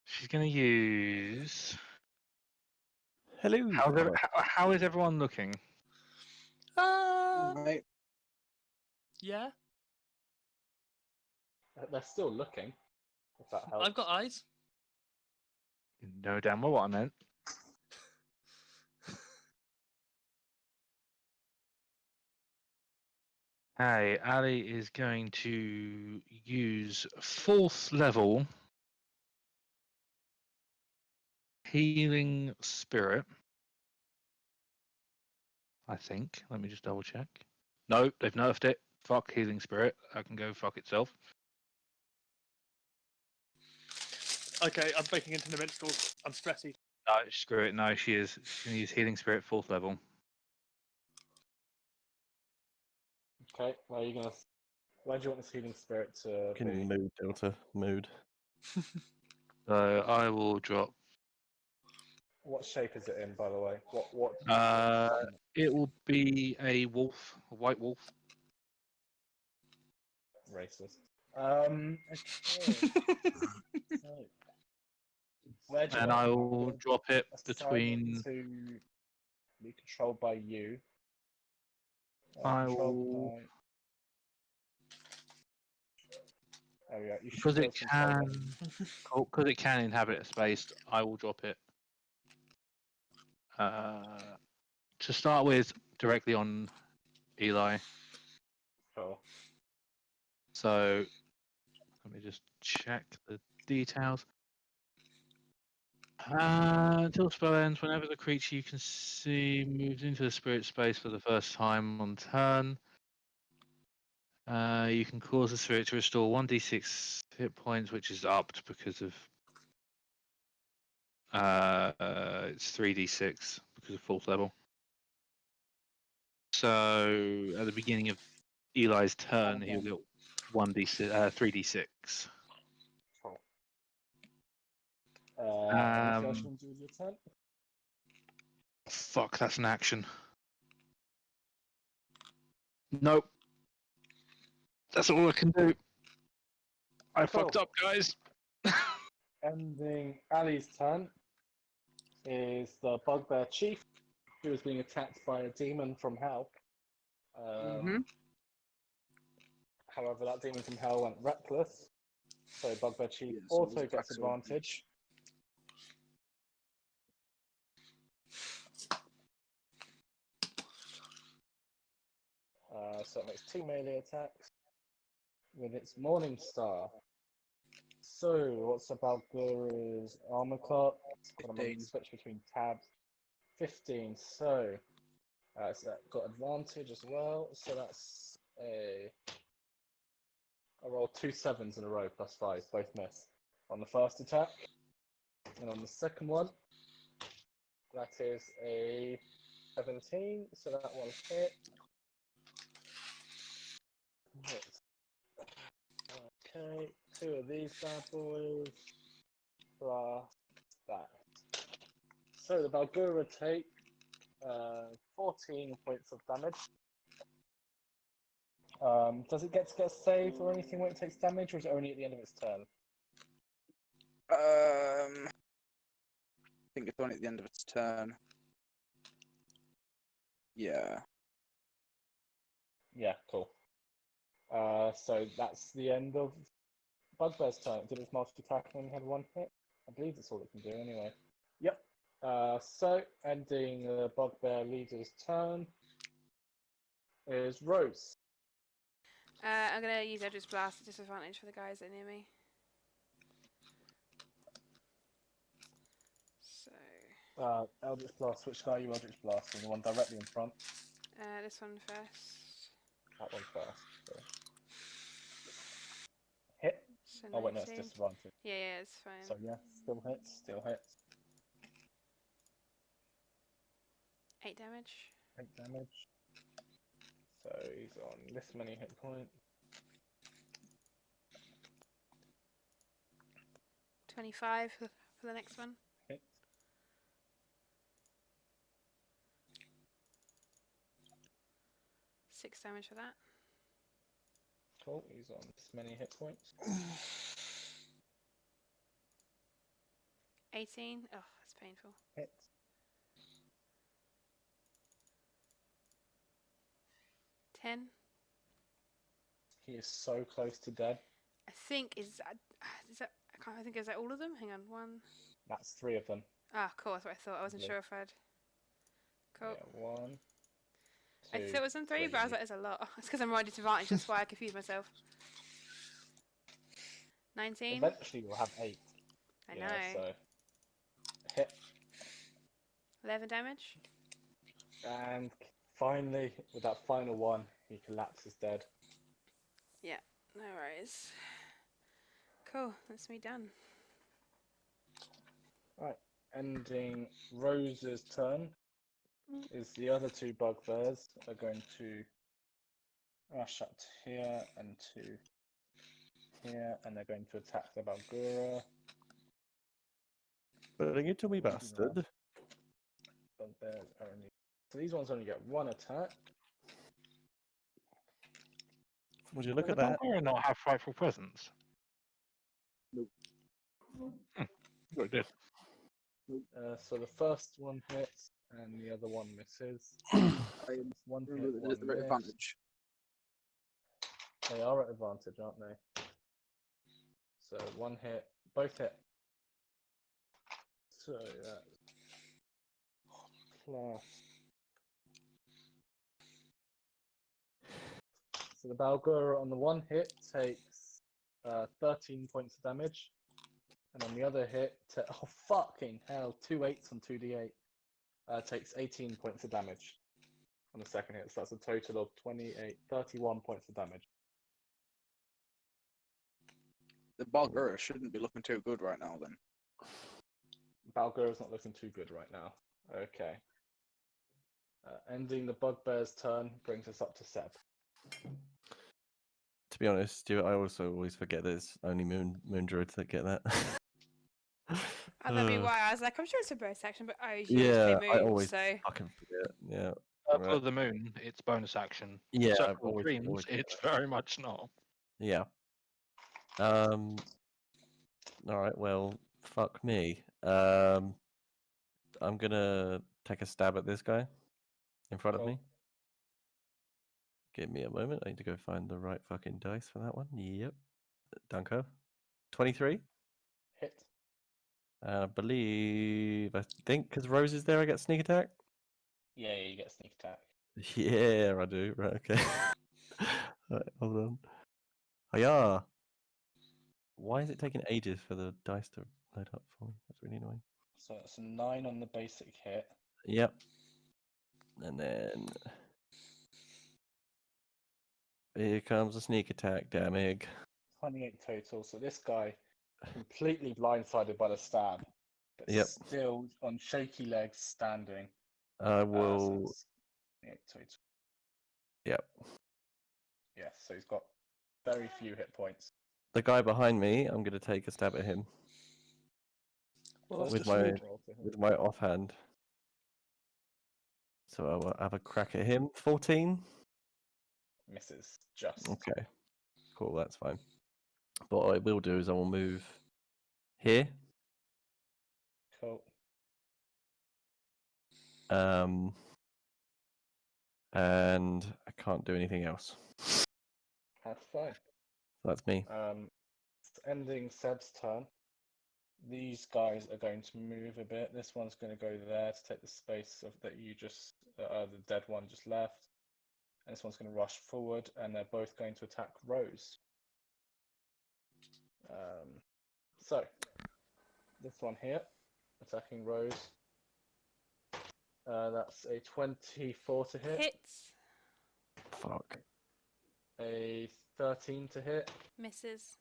She's going to use. Hello. How is everyone looking? Right. Yeah, They're still looking, if that helps. I've got eyes. You know damn well what I meant. Hey, Ali is going to use 4th level healing spirit. I think. Let me just double check. No, they've nerfed it. Fuck healing spirit. That can go fuck itself. Okay, I'm breaking into the minstrel. I'm stressy. No, screw it. No, she's going to use healing spirit 4th level. Okay, where do you want this healing spirit to Can be? mood, Delta. Mood. So I will drop What shape is it in, by the way? What? It will be a wolf, a white wolf. Racist. Okay. So, where do you And want I it? will drop it Assign it between. to be controlled by you. I Controlled will, by. There we go. You should because be it able to control can, because it can inhabit a space. I will drop it. To start with, directly on Eli. Cool. So let me just check the details. Until spell ends, whenever the creature you can see moves into the spirit space for the first time on turn, you can cause the spirit to restore 1d6 hit points, which is upped because of it's 3d6 because of 4th level. So at the beginning of Eli's turn, he'll get 3d6. Cool. Anything else you Um, want to do with your turn? Fuck, that's an action. Nope. That's all I can do. I fucked Cool. up, guys. Ending Ali's turn is the Bugbear Chief, who is being attacked by a demon from hell. However, that demon from hell went reckless, so Bugbear Chief Yeah, so also his gets attacks are- advantage. So it makes 2 melee attacks with its Morning Star. So, what's about Guru's armor class? I'm going 15. to switch between tabs. 15. So, it's got advantage as well. So that's I rolled 2 7s in a row plus 5, both miss on the first attack, and on the second one, that is a 17. So that one's hit. Okay, 2 of these bad boys plus that. So the Balgura take 14 points of damage. Does it get to get saved or anything when it takes damage, or is it only at the end of its turn? I think it's only at the end of its turn. Yeah. Yeah, cool. So that's the end of Bugbear's turn. Did its multi-attack and only had 1 hit? I believe that's all it can do anyway. Yep. So ending the Bugbear leader's turn is Rose. I'm gonna use Eldritch Blast at disadvantage for the guys that are near me. So Eldritch Blast. Which guy are you Eldritch Blasting? The one directly in front? this one first. That one first. So. Hit. So Oh wait, no, it's 19. disadvantage. Yeah, it's fine. So yeah, still hits. Still hits. 8 damage. 8 damage. So he's on this many hit points. 25 for the next one. Hit. Six damage for that. Cool. He's on this many hit points. 18. Oh, that's painful. Hit. 10. He is so close to dead. I think is that I can't. I think is that all of them. Hang on. One. That's 3 of them. Ah, cool. That's what I thought. I wasn't Lovely. sure if I'd. Cool. Yeah, 1. I 2, thought it was on 3, but I was like, there's a lot. It's because I'm riding disadvantage. That's why I confused myself. 19. Eventually we'll have 8. I Yeah, know. so hit. 11 damage. And finally, with that final one, he collapses dead. Yeah. No worries. Cool. That's me done. Right. Ending Rose's turn is the other 2 bugbears are going to rush up to here and to here, and they're going to attack the Balgura. Bring it to me, bastard. they're only. So these ones only get 1 attack. Would you look Does at the that? Bulgaria not have frightful presence? Nope. Well, it did. So the first one hits and the other one misses. One hit, Remember, one they're at miss. advantage. They are at advantage, aren't they? So 1 hit, both hit. So that's plus. So the Balgura on the 1 hit takes 13 points of damage, and on the other hit, oh fucking hell, 2 8s on 2d8 takes 18 points of damage on the second hit. So that's a total of 31 points of damage. The Bulgaria shouldn't be looking too good right now. Then Balgura's not looking too good right now. Okay. Ending the Bugbear's turn brings us up to Seb. To be honest, Stuart, I also always forget there's only moon druids that get that. Oh, that'd be why I was like, I'm sure it's a bonus action, but I usually just Yeah, play I moon, always so fucking forget. Yeah. Purple Right. of the Moon, it's bonus action. Yeah, Circle I've of always- Dreams, always it's very much not. Yeah. All right. Well, fuck me. I'm gonna take a stab at this guy in front of Cool. me. Give me a moment. I need to go find the right fucking dice for that one. Yep. Dunker. 23. Hit. I think because Rose is there, I get sneak attack. Yeah, you get sneak attack. Yeah, I do. Right. Okay. Right, hold on. Oh yeah. Why is it taking ages for the dice to load up for me? That's really annoying. So it's a 9 on the basic hit. Yep. And then here comes a sneak attack, damage. 28 total. So this guy completely blindsided by the stab, but Yep. still on shaky legs standing. I So will. it's 28 total. Yep. Yes, so he's got very few hit points. The guy behind me, I'm going to take a stab at him Well, that's with just my rude. Roll to hit. with my offhand. So I will have a crack at him. 14. Misses just. Okay. Cool. That's fine. But what I will do is I will move here. Cool. And I can't do anything else. That's fine. That's me. It's ending Seb's turn. These guys are going to move a bit. This one's going to go there to take the space of that you just, the dead one just left. And this one's going to rush forward, and they're both going to attack Rose. So this one here, attacking Rose. That's a 24 to hit, hits, Fuck. a 13 to hit, misses,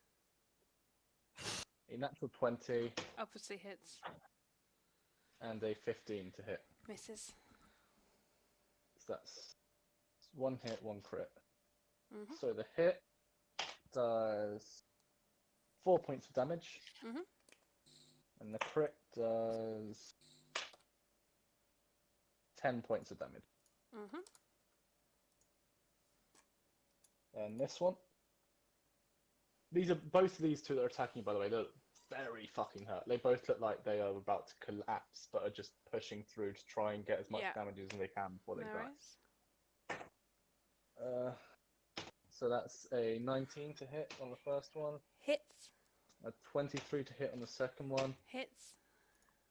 a natural 20, obviously hits, and a 15 to hit. misses. So that's 1 hit, 1 crit. Mhm. So the hit does 4 points of damage, Mhm. and the crit does 10 points of damage. Mhm. And this one, these are both of these two that are attacking. By the way, they're very fucking hurt. They both look like they are about to collapse, but are just pushing through to try and get as much Yeah. damage as they can before they No die. worries. So that's a 19 to hit on the first one, Hits, a 23 to hit on the second one, hits,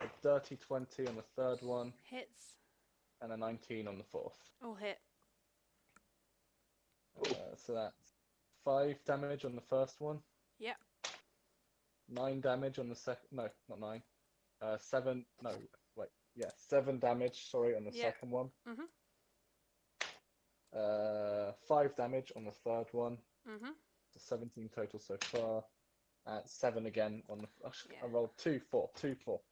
a dirty 20 on the third one, hits, and a 19 on the fourth. all hit. So that's 5 damage on the first one. Yep. 9 damage on the second. No, not 9. 7. No, wait. Yeah, 7 damage. Sorry, on the Yep. second one. Mhm. 5 damage on the third one. Mhm. So 17 total so far. 7 again on the. I Yeah. rolled 2, 4, 2, 4.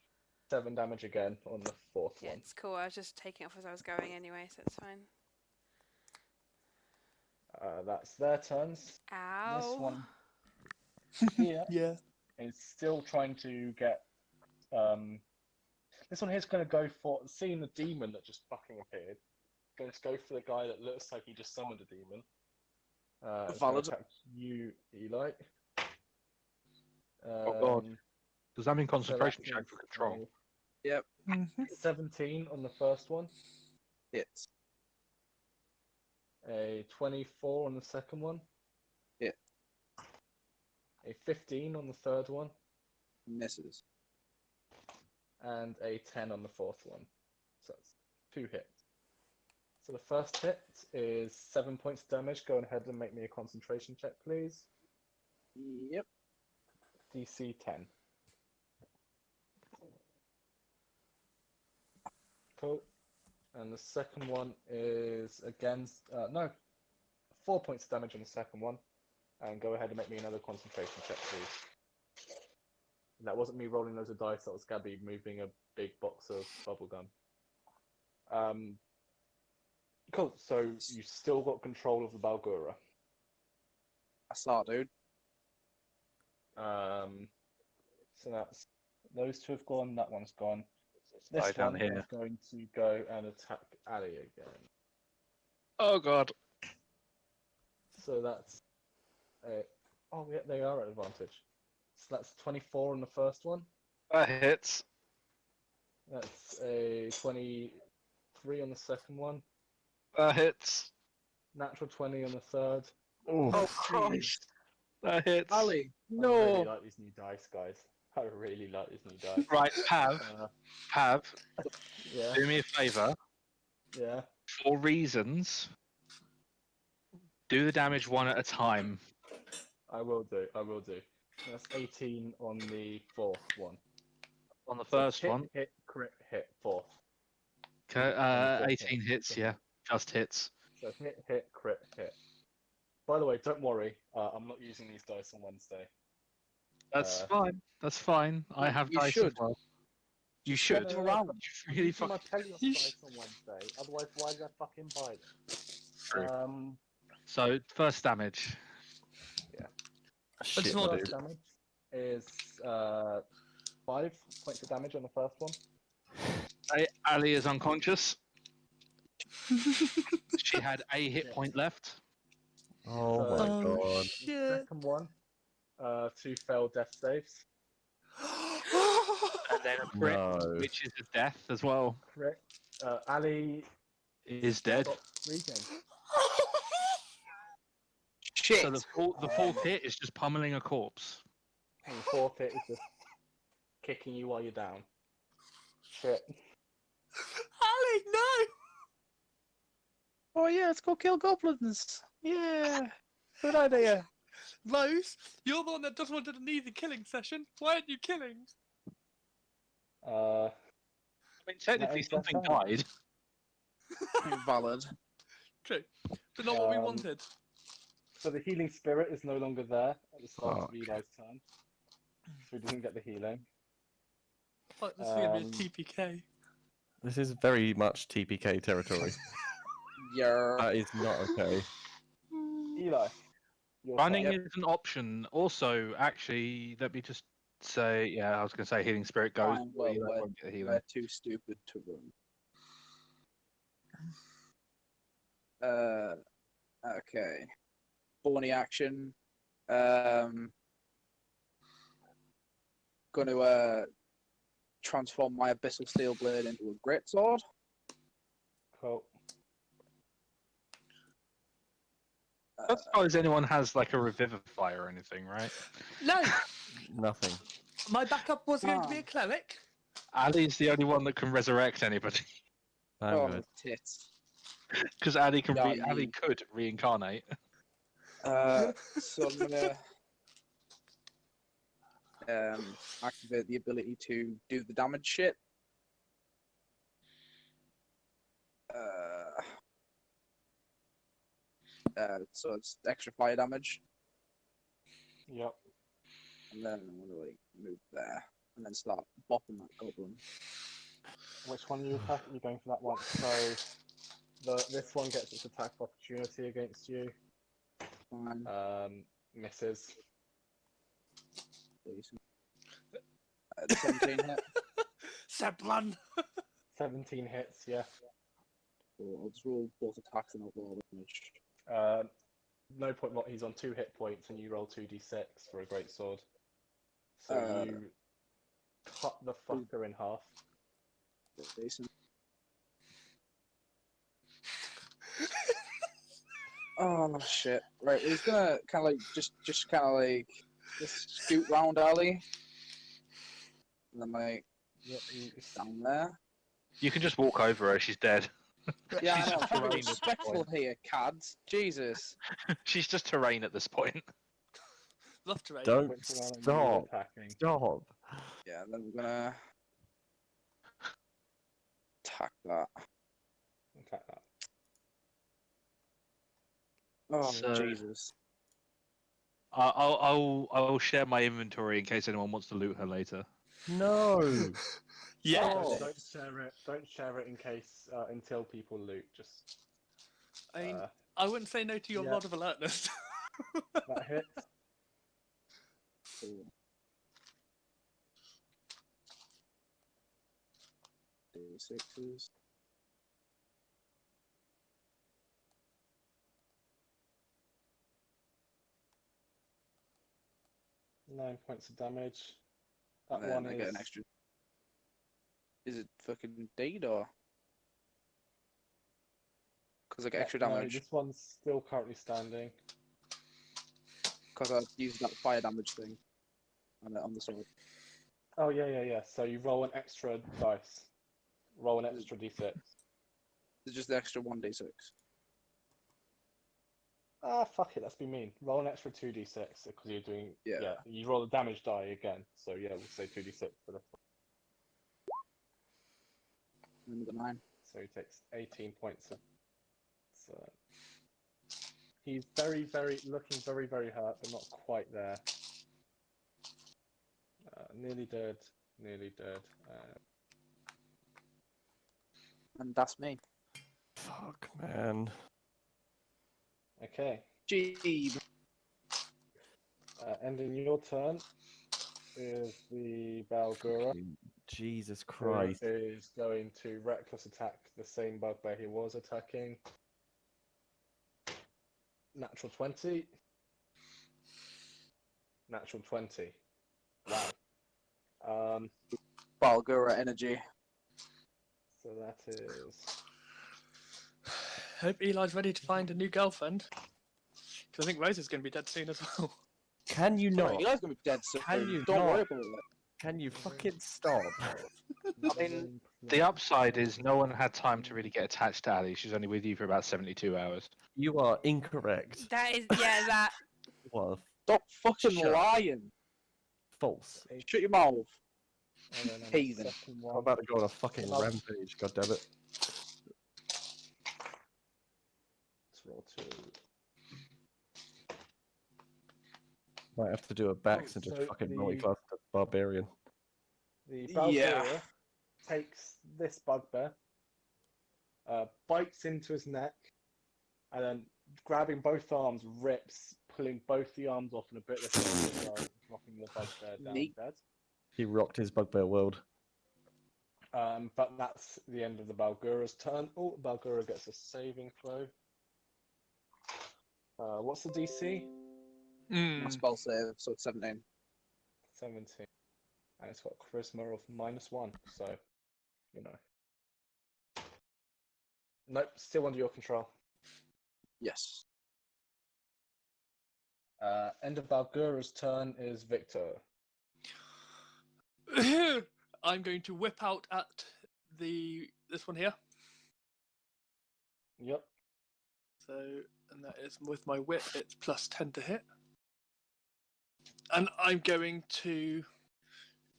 7 damage again on the fourth Yeah, one. it's cool. I was just taking off as I was going anyway, so it's fine. That's their turns. Ow. This one here Yeah. is still trying to get This one here's going to go for seeing the demon that just fucking appeared. Going to go for the guy that looks like he just summoned a demon. It's gonna Valid. attack you, Eli. Oh god. Does that mean concentration so check for control? Yep. Mm-hmm. 17 on the first one. Hits. A 24 on the second one. Hit. A 15 on the third one. Misses. And a 10 on the fourth one. So that's 2 hits. So the first hit is 7 points of damage. Go ahead and make me a concentration check, please. Yep. DC 10. Cool. And the second one is against... no. 4 points of damage on the second one. And go ahead and make me another concentration check, please. And that wasn't me rolling loads of dice, that was Gabby moving a big box of bubblegum. Cool, so you still got control of the Balgura. That's that, dude. So that's... Those two have gone, that one's gone. Lie This down one here. is going to go and attack Ali again. Oh god. So that's... Oh, yeah, they are at advantage. So that's 24 on the first one. That hits. That's a 23 on the second one. That hits. Natural 20 on the third. Oof. Oh Christ. That hits. Ali. I really No. like these new dice, guys. I really like these new dice. Right, Pav. Pav, Yeah, do me a favour. yeah. For reasons, do the damage one at a time. I will do. That's 18 on the fourth one. On the So first hit, one, hit, crit, hit, fourth. okay, On the fourth 18 one. hits, yeah. Just hits. So hit, crit, hit. By the way, don't worry. I'm not using these dice on Wednesday. That's Uh, fine. That's fine. I have You dice should. as well. You No, should. no, no, Around. no. You I'm really using my fuck. Pelios dice on Wednesday. Otherwise, why did I fucking buy them? True. So, first damage. Shit, more dude. First damage is 5 points of damage on the first one. Ali is unconscious. She had a hit point left. Oh my So- Oh, god. shit. Second one, 2 failed death saves. And then a crit, No. which is a death as well. Crit. Ali Is dead. stops breathing. Shit. So the fourth hit is just pummeling a corpse. And the fourth hit is just kicking you while you're down. Shit. Ali, no! Oh yeah, let's go kill goblins. Yeah. Good idea. Rose, you're the one that doesn't want to do an easy killing session. Why aren't you killing? I mean, technically ends that something turn. died. Valid. True. But not what we Um, wanted. So the healing spirit is no longer there at the start Fuck. of Eli's turn. So he doesn't get the healing. Fuck, this is gonna be a um, TPK. This is very much TPK territory. Yeah. That is not okay. Eli. your Running turn. is an option. Also, actually, let me just say, yeah, I was going to say healing spirit goes. Fine, but well, you we're- won't get the healing. They're too stupid to run. Okay. Thorny action. Going to transform my abyssal steel blade into a greatsword. Cool. I don't suppose anyone has like a revivify or anything, right? No! Nothing. My backup was going to be a cleric. Ali's the only one that can resurrect anybody. I'm Oh, good. tits. Because Ali can Yeah, Ali you- could reincarnate. So I'm gonna activate the ability to do the damage shit. So it's extra fire damage, Yep. and then I'm gonna like move there, and then start bopping that goblin. Which one are you attacking? You're going for that one. So this one gets its attack of opportunity against you. Fine, Misses. decent. 17 hit. Seb, run! 17 hits, yeah. Cool, I'll just roll both attacks and overall damage. No point. What? He's on 2 hit points, and you roll 2d6 for a great sword. So you cut the fucker in half. Decent. Oh shit! Right, we're just gonna kind of like just kind of like just scoot round Ali, and then like Yep. down there. You can just walk over her. She's dead. Yeah, She's I know. just I'm terrain being at this respectful point. here, cads. Jesus. She's just terrain at this point. Love to raid. Don't Which one are you stop. attacking? Stop. Yeah, and then we're gonna attack that. Attack that. Oh So- Jesus. I'll share my inventory in case anyone wants to loot her later. No. Yeah. Oh. Don't share it. Don't share it in case until people loot. Just I mean, uh, I wouldn't say no to your yeah. rod of alertness. that hits. Cool. D6s. Nine points of damage. That And then one I is. get an extra. Is it fucking deed or? Because I get extra No, damage. this one's still currently standing. Because I used that fire damage thing on the sword. Oh yeah. So you roll an extra dice. Roll an extra d6. It's just the extra 1d6. Ah, fuck it. Let's be mean. Roll an extra 2d6 because you're doing. Yeah. You roll a damage die again. So yeah, we'll say 2d6 for this one. Another 9. So he takes 18 points of. So he's very looking very hurt, but not quite there. Nearly dead. Nearly dead. And that's me. Fuck, man. Okay. Jeeb. Ending your turn is the Balgura. Jesus Who Christ. is going to reckless attack the same bugbear he was attacking. Natural 20. Natural 20. Wow. Balgura energy. So that is. Hope Eli's ready to find a new girlfriend. Because I think Rose is going to be dead soon as well. Can you Sorry, not? Eli's gonna be dead soon. Can you Don't not? worry about it. Can you fucking stop? I mean, the upside is no one had time to really get attached to Ali. She's only with you for about 72 hours. You are incorrect. That is, yeah, that. Well, Stop fucking Shut up. lying. false. Shut your mouth. And then on the Heathen. second I'm one, about to go on a fucking Another- rampage, goddammit. let's roll 2. Might have to do a backs and just so fucking the- multi-class the barbarian. The Balgura Yeah. takes this bugbear, bites into his neck, and then grabbing both arms, rips, pulling both the arms off in a bit of as well, dropping the bugbear down Neat. dead. He rocked his bugbear world. But that's the end of the Balgura's turn. Oh, Balgura gets a saving throw. What's the DC? My spell save, so it's 17. 17. And it's got charisma of -1, so, you know. Nope, still under your control. Yes. End of Balgura's turn is Victor. I'm going to whip out at this one here. Yep. So, and that is with my whip, it's +10 to hit. And I'm going to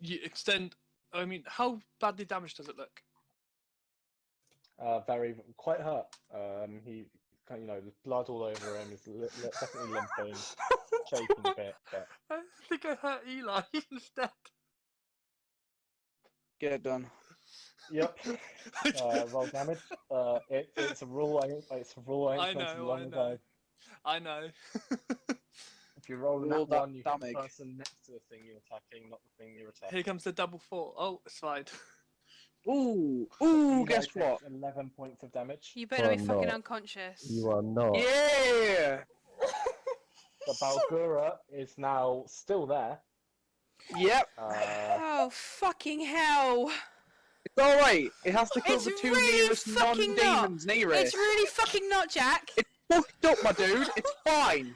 extend. I mean, how badly damaged does it look? Quite hurt. He, you know, there's blood all over him. He's definitely limping, shaking a bit. But I think I hurt Eli instead. Get it done. yep. Roll damage. It's a rule. It's a rule. I implemented know, long I ago. know. I know. If you roll Roll that that one, you hit the damage. person next to the thing you're attacking, not the thing you're attacking. Here comes the double 4. Oh, it's fine. Ooh, Eli guess takes what? 11 points of damage. You better not be I'm fucking not. unconscious. You are not. Yeah! The Balgura is now still there. Yep, Oh, fucking hell. it's alright. It has to kill It's the two really nearest fucking not. non-demons near it. It's really fucking not, Jack. It's fucked up, my dude. It's fine.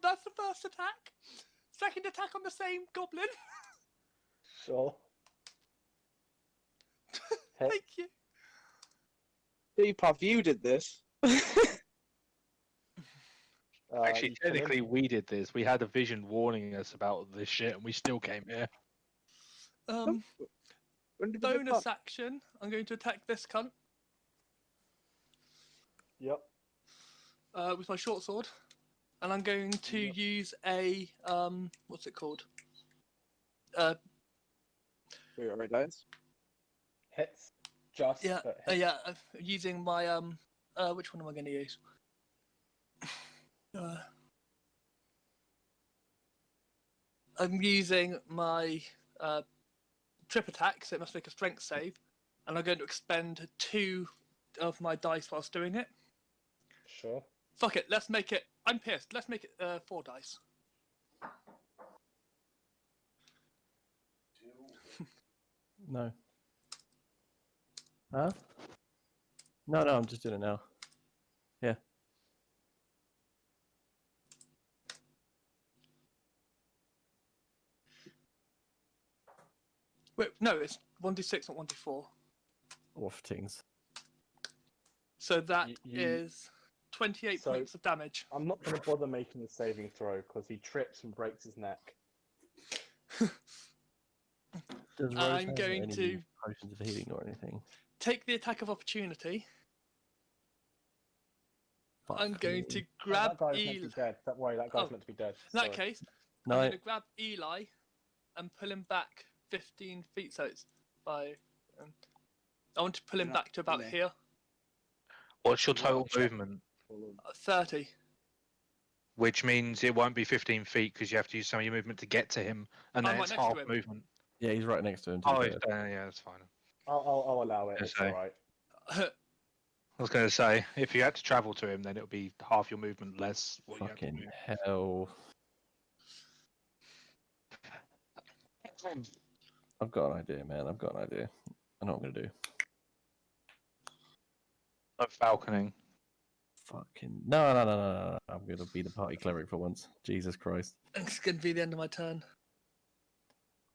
That's the first attack. Second attack on the same goblin. Sure. Hit. Thank you. Deepav, you did this. Actually, You kill him. technically, we did this. We had a vision warning us about this shit, and we still came here. When did we do Bonus that? action. I'm going to attack this cunt Yep. with my short sword, and I'm going to Yep. use a what's it called? We already dies. Hits. Just. Yeah, But hits. yeah. Using my which one am I going to use? I'm using my trip attack, so it must make a strength save, and I'm going to expend 2 of my dice whilst doing it. Sure. Fuck it, let's make it. I'm pissed. Let's make it 4 dice. No. Huh? No, I'm just doing it now. Yeah. Wait, no, it's 1d6, not 1d4. Off things. So that You- is 28 so- points of damage. I'm not going to bother making the saving throw because he trips and breaks his neck. Does Rose I'm have going any to potions of healing or anything? take the attack of opportunity. I'm Fuck going me. to Oh, grab that guy's meant to Eli. be dead. Don't worry, that guy's Oh, meant to be dead. In that Sorry. case, I'm No, going to grab Eli and pull him back 15 feet. So it's by. I want to pull him Yeah, back to about yeah. here. What's your Right, total check. movement? 30. Which means it won't be 15 feet because you have to use some of your movement to get to him, and I'm then right it's next to half him. movement. yeah, he's right next to him. To Oh, be it's, fair. yeah, that's fine. I'll allow it. Yes, It's I- alright. I was going to say, if you had to travel to him, then it would be half your movement less what you have to Fucking move. hell. I've got an idea, man. I've got an idea. I know what I'm gonna do. No falconing. Fucking no. I'm gonna be the party cleric for once. Jesus Christ. It's going to be the end of my turn.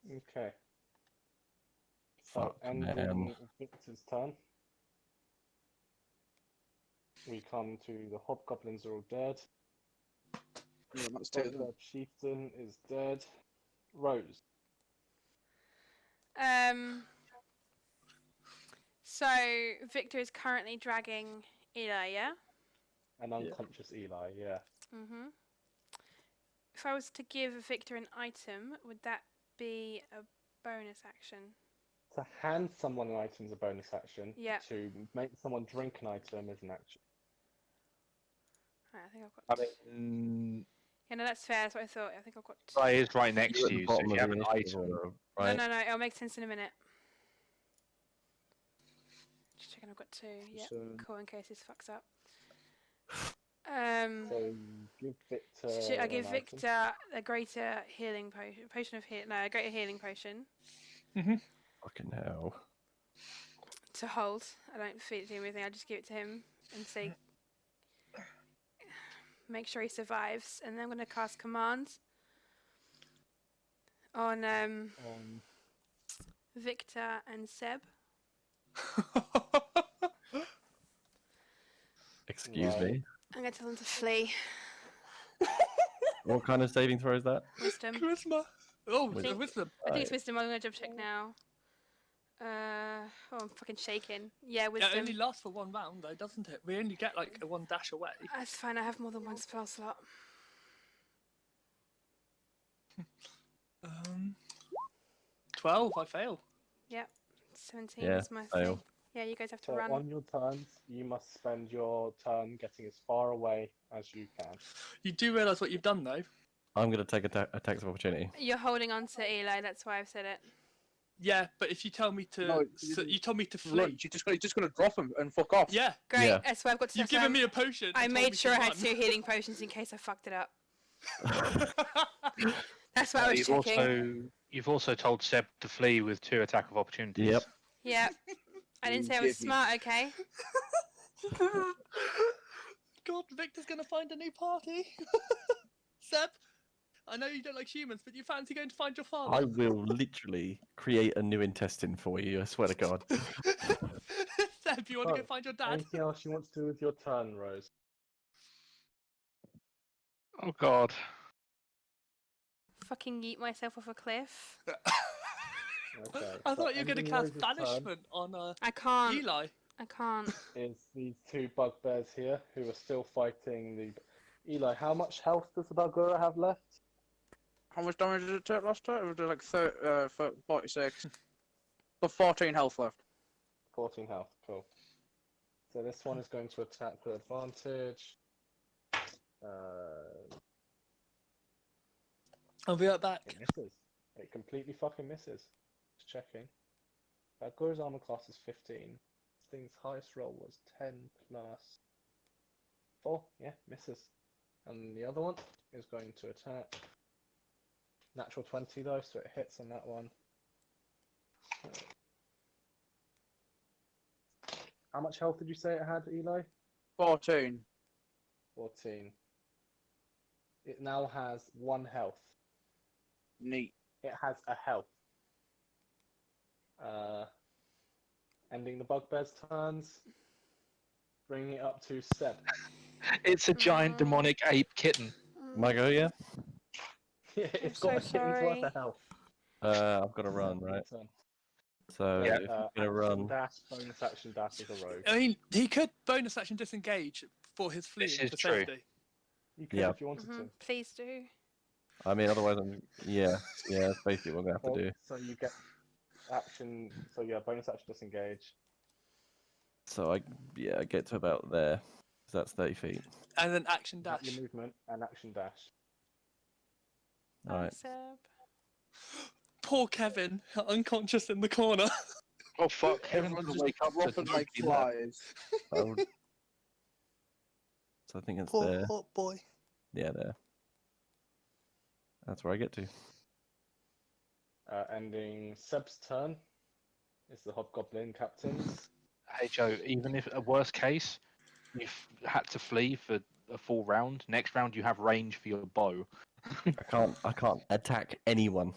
Okay. So, Fuck, ending man. Victor's turn. We come to the hobgoblins are all dead. Yeah, that's 2 of them. Bodyguard chieftain is dead. Rose. So Victor is currently dragging Eli, yeah? An unconscious Eli, yeah. Mhm. If I was to give Victor an item, would that be a bonus action? To hand someone an item is a bonus action. Yeah. To make someone drink an item is an action. Right, I think I've I got. mean, Yeah, no, that's fair. That's what I thought. I think I've got. Guy is right next You're to at the you, so bottom if of you have the an initiative item, order, right? No. It'll make sense in a minute. Just checking. I've got 2. Yeah. So, Cool. In case this fucks up. So give Victor. Should I give an item. Victor a greater healing potion of heal? No, a greater healing potion Fucking hell. to hold. I don't feed it to him or anything. I just give it to him and say, make sure he survives. And then I'm gonna cast commands on Victor and Seb. Excuse Right. me. I'm gonna tell them to flee. What kind of saving throw is that? Wisdom. Charisma. Oh, Wisdom. wisdom. I think it's Right. wisdom. I'm gonna double check now. Oh, I'm fucking shaking. Yeah, Yeah, wisdom. it only lasts for 1 round, though, doesn't it? We only get like a 1 dash away. That's fine. I have more than one spell slot. 12, I fail. 17 Yeah, is my fail. thing. Yeah, you guys have to So run. on your turns, you must spend your turn getting as far away as you can. You do realise what you've done, though. I'm gonna take attacks of opportunity. You're holding on to Eli. That's why I've said it. Yeah, but if you tell me to, No, you told me to flee. Run. You're just gonna drop him and fuck off. Yeah, Great. Yeah. That's why I've got to. you've given me a potion. I and told made me sure to I had run. 2 healing potions in case I fucked it up. That's what I was You've checking. also told Seb to flee with 2 attack of opportunities. Yep. Yeah. I didn't You say I was give me- smart, okay? God, Victor's gonna find a new party. Seb, I know you don't like humans, but you fancy going to find your father? I will literally create a new intestine for you. I swear to God. Seb, you want to go Oh, find your dad? Anything else you want to do with your turn, Rose? Oh God. Fucking eat myself off a cliff. Okay. I so thought you were going to ending cast Rose's turn banishment on I can't. Eli. I can't. is these 2 bugbears here who are still fighting the. Eli, how much health does the bugbear have left? How much damage did it take last time? It was like 46. Got 14 health left. 14 health. Cool. So this one is going to attack with advantage. I'll be right back. It misses. It completely fucking misses. Just checking. Gur's armor class is 15. This thing's highest roll was 10 plus 4. Yeah, misses. And the other one is going to attack. Natural 20 though, so it hits on that one. How much health did you say it had, Eli? 14. 14. It now has 1 health. Neat. It has a health. Ending the bugbear's turns. Bringing it up to Seb. It's a giant demonic ape kitten. My go, yeah? Yeah, it's so got a kitten's worth sorry. of health. I've got to run, Seb, right? your turn. So Yeah. if you're gonna Action run, dash, bonus action dash is a rogue. I mean, he could bonus action disengage for his fleeing is for true. safety. You could Yeah. if you wanted to. Please do. I mean, otherwise that's basically what I'm gonna have Or- to do. So you get action. So yeah, bonus action disengage. So I get to about there. So that's 30 feet. And then action Is that dash. your movement and action dash. All right. Seb. Poor Kevin, unconscious in the corner. Oh fuck! Everyone's just wake up. dropping like flies. So I think it's Poor there. hot boy. Yeah, there. That's where I get to. Ending Seb's turn is the hobgoblin captain's. Hey Joe, even if a worst case, you've had to flee for a full round. Next round, you have range for your bow. I can't attack anyone.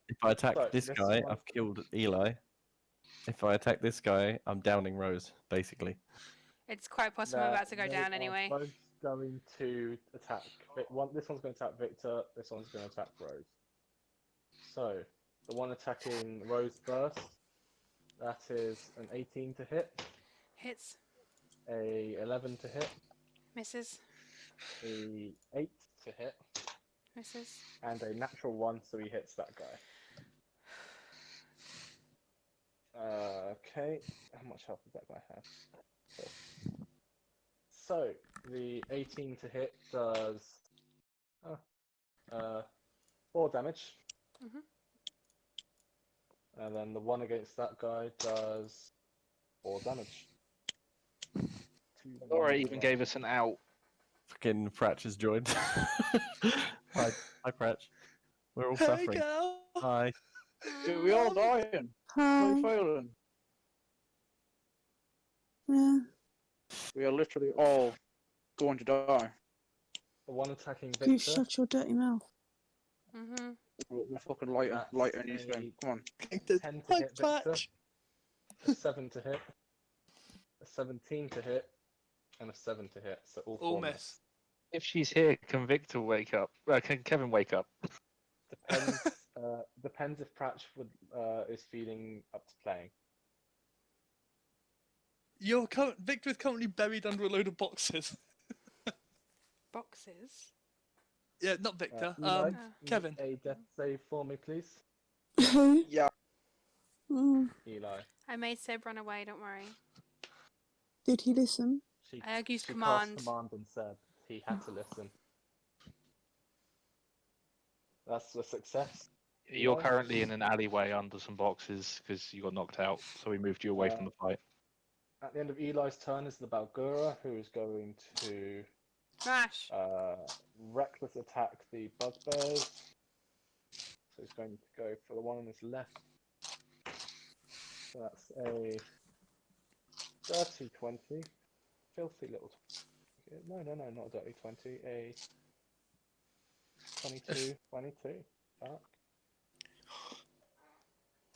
If I attack So, this this guy, one- I've killed Eli. If I attack this guy, I'm downing Rose, basically. It's quite possible I'm about to go down anyway. Both going to attack. This one's going to attack Victor. This one's going to attack Rose. So the one attacking Rose first. That is an 18 to hit, Hits. a 11 to hit, Misses. a 8 to hit, Misses. and a natural 1, so he hits that guy. Okay, how much health does that guy have? So the 18 to hit does 4 damage. Mhm. And then the one against that guy does 4 damage. Laura even gave us an out. Fucking Pratch has joined. Hi, Pratch. We're all Hey, suffering. girl. Hi. Dude, we all dying. Hi. We're failing. Yeah. We are literally all going to die. The one attacking You Victor. shut your dirty mouth. We're fucking lighting these things. Come on. 10 to Hi, hit Victor, Patch. a 7 to hit, a 17 to hit, and a 7 to hit. So all 4 All miss. miss. If she's here, can Victor wake up? Can Kevin wake up? Depends. Depends if Pratch is feeling up to playing. Victor is currently buried under a load of boxes. Boxes. Yeah, not Victor. Eli, Kevin. make a death save for me, please. Who? Yeah. Eli. I made Seb run away, don't worry. Did he listen? She I used cast command. command and said he had to listen. That's a success. You're Eli? currently in an alleyway under some boxes because you got knocked out, so we moved you away from the fight. At the end of Eli's turn is the Balgura, who is going to Smash. reckless attack the bugbears. So he's going to go for the one on his left. So that's a dirty 20. Filthy little. No, not a dirty 20. A 22. Fuck.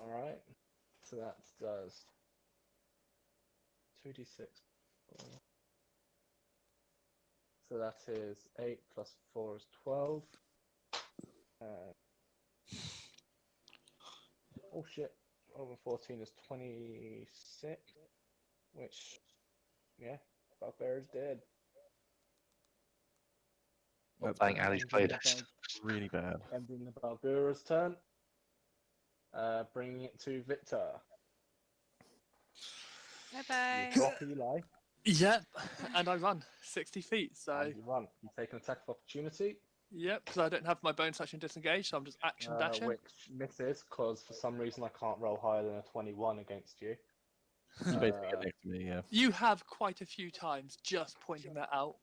Alright. So that does 2d6. So that is 8 plus 4 is 12. Oh shit. Over 14 is 26. Which, yeah, Bugbear is dead. That's Playing bad. Ali's playlist. Really bad. Ending the Balgura's turn. Bringing it to Victor. Bye bye. You drop Eli. Yep, and I run 60 feet, so And you run. You take an attack of opportunity. yep, because I don't have my bonus action disengage, so I'm just action dashing. Which misses, because for some reason I can't roll higher than a 21 against you. You basically get next to me, yeah. You have quite a few times just pointing that out.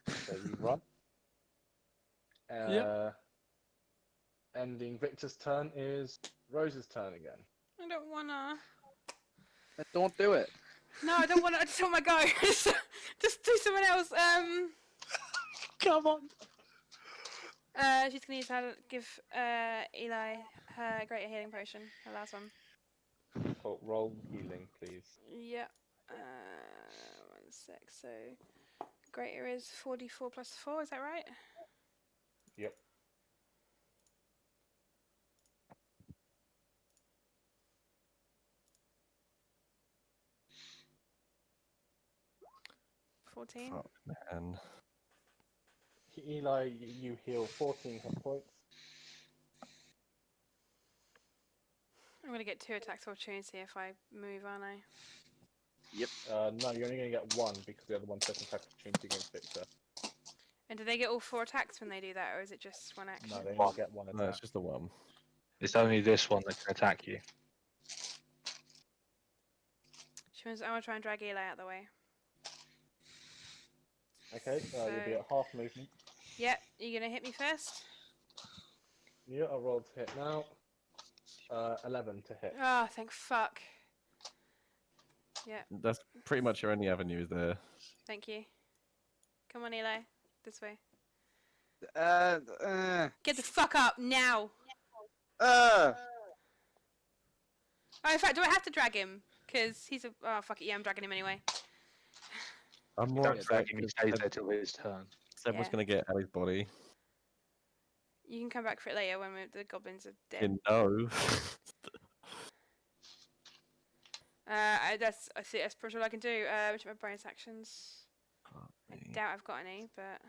So you run. Yep. Ending Victor's turn is Rose's turn again. I don't wanna. Don't do it. No, I don't wanna. I just want my go. Just do someone else. Come on. She's gonna use her, give Eli her greater healing potion. Her last one. Oh, roll healing, please. Yeah. 1 sec. So greater is 44 plus 4. Is that right? Yep. $14. Fuck, man. Eli, you heal 14 hit points. I'm gonna get 2 attacks of opportunity if I move, aren't I? No, you're only going to get 1 because the other one took an attack of opportunity against Victor. And do they get all 4 attacks when they do that, or is it just 1 action? No, they only get 1 No, attack. it's just the one. It's only this one that can attack you. She wants, I want to try and drag Eli out of the way. Okay, you'll be at half movement. Yep, you gonna hit me first? Yeah, I'll roll to hit now. 11 to hit. Oh, thank fuck. Yeah, That's pretty much your only avenue there. thank you. Come on, Eli. This way. Uh. Get the fuck up, now! Uh. Oh, in fact, do I have to drag him? Because he's a... Oh, fuck it, yeah, I'm dragging him anyway. I'm more Don't upset drag him, he because stays there till his turn. Seb was Yeah. going to get Ali's body. You can come back for it later when the goblins are dead. And no. I see, that's pretty all I can do. Which are my bonus actions? I doubt I've got any, but...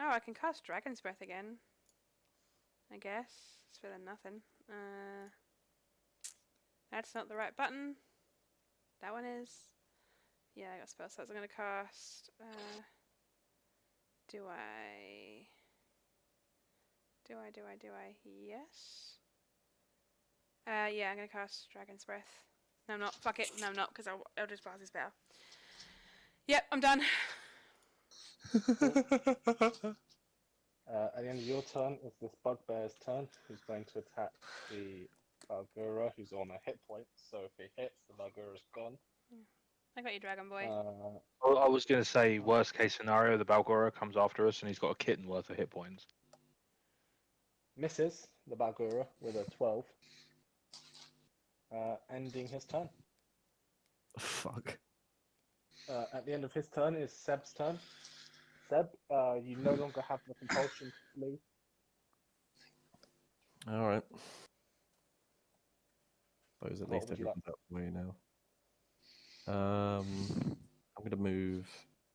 Oh, I can cast Dragon's Breath again. I guess. It's better than nothing. That's not the right button. That one is. Yeah, I got spell slots. I'm gonna cast. Do I? Yes. Yeah, I'm gonna cast Dragon's Breath. No, I'm not. Fuck it. No, I'm not, because Eldritch Blast is better. Yep, I'm done. At the end of your turn is this bugbear's turn, who's going to attack the Balgura, who's on a hit point. So if he hits, the Balgura's gone. I got you, Dragon Boy. Well, I was going to say, worst case scenario, the Balgora comes after us and he's got a kitten worth of hit points. Misses the Balgura with a 12, ending his turn. Fuck. At the end of his turn is Seb's turn. Seb, you no longer have the compulsion to flee. Alright. Suppose at What least would you like? everyone's out the way now. I'm going to move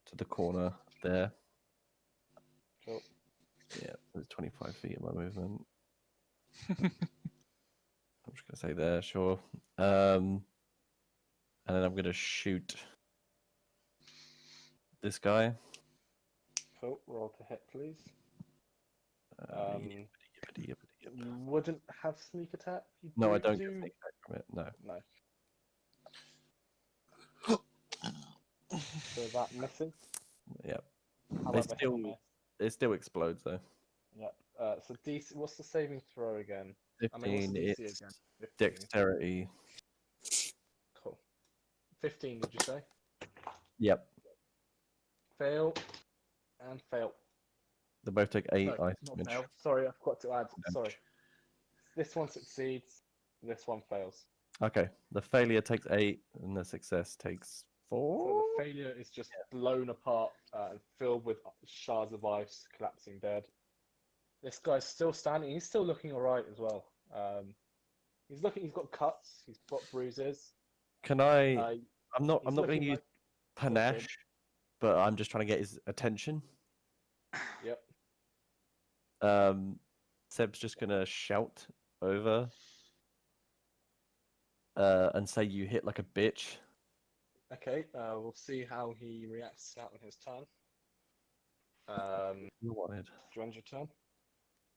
to the corner there. Cool. Yeah, there's 25 feet of my movement. I'm just going to say there, sure. And then I'm going to shoot this guy. Cool. Roll to hit, please. Yippity, yippity, yippity, yip. You wouldn't have sneak attack. You No, I do don't get do- sneak attack from it. No. No. So that misses. Yep. However, hit still- or miss. It still explodes though. Yep. So DC. What's the saving throw again? I mean, what's 15. the DC It's again? 15. dexterity. Cool. 15. Did you say? Yep. Fail and fail. They both take 8 No, ice not damage. fail. Sorry, I forgot to add. Damage. Sorry. This one succeeds. This one fails. Okay. The failure takes 8, and the success takes 4. So the failure is just blown apart and filled with shards of ice, collapsing dead. This guy's still standing. He's still looking alright as well. He's looking. He's got cuts. He's got bruises. Can I? I'm He's not going to looking use like- panache, but I'm just trying to get his attention. Yep. Seb's just going to shout over and say, "You hit like a bitch." Okay. We'll see how he reacts to that on his turn. You wanted. Do you want your turn?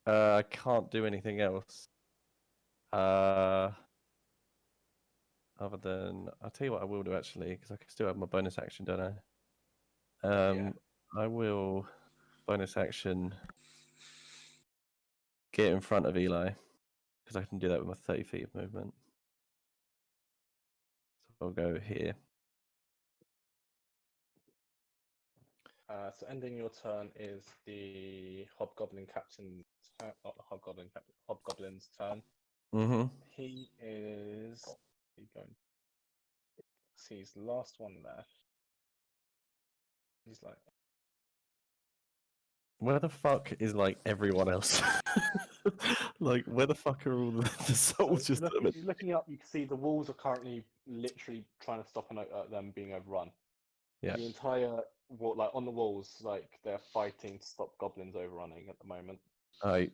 I can't do anything else. Other than, I'll tell you what I will do actually, because I can still have my bonus action, don't I? Yeah. I will bonus action get in front of Eli, because I can do that with my 30 feet of movement. So I'll go here. So ending your turn is the Hobgoblin Captain, not the Hobgoblin Captain, Hobgoblin's turn. Mm-hmm. He is going. See, he's the last one left. He's like, Where the fuck is like everyone else? Like, where the fuck are all the soldiers? if you're looking up, you can see the walls are currently literally trying to stop them being overrun. Yeah. The entire wall, like on the walls, like they're fighting to stop goblins overrunning at the moment. I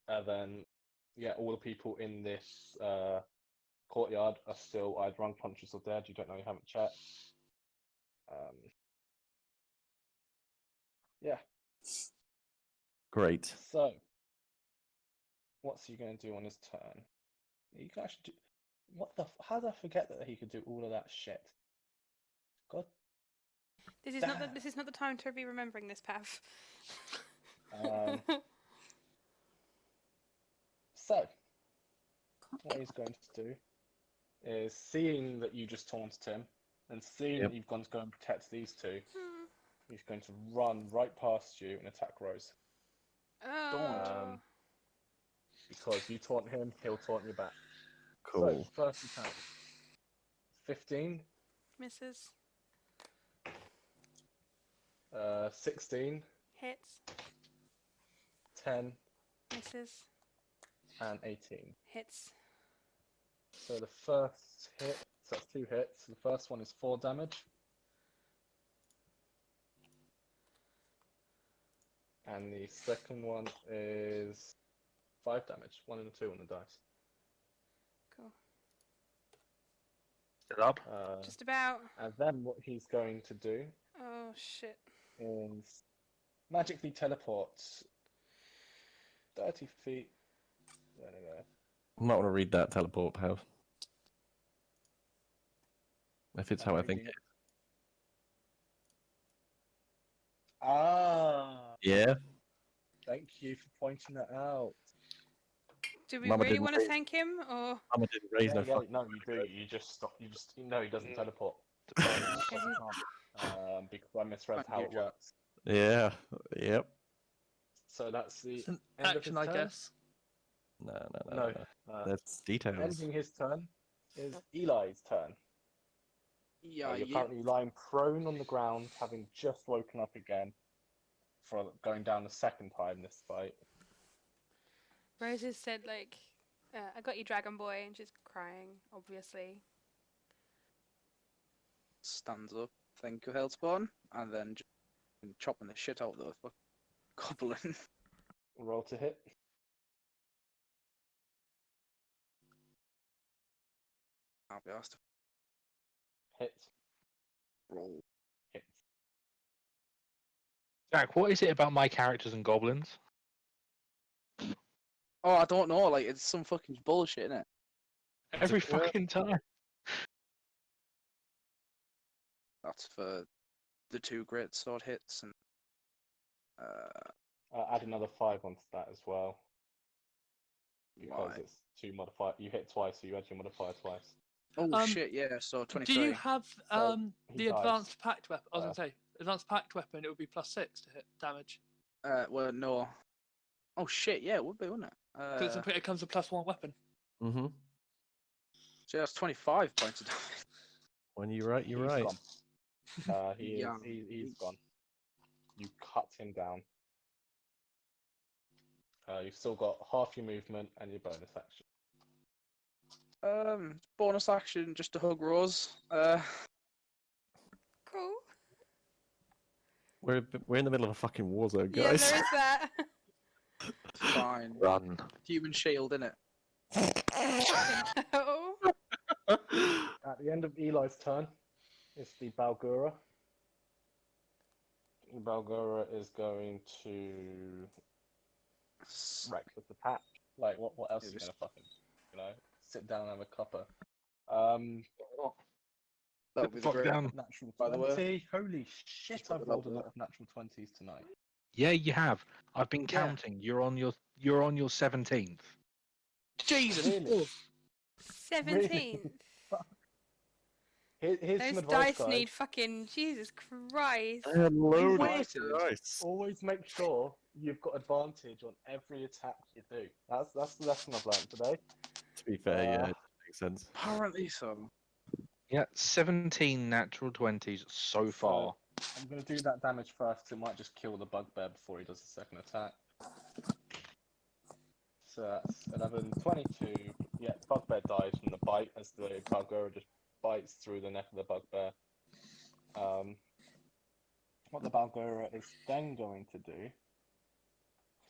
And then, yeah, all the people in this courtyard are still either unconscious or dead. You don't know, you haven't checked. Yeah. great. So, what's he going to do on his turn? He can actually do. What the? How did I forget that he could do all of that shit? God. This is not the this is not the time to be remembering this, Pav. So, what he's going to do is, seeing that you just taunted him, and seeing that you've gone to go and protect these two, he's going to run right past you and attack Rose. Oh. Because you taunt him, he'll taunt you back. Cool. So, first attack. 15. Misses. 16. Hits. 10. Misses. And 18. Hits. So the first hit, so that's 2 hits. The first one is 4 damage. And the second one is 5 damage. 1 and a 2 on the dice. Cool. Still up? Just about. And then what he's going to do Oh shit. is magically teleport 30 feet. Anyway. I'm not going to read that teleport, Pav. If it's how I think it. Ah, Yeah. thank you for pointing that out. Do we Mama really didn't want to raise- thank him, or? Mama didn't raise no Yeah, fucking. no, you do. You just stop. You just no, he doesn't teleport. Because I misread how it works. Yeah. Yep. So that's the It's an end of action, his I turn? guess. No. No. That's details. Ending his turn is Eli's turn. Yeah, You're yeah. currently lying prone on the ground, having just woken up again for going down the second time this fight. Roses said like, "I got you, Dragon Boy," and she's crying, obviously. Stands up. Thank you, Hellspawn. And then just chopping the shit out of the fucking goblin. Roll to hit. I'll be asked. Hit. Roll. Hits. Jack, what is it about my characters and goblins? Oh, I don't know. Like it's some fucking bullshit, isn't it? Every fucking time. That's for the 2 great sword hits and. Add another 5 onto that as well. Because Why? it's 2 modifier. You hit twice, so you add your modifier twice. Oh shit! Yeah. So 23. Do you have So, he the dies. advanced pact weapon? I was Uh, gonna say advanced pact weapon. It would be +6 to hit damage. Well, no. Oh shit! Yeah, it would be, wouldn't it? Because it comes with +1 weapon. Mm-hmm. So that's 25 points of damage. When you're right, you're He's right. gone. He's Yeah. gone. You cut him down. You've still got half your movement and your bonus action. Bonus action just to hug Rose. Cool. We're in the middle of a fucking war zone, Yeah, guys. there is that. Fine. Run. Human shield, innit? Oh. At the end of Eli's turn, it's the Balgura. Balgura is going to reckless attack. Like, what else is he gonna fucking, sit down and have a cuppa? That would be the Fuck great. down. Natural By the way. 20. Holy shit! Fuck I've the rolled a level. lot of natural 20s tonight. Yeah, you have. I've been Yeah. counting. You're on your 17th. Jesus. Really? 17th. Here's Those some advice, dice guys. need fucking Jesus Christ. Hello, waited. dice. Always make sure you've got advantage on every attack you do. That's the lesson I've learned today. To be fair, yeah, it makes sense. Apparently so. Yeah, 17 natural 20s so far. I'm going to do that damage first, 'cause it might just kill the bugbear before he does the second attack. So that's 11, 22. Yeah, bugbear dies from the bite as the Balgura just bites through the neck of the bugbear. What the Balgura is then going to do,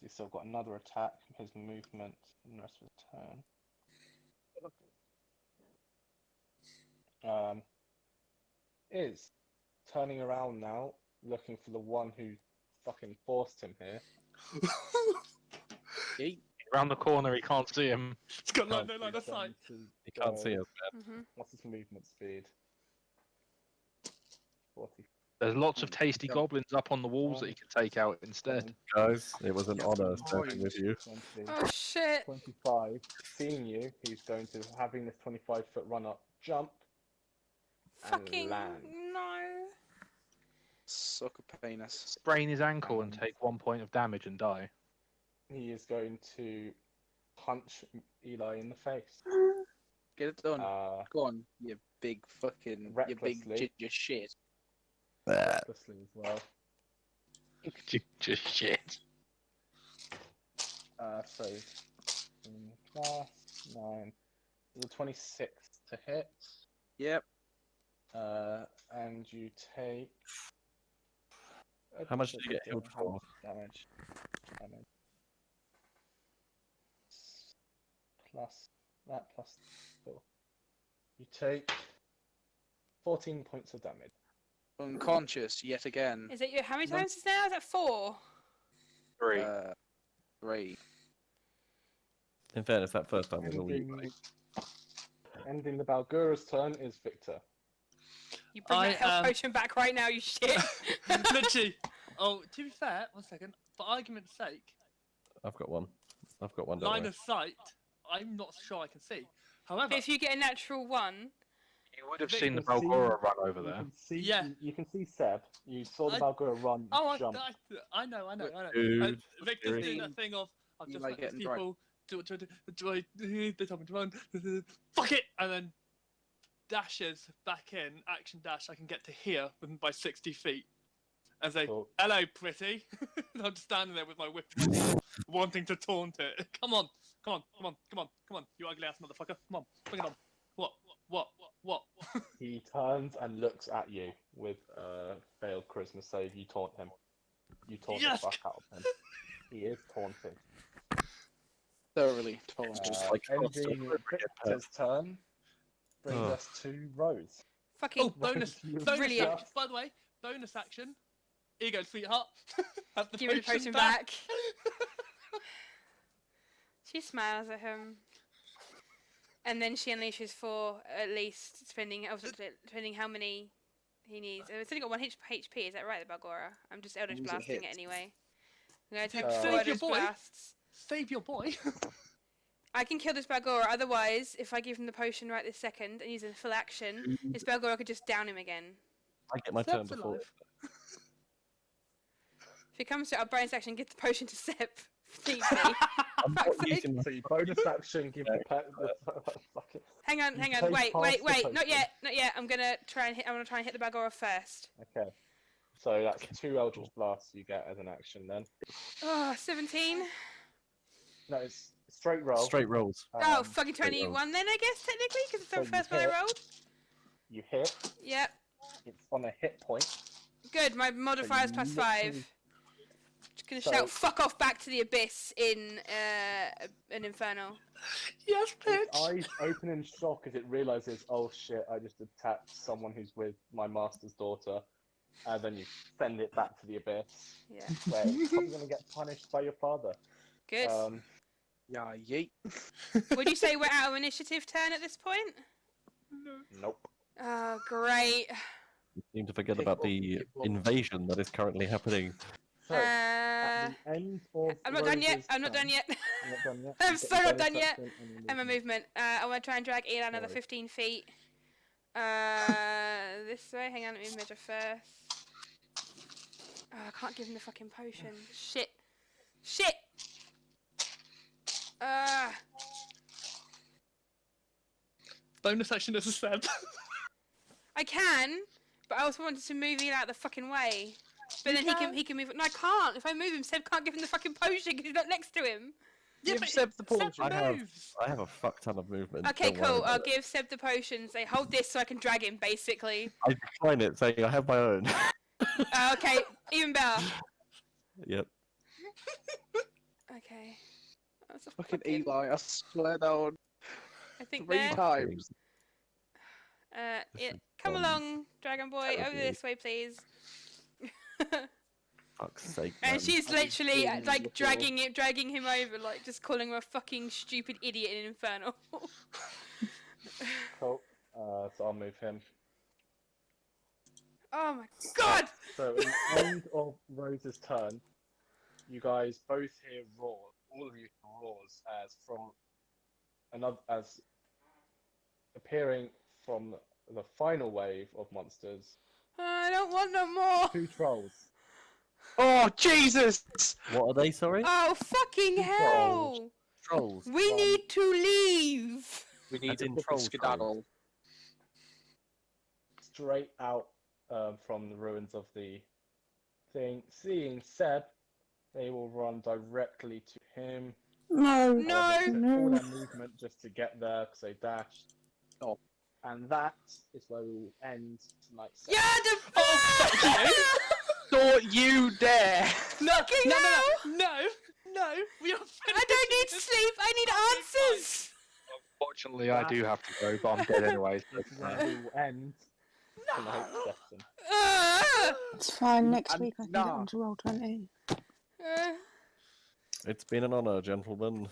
he's still got another attack, his movement, and the rest of his turn. Is turning around now, looking for the one who fucking forced him here. Around the corner, he can't see him. It's got no He's line of going sight. to You can't see go- us, man. Mhm. What's his movement speed? 40. There's lots of tasty Yep. goblins up on the walls that he could take out instead. Guys, it was an Yeah. honor serving with you. 20, Oh shit. 25. Seeing you, he's going to, having this 25-foot run up, jump, and Fucking land. no. Suck a penis. Sprain his ankle and take 1 point of damage and die. He is going to punch Eli in the face. Get it done. Go on, you big fucking, you big Recklessly. ginger shit. Recklessly as well. Just shit. So, plus 9. The 26 to hit. Yep. And you take. How much did you get healed How for? much damage? Plus that, plus 4. You take 14 points of damage. Unconscious yet again. Is it you? How many No. times is now? Is that 4? 3. 3. In fairness, that first time was all you, buddy. Ending the Balgura's turn is Victor. You bring that health potion back right now, you shit. Literally. Oh, to be fair, 1 second. For argument's sake, I've got one. Don't line worry. of sight, I'm not sure I can see. However, But if you get a natural 1, You would have You seen the can see- Balgura run over You there. can see, Yeah. you can see Seb. You saw the I- Balgura run, jump. I know. Dude, Victor's doing seriously? that thing of, I've You just like let these getting drunk. people they told me to run, fuck it, and then dashes back in, action dash, I can get to here by 60 feet. And say, Cool. hello, pretty. And I'm just standing there with my whip in my hand, wanting to taunt it. Come on, you ugly ass motherfucker. Come on, bring it on. What? He turns and looks at you with a failed charisma save. You taunt him. You taunt Yes! the fuck out of him. He is taunted. Thoroughly taunted. Just like Ending Victor's turn brings Oh. us to Rose. Fucking Oh, bonus Brilliant. action. By the way, bonus action. Here you go, sweetheart. Have the give me the potion back. She smiles at him. And then she unleashes 4 at least, depending how many he needs. It's only got 1 HP, is that right, the Balgora? I'm just Eldritch Use it Blasting it hits. anyway. I'm going to Dude, take 4 save your Eldritch boy. Blasts. Save your boy. I can kill this Balgora, otherwise, if I give him the potion right this second and use a full action, this Balgora could just down him again. I get my turn Seb's before. alive. If he comes to our bonus action, give the potion to Seb. Need be. I'm not Fuck's sake. using my So you bonus action, give the pet the fucking. Hang on, You hang on, take wait, half wait, the wait, not potion. yet, not yet. I'm gonna try and hit the Balgora first. Okay. So that's 2 Eldritch Blasts you get as an action then. Oh, 17. No, it's straight roll. straight rolls. Oh, fucking straight 21 then, I guess, technically, because it's So the you first one I hit. rolled. You hit. Yep. It's on a hit point. Good, my modifier's plus 5. literally- Just gonna So- shout "fuck off" back to the abyss in an Inferno. Yes, Its bitch. eyes open in shock as it realizes, oh shit, I just attacked someone who's with my master's daughter. And then you send it back to the abyss, Yeah. where it's probably going to get punished by your father. Good. Yeah, yeet. Would you say we're out of initiative turn at this point? Nope. Oh, great. You seem to forget Pick about up, the pick up. invasion that is currently happening. So, at the end of I'm not done yet. Rose's I'm not turn- done yet. You're not done yet? I'm You get so your not bonus done yet. action and your And my movement. I want to try and drag Eli another Alright. 15 feet. This way. Hang on, let me measure first. Oh, I can't give him the fucking potion. Shit. Shit! Bonus action as a Seb. I can, but I also wanted to move Eli out the fucking way. But You then can. he can move. No, I can't. If I move him, Seb can't give him the fucking potion because he's not next to him. Yeah, Give but Seb the Seb potion. I have a fuck ton of movement. Okay, don't worry cool. about I'll it. give Seb the potion. Say, hold this so I can drag him, basically. I decline it, saying I have my own. Okay, even better. Yep. Okay. That's a Fucking Eli, I swear down I think 3 there. times. Yeah, This come is along, Dragon Boy. Over terribly- this way, please. Fuck's sake. And man. she's I've been literally seeing him like before. dragging him over, like just calling him a fucking stupid idiot in Inferno. Cool. So I'll move him. Oh my god! So at the end of Rose's turn, you guys both hear roars. All of you hear roars as appearing from the final wave of monsters. I don't want no more. 2 trolls. Oh, Jesus! What are they, sorry? Oh fucking hell! Trolls. We One. need to leave. We As need in a troll skedaddle. Straight out from the ruins of the thing. Seeing Seb, they will run directly to him. No. No. However, it took all No. their movement just to get there because they dashed. Oh. And that is where we will end tonight's Yeah, session. the Oh, Don't you dare! fucking No, hell! no, we are I don't need sleep. I need answers. Unfortunately, I do have to go, but I'm dead anyway. This is where we will end tonight's session. It's fine. Next And week I can nah. get onto Roll20. It's been an honor, gentlemen.